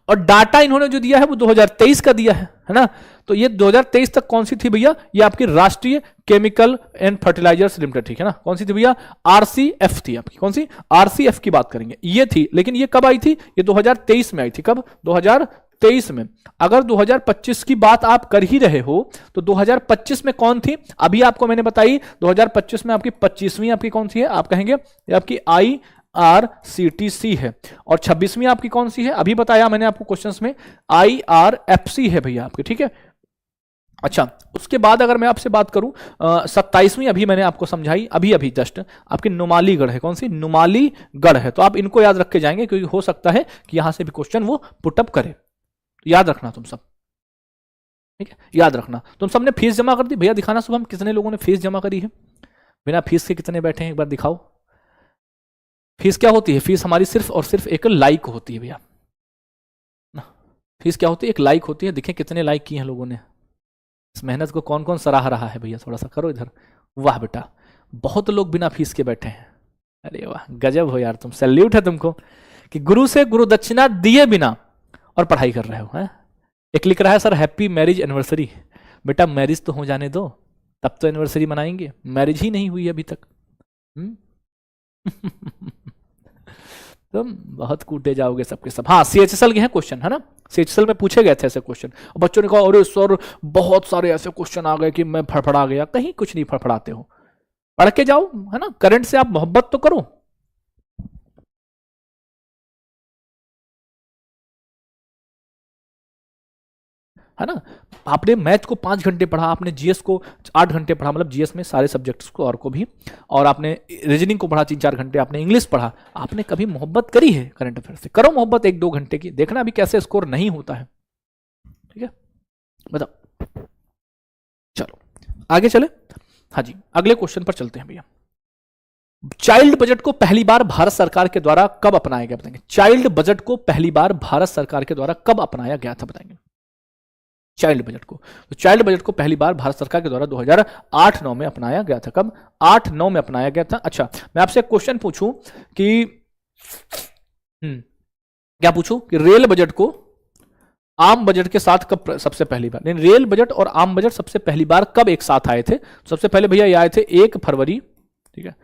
और डाटा इन्होंने जो दिया है वो 2023 का दिया है ना। तो ये 2023 तक कौन सी थी भैया, ये आपकी राष्ट्रीय केमिकल एंड फर्टिलाइजर्स लिमिटेड। ठीक है ना, कौन सी थी भैया, RCF थी आपकी, कौन सी, RCF की बात करेंगे, ये थी। लेकिन ये कब आई थी, ये 2023 में आई थी। कब, 2023 में। अगर 2025 की बात आप कर ही रहे हो तो 2025 में कौन थी, अभी आपको मैंने बताई 2025 में आपकी 25वीं आपकी कौन सी है, आप कहेंगे ये आपकी IRCTC है, और 26वीं आपकी कौन सी है, अभी बताया मैंने आपको क्वेश्चंस में, IRFC है भैया आपकी। ठीक है, अच्छा उसके बाद अगर मैं आपसे बात करूं 27वीं अभी मैंने आपको समझाई, अभी जस्ट आपकी नुमालीगढ़ है, कौन सी, नुमालीगढ़ है। तो आप इनको याद रख के जाएंगे क्योंकि हो सकता है कि यहां से भी क्वेश्चन वो पुटअप करे, याद रखना तुम सब। ठीक है, याद रखना। तुम सबने फीस जमा कर दी भैया, दिखाना सुबह कितने लोगों ने फीस जमा करी है, बिना फीस के कितने बैठे हैं एक बार दिखाओ। फीस क्या होती है, फीस हमारी सिर्फ और सिर्फ एक लाइक होती है भैया। फीस क्या होती है, एक लाइक होती है। देखें कितने लाइक किए हैं लोगों ने, इस मेहनत को कौन कौन सराह रहा है भैया, थोड़ा सा करो इधर। वाह बेटा, बहुत लोग बिना फीस के बैठे हैं। अरे वाह, गजब हो यार तुम, सैल्यूट है तुमको कि गुरु से गुरु दक्षिणा दिए बिना और पढ़ाई कर रहे हो। है एक लिख रहा है सर हैप्पी मैरिज एनिवर्सरी। बेटा मैरिज तो हो जाने दो, तब तो एनिवर्सरी मनाएंगे, मैरिज ही नहीं हुई अभी तक। तुम बहुत कूटे जाओगे सबके सब। हाँ, सीएचएसएल के हैं क्वेश्चन, है ना, सीएचएसएल में पूछे गए थे ऐसे क्वेश्चन। बच्चों ने कहा अरे सर बहुत सारे ऐसे क्वेश्चन आ गए कि मैं फड़फड़ा गया। कहीं कुछ नहीं फड़फड़ाते हो, पढ़ के जाओ, है ना, करंट से आप मोहब्बत तो करो। है ना, आपने मैथ को 5 घंटे पढ़ा, आपने जीएस को 8 घंटे पढ़ा, मतलब जीएस में सारे सब्जेक्ट्स को और को भी, और आपने रीजनिंग को पढ़ा 3-4 घंटे, आपने इंग्लिश पढ़ा। आपने कभी मोहब्बत करी है करंट अफेयर से? करो मोहब्बत 1-2 घंटे की, देखना अभी कैसे स्कोर नहीं होता है। ठीक है, बताओ, चलो आगे चले। हाँ जी, अगले क्वेश्चन पर चलते हैं भैया। चाइल्ड बजट को पहली बार भारत सरकार के द्वारा कब अपनाया गया, बताएंगे? चाइल्ड बजट को पहली बार भारत सरकार के द्वारा कब अपनाया गया था, बताएंगे? चाइल्ड बजट को, तो चाइल्ड बजट को पहली बार भारत सरकार के द्वारा 2008-9 में अपनाया गया था। कब? 8-9 में अपनाया गया था। अच्छा, मैं आपसे एक क्वेश्चन पूछूं कि क्या पूछूं कि रेल बजट को आम बजट के साथ कब सबसे पहली बार, नहीं, रेल बजट और आम बजट सबसे पहली बार कब एक साथ आए थे? सबसे पहले भैया ये आए थे 1 फरवरी, ठीक है,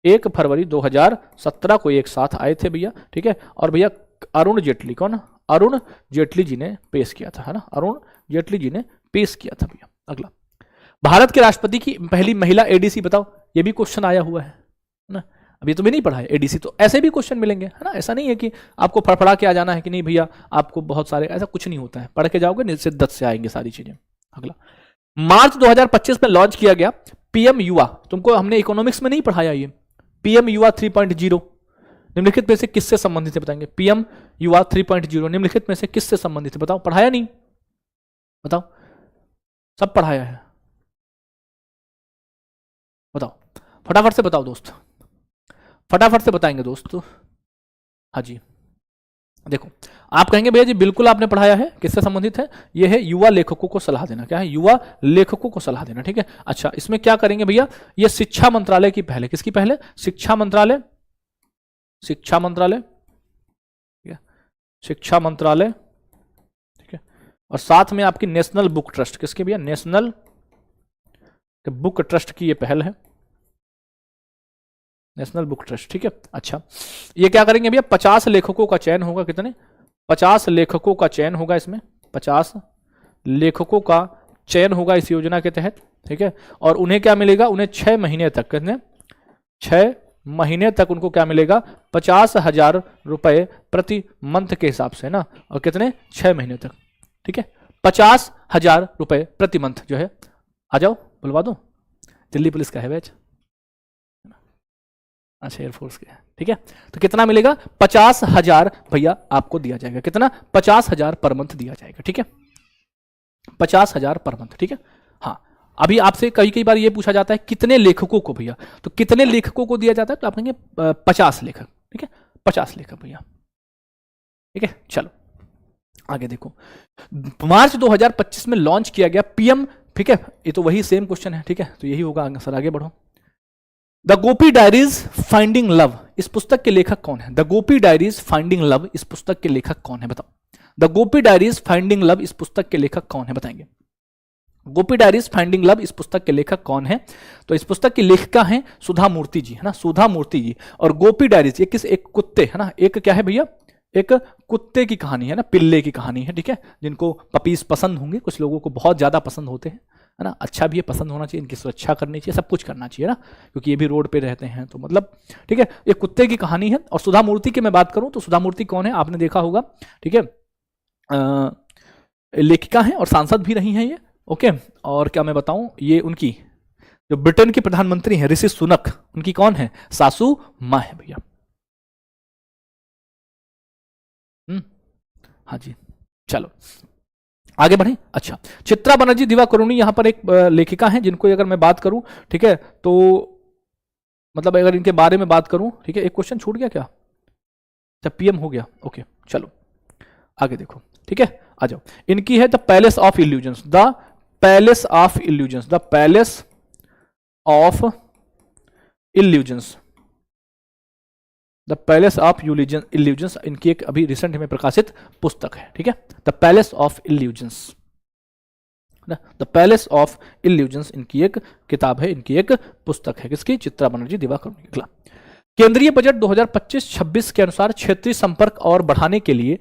1 फरवरी 2017 को एक साथ आए थे भैया। ठीक है, और भैया अरुण जेटली, कौन? अरुण जेटली जी ने पेश किया था, है ना, अरुण जेटली जी ने पेश किया था भैया। अगला, भारत के राष्ट्रपति की पहली महिला एडीसी बताओ। ये भी क्वेश्चन आया हुआ है ना, अभी तो भी नहीं पढ़ा है एडीसी, तो ऐसे भी क्वेश्चन मिलेंगे, है ना। ऐसा नहीं है कि आपको फड़फड़ा के आ जाना है कि नहीं भैया आपको बहुत सारे, ऐसा कुछ नहीं होता है, पढ़ के जाओगे निश्चित से आएंगे सारी चीजें। अगला, मार्च 2025 में लॉन्च किया गया पीएम युवा, तुमको हमने इकोनॉमिक्स में नहीं पढ़ाया ये, पीएम युवा 3.0 निम्नलिखित में से किससे संबंधित है, बताएंगे? पीएम युवा 3.0 निम्नलिखित में से किससे संबंधित है, बताओ? पढ़ाया नहीं, बताओ? सब पढ़ाया है, बताओ, फटाफट से बताओ दोस्त, फटाफट से बताएंगे दोस्त। हाँ जी, देखो, आप कहेंगे भैया जी बिल्कुल आपने पढ़ाया है, किससे संबंधित है? ये है युवा लेखकों को सलाह देना। क्या है? युवा लेखकों को सलाह देना। ठीक है, अच्छा, इसमें क्या करेंगे भैया? ये शिक्षा मंत्रालय की पहले, किसकी पहले? शिक्षा मंत्रालय, शिक्षा मंत्रालय, ठीक है, शिक्षा मंत्रालय, ठीक है, और साथ में आपकी नेशनल बुक ट्रस्ट, किसके भैया? नेशनल बुक ट्रस्ट की ये पहल है, नेशनल बुक ट्रस्ट। ठीक है, अच्छा, ये क्या करेंगे भैया? 50 लेखकों का चयन होगा। कितने? 50 लेखकों का चयन होगा इसमें, 50 लेखकों का चयन होगा इस योजना के तहत। ठीक है, और उन्हें क्या मिलेगा? उन्हें 6 महीने तक, कितने? 6 महीने तक उनको क्या मिलेगा? 50,000 रुपए प्रति मंथ के हिसाब से ना, और कितने? 6 महीने तक। ठीक है, 50,000 रुपए प्रति मंथ जो है, आ जाओ बुलवा दो, दिल्ली पुलिस का है बैच, अच्छा एयरफोर्स के, ठीक है, तो कितना मिलेगा? 50,000 भैया आपको दिया जाएगा। कितना? 50,000 पर मंथ दिया जाएगा। ठीक है, 50,000 पर मंथ। ठीक है, हाँ, अभी आपसे कई बार ये पूछा जाता है कितने लेखकों को भैया, तो कितने लेखकों को दिया जाता है? तो आप कहेंगे 50 लेखक। ठीक है, 50 लेखक भैया। ठीक है, चलो आगे देखो, मार्च 2025 में लॉन्च किया गया पीएम, ठीक है, ये तो वही सेम क्वेश्चन है। ठीक है, तो यही होगा आंसर, आगे बढ़ो। The Gopi diaries finding love, इस पुस्तक के लेखक कौन है? The Gopi diaries finding love, इस पुस्तक के लेखक कौन है, बताओ? The Gopi diaries finding love, इस पुस्तक के लेखक कौन है, बताएंगे? गोपी डायरीज फाइंडिंग लव, इस पुस्तक के लेखक कौन है? तो इस पुस्तक की लेखिका है सुधा मूर्ति जी, है ना, सुधा मूर्ति जी। और गोपी डायरीज ये किस, एक कुत्ते, है ना, एक क्या है भैया? एक कुत्ते की कहानी है ना, पिल्ले की कहानी है। ठीक है, जिनको पपीज पसंद होंगे, कुछ लोगों को बहुत ज्यादा पसंद होते हैं, है ना, अच्छा भी है, पसंद होना चाहिए, इनकी सुरक्षा करनी चाहिए, सब कुछ करना चाहिए ना, क्योंकि ये भी रोड पे रहते हैं, तो मतलब ठीक है, ये कुत्ते की कहानी है। और सुधा मूर्ति की मैं बात करूं तो सुधा मूर्ति कौन है? आपने देखा होगा, ठीक है, लेखिका है और सांसद भी रही हैं ये। ओके, और क्या मैं बताऊं, ये उनकी जो ब्रिटेन के प्रधानमंत्री हैं ऋषि सुनक, उनकी कौन है? सासू मां है भैया। हाँ जी, चलो आगे बढ़े। अच्छा, चित्रा बनर्जी दिवाकरुणी यहाँ पर एक लेखिका हैं, जिनको अगर मैं बात करूं, ठीक है, तो मतलब अगर इनके बारे में बात करूं, ठीक है, एक क्वेश्चन छूट गया क्या? अच्छा, पीएम हो गया, ओके, चलो आगे देखो। ठीक है, आ जाओ, इनकी है the palace of illusions, the palace of illusions, the palace of illusions, the palace of illusions, इनकी एक अभी रिसेंट में प्रकाशित पुस्तक है। ठीक है, द पैलेस ऑफ इल्यूजन्स। ना, द पैलेस ऑफ इल्यूजन्स इनकी एक किताब है, इनकी एक पुस्तक है, किसकी? चित्रा बनर्जी दिवाकर ने लिखा। केंद्रीय बजट 2025-26 के अनुसार क्षेत्रीय संपर्क और बढ़ाने के लिए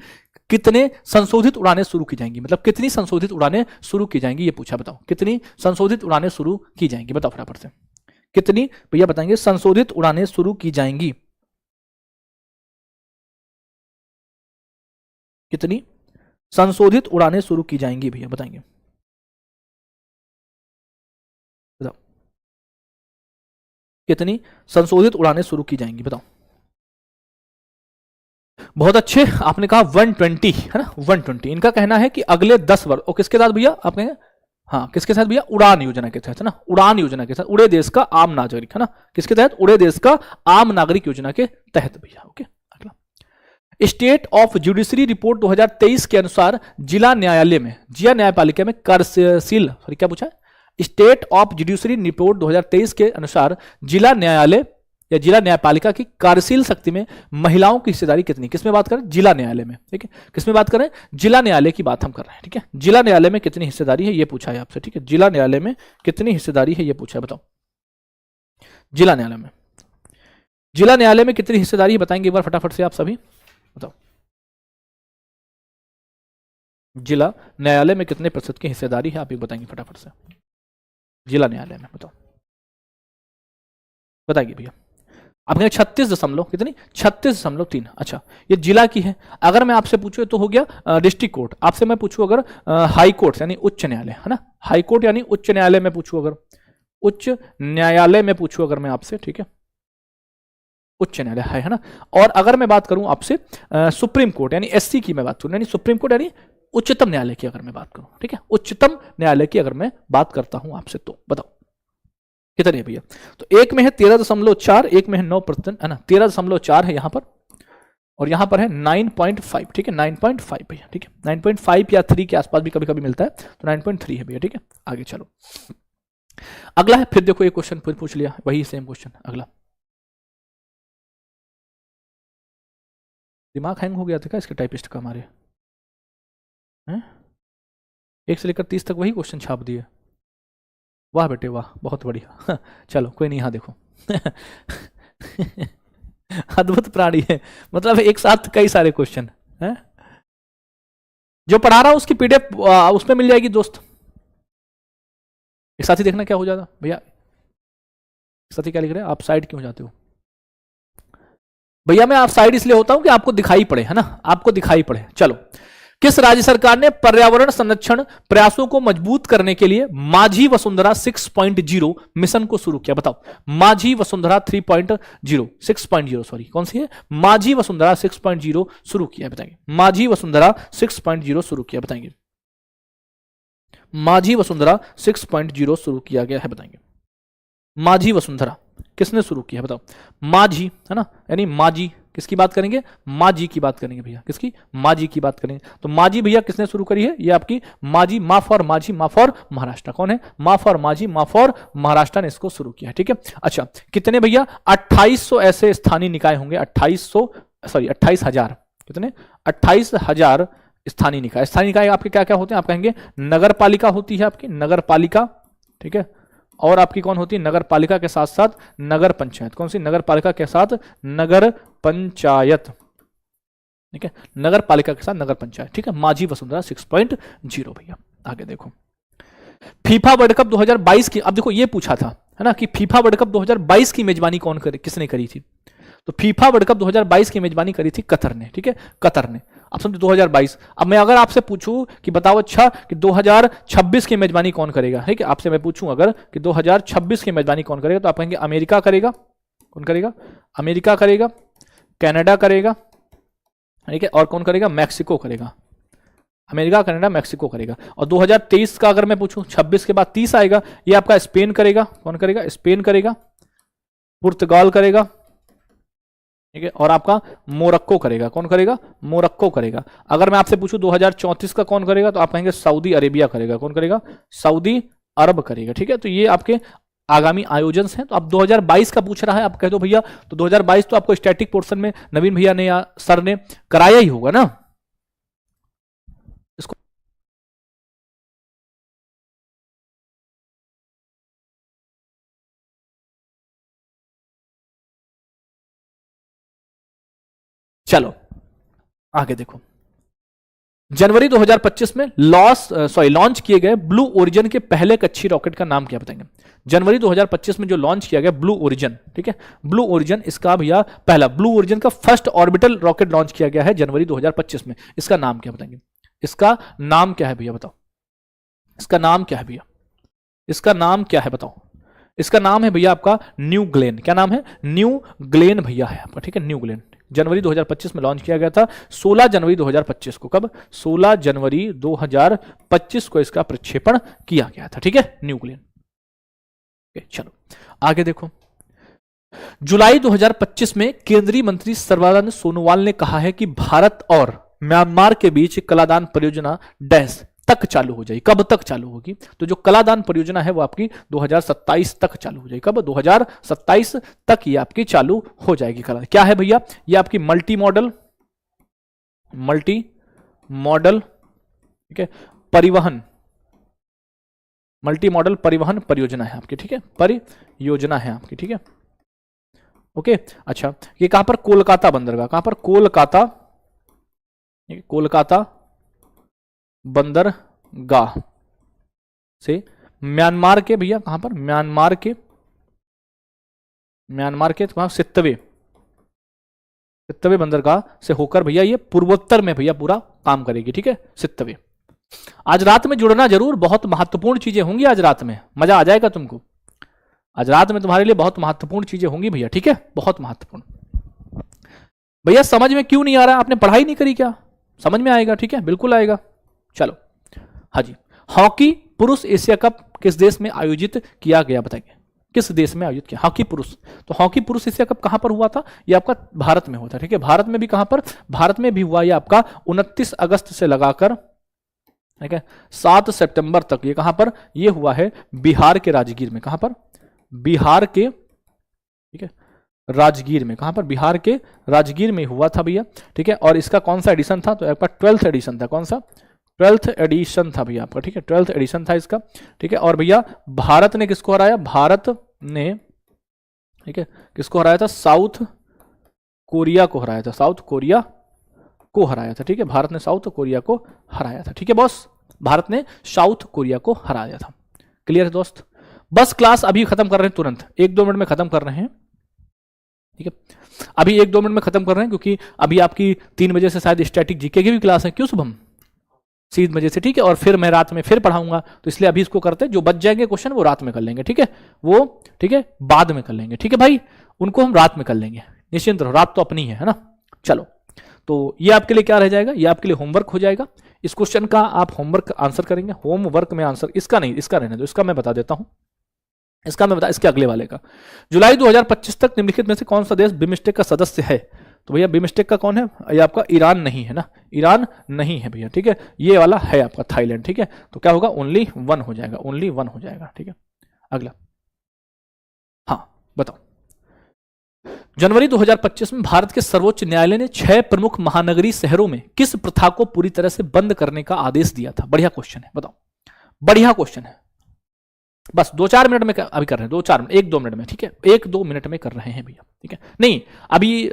कितने संशोधित उड़ानें शुरू की जाएंगी? मतलब कितनी संशोधित उड़ानें शुरू की जाएंगी, ये पूछा, बताओ कितनी संशोधित उड़ानें शुरू की जाएंगी, बताओ फटाफट से, कितनी भैया बताएंगे संशोधित उड़ानें शुरू की जाएंगी? कितनी संशोधित उड़ानें शुरू की जाएंगी भैया बताएंगे, बताओ कितनी संशोधित उड़ानें शुरू की जाएंगी, बताओ। बहुत अच्छे, आपने कहा 120 है ना, 120। इनका कहना है कि अगले 10 वर्ष, और किसके साथ भैया आप कहेंगे? हाँ किसके साथ भैया? उड़ान योजना के तहत, है ना, उड़ान योजना के साथ, उड़े देश का आम नागरिक, है ना, किसके तहत? उड़े देश का आम नागरिक योजना के तहत भैया। ओके, अगला, स्टेट ऑफ जुडिशरी रिपोर्ट 2023 के अनुसार जिला न्यायालय में, जिला न्यायपालिका में कार्यशील, सॉरी क्या पूछा है? स्टेट ऑफ जुडिशरी रिपोर्ट 2023 के अनुसार जिला न्यायालय या जिला न्यायपालिका की कार्यशील शक्ति में महिलाओं की हिस्सेदारी कितनी? किसमें बात करें? जिला न्यायालय में, ठीक है, किसमें बात करें? जिला न्यायालय की बात हम कर रहे हैं, ठीक है। जिला न्यायालय में कितनी हिस्सेदारी है ये पूछा है आपसे, ठीक है, जिला न्यायालय में कितनी हिस्सेदारी है ये पूछा है, बताओ। जिला न्यायालय में, जिला न्यायालय में कितनी हिस्सेदारी है बताएंगे एक बार फटाफट से आप सभी, बताओ। जिला न्यायालय में कितने प्रतिशत की हिस्सेदारी है आप एक बताएंगे फटाफट से, जिला न्यायालय में, बताओ, बताइए भैया। आप कहेंगे 36 कितनी? 36.3। अच्छा, ये जिला की है। अगर मैं आपसे पूछूं तो हो गया डिस्ट्रिक्ट कोर्ट, आपसे मैं पूछूं अगर हाई कोर्ट यानी उच्च न्यायालय, है ना, हाई कोर्ट यानी उच्च न्यायालय में पूछूं, अगर उच्च न्यायालय में पूछूं अगर मैं आपसे, ठीक है, उच्च न्यायालय है ना। और अगर मैं बात करूं आपसे सुप्रीम कोर्ट यानी एससी की मैं बात करूं, यानी सुप्रीम कोर्ट यानी उच्चतम न्यायालय की अगर मैं बात करूं, ठीक है, उच्चतम न्यायालय की अगर मैं बात करता हूं आपसे, तो बताओ कितने है भैया? तो एक में है 13.4, एक में है 9%, है ना, 13.4 है यहां पर, और यहां पर है 9.5, ठीक है, 9.5 भैया, ठीक है, 9.5 या 3 के आसपास भी कभी कभी मिलता है, तो 9.3 है भैया, ठीक है। आगे चलो, अगला है, फिर देखो ये क्वेश्चन फिर पूछ लिया, वही सेम क्वेश्चन, अगला। दिमाग हैंग हो गया था क्या इसके टाइपिस्ट का हमारे? हैं? 1 से लेकर 30 तक वही क्वेश्चन छाप दिए, वाह बेटे वाह, बहुत बढ़िया। चलो कोई नहीं, यहाँ देखो। अद्भुत प्राणी है, मतलब एक साथ कई सारे क्वेश्चन हैं। जो पढ़ा रहा हूं उसकी पीडीएफ उसमें मिल जाएगी दोस्त, एक साथ ही देखना क्या हो जाता भैया। एक साथ ही क्या लिख रहे हैं आप? साइड क्यों जाते हो भैया? मैं आप साइड इसलिए होता हूं कि आपको दिखाई पड़े, है ना, आपको दिखाई पड़े। चलो, किस राज्य सरकार ने पर्यावरण संरक्षण प्रयासों को मजबूत करने के लिए माझी वसुंधरा 6.0 मिशन को शुरू किया? बताओ, माझी वसुंधरा 6.0 सॉरी, कौन सी है? माझी वसुंधरा 6.0 शुरू किया, बताएंगे। माझी वसुंधरा 6.0 शुरू किया, बताएंगे। माझी वसुंधरा 6.0 शुरू किया गया है, बताएंगे। माझी वसुंधरा किसने शुरू किया बताओ? माझी, है ना, यानी माझी, किसकी बात करेंगे? माझी की बात करेंगे भैया, किसकी? माझी की बात करेंगे। तो माझी भैया किसने शुरू करी है? ये आपकी माझी, मा फॉर माझी, मा फॉर महाराष्ट्र। कौन है? मा फॉर माझी, मा फॉर महाराष्ट्र ने इसको शुरू किया है, ठीक है। अच्छा, कितने भैया? 2800 ऐसे स्थानीय निकाय होंगे, 28,000 कितने? 28,000 स्थानीय निकाय। स्थानीय निकाय आपके क्या क्या होते हैं? आप कहेंगे नगर पालिका होती है आपकी, नगर पालिका, ठीक है, और आपकी कौन होती है? नगर पालिका के साथ साथ नगर पंचायत। कौन सी? नगर पालिका के साथ नगर पंचायत, ठीक है, नगर पालिका के साथ नगर पंचायत, ठीक है। माझी वसुंधरा 6.0 भैया। आगे देखो, फीफा वर्ल्ड कप 2022 की, अब देखो ये पूछा था, है ना, कि फीफा वर्ल्ड कप 2022 की मेजबानी कौन करे, किसने करी थी? तो फीफा वर्ल्ड कप 2022 की मेजबानी करी थी कतर ने, ठीक है, कतर ने। अब समझो 2022। अब मैं अगर आपसे पूछूं कि बताओ अच्छा कि 2026 की मेजबानी कौन करेगा, ठीक है, आपसे मैं पूछूं अगर कि 2026 की मेजबानी कौन करेगा, तो आप कहेंगे अमेरिका करेगा। कौन करेगा? अमेरिका करेगा, कनाडा करेगा, ठीक है, और कौन करेगा? मैक्सिको करेगा। अमेरिका, कनाडा, मैक्सिको करेगा। और 2023 का अगर मैं पूछूं, 26 के बाद 30 आएगा, ये आपका स्पेन करेगा। कौन करेगा? स्पेन करेगा, पुर्तगाल करेगा, ठीक है, और आपका मोरक्को करेगा। कौन करेगा? मोरक्को करेगा। अगर मैं आपसे पूछूं 2034 का कौन करेगा, तो आप कहेंगे सऊदी अरेबिया करेगा। कौन करेगा? सऊदी अरब करेगा, ठीक है। तो ये आपके आगामी आयोजन हैं। तो आप 2022 का पूछ रहा है, आप कह दो भैया तो 2022 तो आपको स्टैटिक पोर्शन में नवीन भैया ने या सर ने कराया ही होगा ना। चलो आगे देखो, जनवरी 2025 में लॉन्च किए गए ब्लू ओरिजिन के पहले कक्षीय रॉकेट का नाम क्या बताएंगे? जनवरी 2025 में जो लॉन्च किया गया ब्लू ओरिजिन, ठीक है, ब्लू ओरिजिन इसका भैया पहला ब्लू ओरिजिन का फर्स्ट ऑर्बिटल रॉकेट लॉन्च किया गया है जनवरी 2025 में। इसका नाम क्या बताएंगे? इसका नाम क्या है भैया बताओ? इसका नाम क्या है भैया? इसका नाम क्या है बताओ? इसका नाम है भैया आपका न्यू ग्लेन। क्या नाम है? न्यू ग्लेन भैया है आपका, ठीक है, न्यू ग्लेन। जनवरी 2025 में लॉन्च किया गया था, 16 जनवरी 2025 को। कब? 16 जनवरी 2025 को इसका प्रक्षेपण किया गया था, ठीक है, न्यू ग्लेन। चलो आगे देखो, जुलाई 2025 में केंद्रीय मंत्री सर्बानंद सोनोवाल ने कहा है कि भारत और म्यांमार के बीच कलादान परियोजना डैश तक चालू हो जाएगी। कब तक चालू होगी? तो जो कलादान परियोजना है वो आपकी 2027 तक चालू हो जाएगी। कब? 2027 तक ये आपकी चालू हो जाएगी। कलादान क्या है भैया? ये आपकी मल्टी मॉडल ठीक है, परिवहन, मल्टी मॉडल परिवहन परियोजना है आपकी, ठीक है, परियोजना है आपकी, ठीक है, ओके। अच्छा, ये कहां पर? कोलकाता बंदरगाह। कहां पर? कोलकाता बंदरगाह से म्यांमार के भैया, कहां पर? म्यांमार के वहां सित्तवे बंदरगाह से होकर भैया ये पूर्वोत्तर में भैया पूरा काम करेगी, ठीक है, सित्तवे। आज रात में जुड़ना जरूर, बहुत महत्वपूर्ण चीजें होंगी आज रात में, मजा आ जाएगा तुमको। आज रात में तुम्हारे लिए बहुत महत्वपूर्ण चीजें होंगी भैया, ठीक है, बहुत महत्वपूर्ण। भैया समझ में क्यों नहीं आ रहा? आपने पढ़ाई नहीं करी क्या? समझ में आएगा, ठीक है, बिल्कुल आएगा। चलो हाँ जी, हॉकी पुरुष एशिया कप किस देश में आयोजित किया गया बताइए? किस देश में आयोजित किया हॉकी पुरुष? तो हॉकी पुरुष एशिया कप कहां पर हुआ था? ये आपका भारत में हुआ था, ठीक है, भारत में भी। कहां पर? भारत में भी हुआ। ये आपका 29 अगस्त से लगाकर, ठीक है, 7 सितंबर तक। ये कहां पर? ये हुआ है बिहार के राजगीर में। कहां पर? बिहार के, ठीक है, राजगीर में। कहां पर? बिहार के राजगीर में हुआ था भैया, ठीक है। और इसका कौन सा एडिशन था? तो आपका 12th एडिशन था। कौन सा? 12th एडिशन था भैया आपका, ठीक है, 12th एडिशन था इसका, ठीक है। और भैया भारत ने किसको हराया? भारत ने, ठीक है, किसको हराया था? साउथ कोरिया को हराया था। साउथ कोरिया को हराया था, ठीक है, भारत ने साउथ कोरिया को हराया था, ठीक है बॉस, भारत ने साउथ कोरिया को हराया था। क्लियर है दोस्त? बस क्लास अभी खत्म कर रहे हैं, तुरंत 1-2 मिनट में खत्म कर रहे हैं, ठीक है, अभी 1-2 मिनट में खत्म कर रहे हैं, क्योंकि अभी आपकी 3 बजे से शायद स्टैटिक जीके की भी क्लास है। क्यों शुभम? 3 बजे से, ठीक है, और फिर मैं रात में फिर पढ़ाऊंगा, तो इसलिए अभी इसको करते हैं। जो बच जाएंगे क्वेश्चन वो रात में कर लेंगे, ठीक है, वो, ठीक है, बाद में कर लेंगे, ठीक है भाई, उनको हम रात में कर लेंगे, निश्चिंत रहो, रात तो अपनी है ना। चलो, तो ये आपके लिए क्या रह जाएगा? ये आपके लिए होमवर्क हो जाएगा। इस क्वेश्चन का आप होमवर्क आंसर करेंगे, होमवर्क में आंसर, इसका नहीं, इसका रहने दो, इसका मैं बता देता हूं, इसके अगले वाले का। जुलाई 2025 तक निम्नलिखित में से कौन सा देश बिमस्टेक का सदस्य है? तो भैया बिमस्टेक का कौन है? ये आपका ईरान नहीं है ना, ईरान नहीं है भैया, ठीक है, ये वाला है आपका थाईलैंड, ठीक है। तो क्या होगा? ओनली 1 हो जाएगा, ओनली 1 हो जाएगा, ठीक है। अगला, हाँ बताओ, जनवरी 2025 में भारत के सर्वोच्च न्यायालय ने 6 प्रमुख महानगरीय शहरों में किस प्रथा को पूरी तरह से बंद करने का आदेश दिया था? बढ़िया क्वेश्चन है, बताओ, बढ़िया क्वेश्चन है। बस 2-4 मिनट में अभी कर रहे हैं, 2-4 मिनट, 1-2 मिनट में, ठीक है, 1-2 मिनट में कर रहे हैं भैया, ठीक है। नहीं,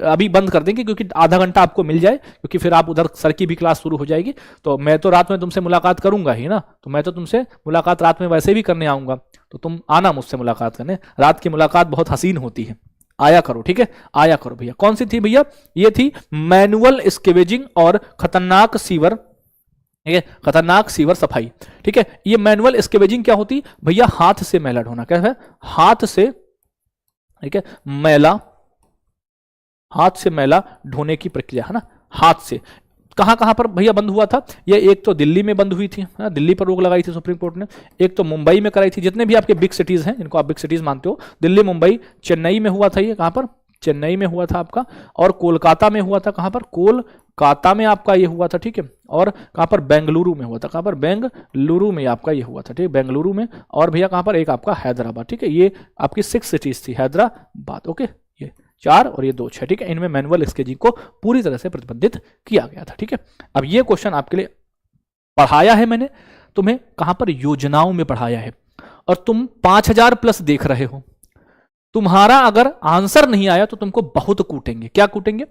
अभी बंद कर देंगे, क्योंकि आधा घंटा आपको मिल जाए, क्योंकि फिर आप उधर सर की भी क्लास शुरू हो जाएगी। तो मैं तो रात में तुमसे मुलाकात करूंगा ही ना, तो मैं तो तुमसे मुलाकात रात में वैसे भी करने आऊंगा, तो तुम आना मुझसे मुलाकात करने। रात की मुलाकात बहुत हसीन होती है, आया करो, ठीक है, आया करो भैया। कौन सी थी भैया? ये थी मैनुअल स्केवेजिंग और खतरनाक सीवर, ठीक है, खतरनाक सीवर सफाई, ठीक है। ये मैनुअल स्केवेजिंग क्या होती भैया? हाथ से मैला ढोना। क्या है? हाथ से, ठीक है, मैला, हाथ से मैला ढोने की प्रक्रिया है ना, हाथ से। कहां कहां पर भैया बंद हुआ था? ये एक तो दिल्ली में बंद हुई थी, दिल्ली पर रोक लगाई थी सुप्रीम कोर्ट ने, एक तो मुंबई में कराई थी, जितने भी आपके बिग सिटीज हैं, जिनको आप बिग सिटीज मानते हो, दिल्ली, मुंबई, चेन्नई में हुआ था। ये कहां पर? चेन्नई में हुआ था आपका, और कोलकाता में हुआ था। कहां पर? कोलकाता में आपका ये हुआ था, ठीक है। और कहां पर? बेंगलुरु में हुआ था। कहां पर? बेंगलुरु में आपका ये हुआ था, ठीक है, बेंगलुरु में। और भैया कहां पर? एक आपका हैदराबाद, ठीक है, ये आपकी 6 सिटीज थी, हैदराबाद, ओके, ये 4 और ये 2 6, ठीक है। इनमें मैनुअल स्केजिंग को पूरी तरह से प्रतिबंधित किया गया था, ठीक है। अब ये क्वेश्चन आपके लिए पढ़ाया है मैंने तुम्हें, कहां पर? योजनाओं में पढ़ाया है, और तुम 5000 प्लस देख रहे हो, तुम्हारा अगर आंसर नहीं आया तो तुमको बहुत कूटेंगे। क्या कूटेंगे?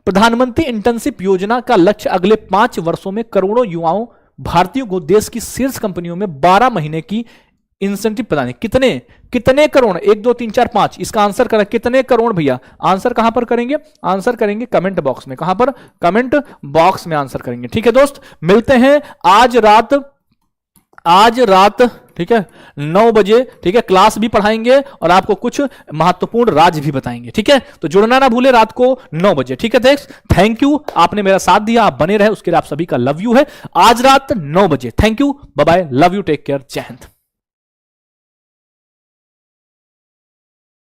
प्रधानमंत्री इंटर्नशिप योजना का लक्ष्य अगले 5 वर्षों में करोड़ों युवाओं भारतीयों को देश की शीर्ष कंपनियों में 12 महीने की इंसेंटिव प्रदान। कितने कितने करोड़? 1 2 3 4 5। इसका आंसर करें कितने करोड़ भैया? आंसर कहां पर करेंगे? आंसर करेंगे कमेंट बॉक्स में। कहां पर? कमेंट बॉक्स में आंसर करेंगे। ठीक है दोस्त, मिलते हैं आज रात ठीक है 9 बजे। ठीक है, क्लास भी पढ़ाएंगे और आपको कुछ महत्वपूर्ण राज भी बताएंगे। ठीक है, तो जुड़ना ना भूले रात को 9 बजे। ठीक है, थैंक यू, आपने मेरा साथ दिया, आप बने रहे उसके लिए आप सभी का लव यू है। आज रात 9 बजे। Thank you, bye bye, love you, take care, जय हिंद।